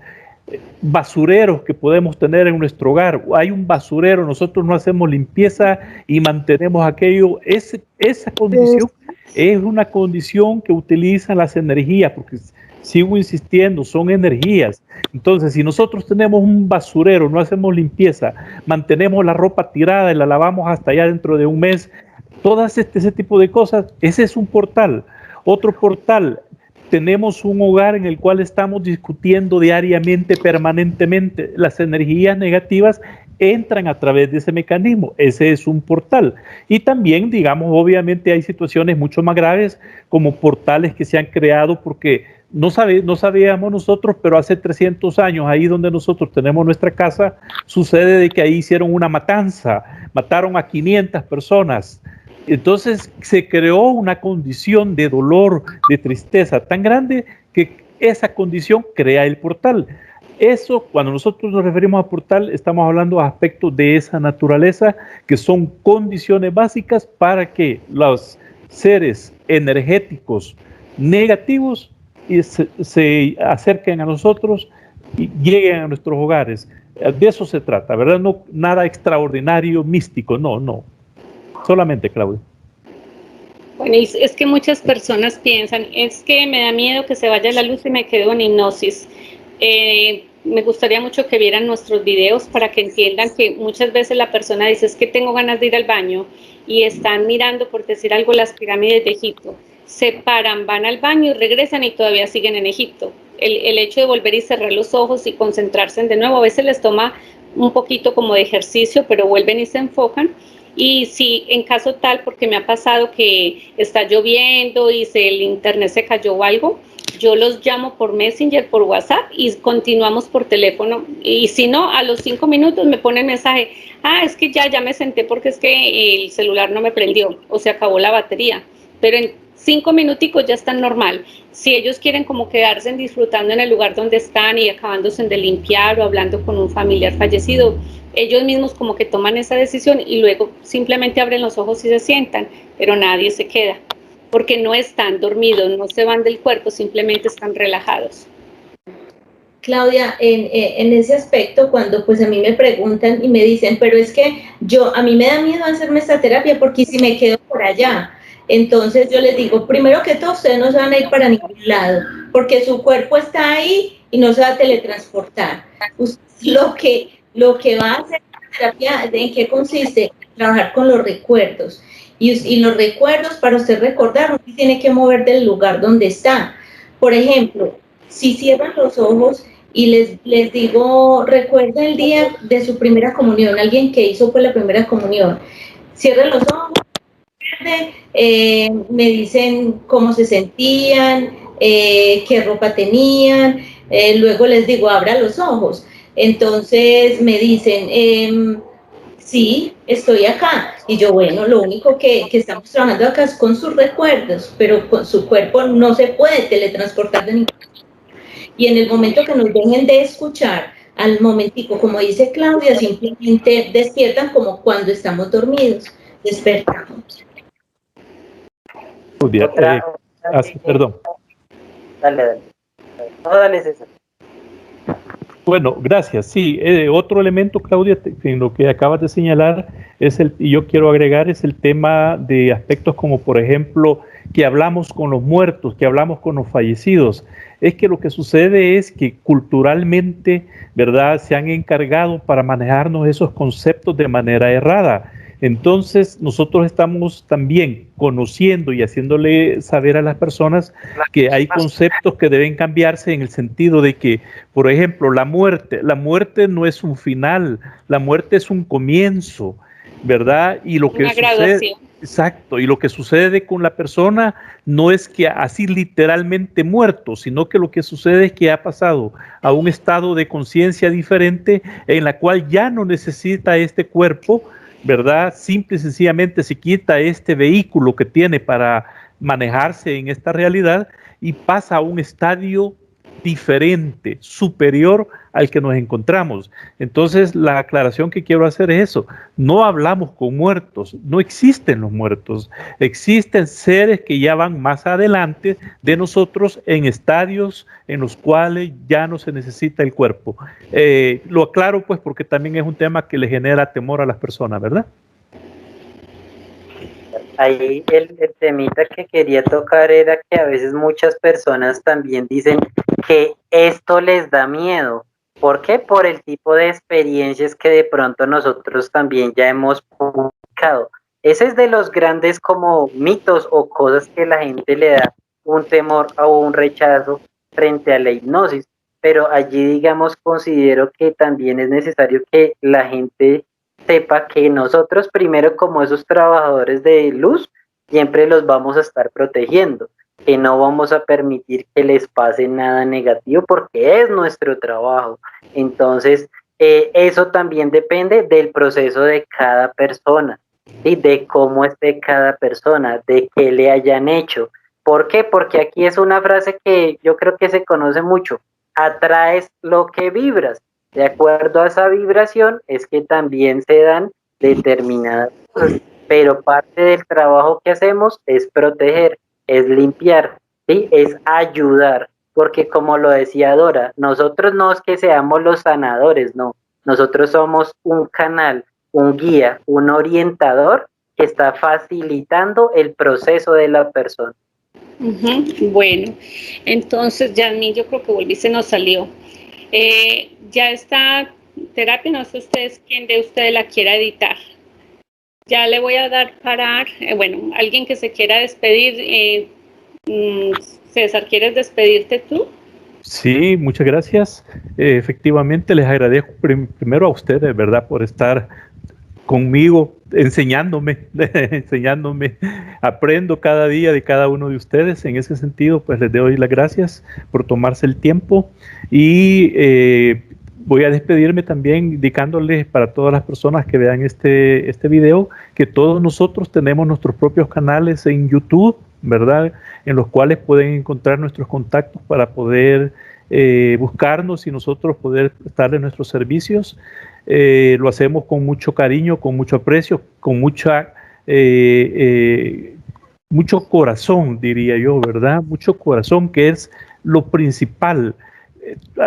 Basureros que podemos tener en nuestro hogar. Hay un basurero, nosotros no hacemos limpieza y mantenemos aquello. Esa condición es una condición que utilizan las energías, porque sigo insistiendo, son energías. Entonces, si nosotros tenemos un basurero, no hacemos limpieza, mantenemos la ropa tirada y la lavamos hasta allá dentro de un mes, todas ese tipo de cosas, ese es un portal. Otro portal, tenemos un hogar en el cual estamos discutiendo diariamente, permanentemente. Las energías negativas entran a través de ese mecanismo. Ese es un portal. Y también, digamos, obviamente hay situaciones mucho más graves, como portales que se han creado porque no sabíamos nosotros, pero hace 300 años, ahí donde nosotros tenemos nuestra casa, sucede de que ahí hicieron una matanza, mataron a 500 personas. Entonces se creó una condición de dolor, de tristeza tan grande que esa condición crea el portal. Eso, cuando nosotros nos referimos a portal, estamos hablando de aspectos de esa naturaleza que son condiciones básicas para que los seres energéticos negativos se acerquen a nosotros y lleguen a nuestros hogares. De eso se trata, ¿verdad? No nada extraordinario, místico, no. Solamente, Claudia. Bueno, y es que muchas personas piensan, es que me da miedo que se vaya la luz y me quedo en hipnosis. Me gustaría mucho que vieran nuestros videos para que entiendan que muchas veces la persona dice, es que tengo ganas de ir al baño, y están mirando, por decir algo, las pirámides de Egipto. Se paran, van al baño y regresan y todavía siguen en Egipto. El hecho de volver y cerrar los ojos y concentrarse de nuevo, a veces les toma un poquito como de ejercicio, pero vuelven y se enfocan. Y si en caso tal, porque me ha pasado que está lloviendo y el internet se cayó o algo, yo los llamo por Messenger, por WhatsApp, y continuamos por teléfono. Y si no, a los 5 minutos me ponen mensaje, es que ya me senté porque es que el celular no me prendió o se acabó la batería. Pero en 5 minuticos ya están normal. Si ellos quieren como quedarse disfrutando en el lugar donde están y acabándose de limpiar o hablando con un familiar fallecido, ellos mismos como que toman esa decisión y luego simplemente abren los ojos y se sientan, pero nadie se queda, porque no están dormidos, no se van del cuerpo, simplemente están relajados. Claudia, en ese aspecto, cuando pues a mí me preguntan y me dicen, pero es que a mí me da miedo hacerme esta terapia porque si me quedo por allá, entonces yo les digo, primero que todo, ustedes no se van a ir para ningún lado, porque su cuerpo está ahí y no se va a teletransportar. Lo que va a hacer la terapia, ¿en qué consiste? Trabajar con los recuerdos. Y los recuerdos, para usted recordar, usted tiene que mover del lugar donde está. Por ejemplo, si cierran los ojos y les digo, recuerda el día de su primera comunión, alguien que hizo pues la primera comunión, cierren los ojos, me dicen cómo se sentían, qué ropa tenían, luego les digo, abra los ojos. Entonces me dicen, sí, estoy acá. Y yo, bueno, lo único que estamos trabajando acá es con sus recuerdos, pero con su cuerpo no se puede teletransportar de ningún lugar. Y en el momento que nos dejen de escuchar, al momentico, como dice Claudia, simplemente despiertan como cuando estamos dormidos, despertamos. Perdón. Dale. No, dale, César. Bueno, gracias. Sí, otro elemento, Claudia, en lo que acabas de señalar, y yo quiero agregar, es el tema de aspectos como, por ejemplo, que hablamos con los muertos, que hablamos con los fallecidos. Es que lo que sucede es que culturalmente, ¿verdad?, se han encargado para manejarnos esos conceptos de manera errada. Entonces, nosotros estamos también conociendo y haciéndole saber a las personas que hay conceptos que deben cambiarse en el sentido de que, por ejemplo, la muerte no es un final, la muerte es un comienzo, ¿verdad? Y lo que sucede, exacto, y lo que sucede con la persona no es que así literalmente muerto, sino que lo que sucede es que ha pasado a un estado de conciencia diferente en la cual ya no necesita este cuerpo, ¿verdad? Simple y sencillamente se quita este vehículo que tiene para manejarse en esta realidad y pasa a un estadio diferente, superior al que nos encontramos. Entonces, la aclaración que quiero hacer es eso. No hablamos con muertos, no existen los muertos. Existen seres que ya van más adelante de nosotros en estadios en los cuales ya no se necesita el cuerpo. Lo aclaro pues porque también es un tema que le genera temor a las personas, ¿verdad? Ahí el temita que quería tocar era que a veces muchas personas también dicen que esto les da miedo. ¿Por qué? Por el tipo de experiencias que de pronto nosotros también ya hemos publicado. Ese es de los grandes como mitos o cosas que la gente le da un temor o un rechazo frente a la hipnosis, pero allí, digamos, considero que también es necesario que la gente sepa que nosotros primero, como esos trabajadores de luz, siempre los vamos a estar protegiendo, que no vamos a permitir que les pase nada negativo porque es nuestro trabajo. Entonces, eso también depende del proceso de cada persona, ¿sí? De cómo esté cada persona, de qué le hayan hecho. ¿Por qué? Porque aquí es una frase que yo creo que se conoce mucho: atraes lo que vibras. De acuerdo a esa vibración es que también se dan determinadas cosas, pero parte del trabajo que hacemos es proteger, es limpiar, ¿sí? Es ayudar, porque como lo decía Dora, nosotros no es que seamos los sanadores, no, nosotros somos un canal, un guía, un orientador que está facilitando el proceso de la persona. Bueno, entonces, Yasmín, yo creo que volví, se nos salió. Ya esta terapia, no sé ustedes quién de ustedes la quiera editar. Ya le voy a dar parar. Bueno, alguien que se quiera despedir. César, ¿quieres despedirte tú? Sí, muchas gracias. Efectivamente, les agradezco primero a ustedes, ¿verdad?, por estar conmigo, enseñándome. Aprendo cada día de cada uno de ustedes. En ese sentido, pues les doy las gracias por tomarse el tiempo y voy a despedirme también indicándoles para todas las personas que vean este video que todos nosotros tenemos nuestros propios canales en YouTube, ¿verdad?, en los cuales pueden encontrar nuestros contactos para poder buscarnos y nosotros poder prestarles nuestros servicios. Lo hacemos con mucho cariño, con mucho aprecio, con mucho corazón, diría yo, ¿verdad? Mucho corazón, que es lo principal.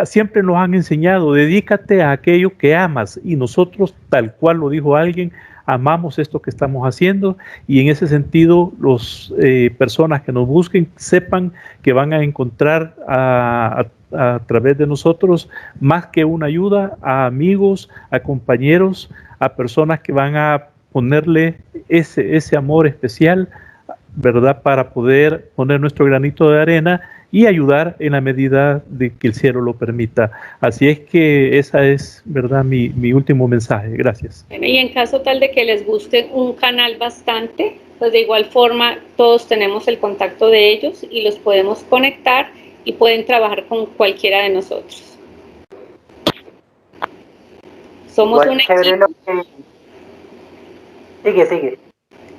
Siempre nos han enseñado: dedícate a aquello que amas, y nosotros, tal cual lo dijo alguien, amamos esto que estamos haciendo, y en ese sentido las personas que nos busquen sepan que van a encontrar a través de nosotros más que una ayuda, a amigos, a compañeros, a personas que van a ponerle ese amor especial, ¿verdad?, para poder poner nuestro granito de arena y ayudar en la medida de que el cielo lo permita. Así es que esa es, ¿verdad?, mi último mensaje. Gracias. Y en caso tal de que les guste un canal bastante, pues de igual forma todos tenemos el contacto de ellos y los podemos conectar y pueden trabajar con cualquiera de nosotros. Somos un equipo. Sigue.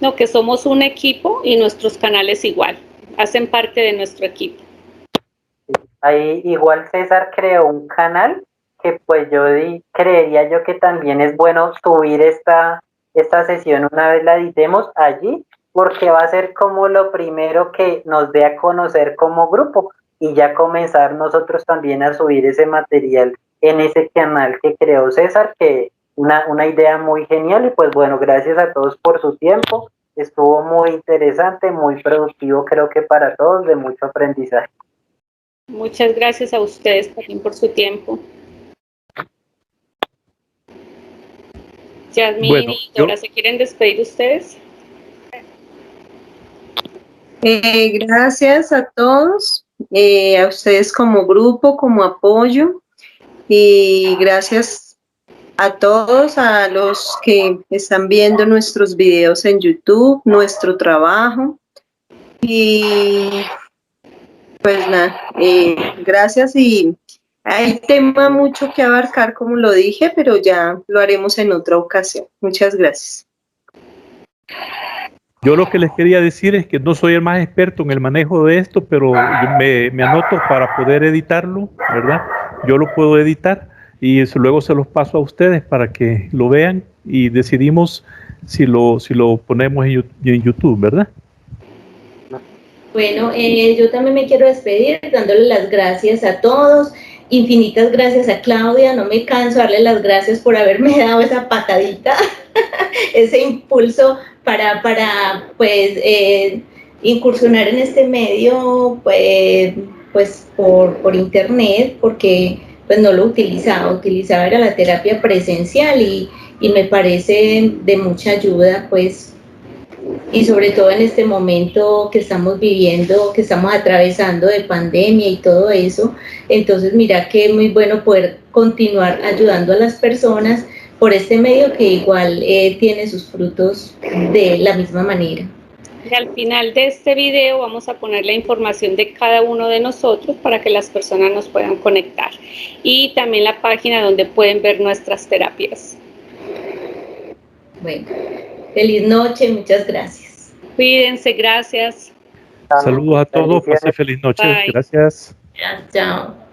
No, que somos un equipo y nuestros canales igual, hacen parte de nuestro equipo. Ahí igual César creó un canal que pues creería yo que también es bueno subir esta sesión una vez la editemos allí, porque va a ser como lo primero que nos dé a conocer como grupo y ya comenzar nosotros también a subir ese material en ese canal que creó César, que una idea muy genial. Y pues bueno, gracias a todos por su tiempo, estuvo muy interesante, muy productivo, creo que para todos, de mucho aprendizaje. Muchas gracias a ustedes también por su tiempo. Yasmín y Dora, ¿se quieren despedir ustedes? Gracias a todos, a ustedes como grupo, como apoyo, y gracias a todos, a los que están viendo nuestros videos en YouTube, nuestro trabajo, y pues nada, gracias. Y hay tema mucho que abarcar, como lo dije, pero ya lo haremos en otra ocasión. Muchas gracias. Yo lo que les quería decir es que no soy el más experto en el manejo de esto, pero yo me anoto para poder editarlo, ¿verdad? Yo lo puedo editar y luego se los paso a ustedes para que lo vean y decidimos si lo ponemos en YouTube, ¿verdad? Bueno, yo también me quiero despedir dándole las gracias a todos. Infinitas gracias a Claudia, no me canso de darle las gracias por haberme dado esa patadita, ese impulso para pues incursionar en este medio, pues por internet, porque pues no lo utilizaba era la terapia presencial y me parece de mucha ayuda, pues y sobre todo en este momento que estamos viviendo, que estamos atravesando de pandemia y todo eso. Entonces mira que es muy bueno poder continuar ayudando a las personas por este medio que igual tiene sus frutos de la misma manera. Y al final de este video vamos a poner la información de cada uno de nosotros para que las personas nos puedan conectar, y también la página donde pueden ver nuestras terapias. Bueno, feliz noche, muchas gracias. Cuídense, gracias. Saludos a todos, pase feliz noche, Bye. gracias. Chao.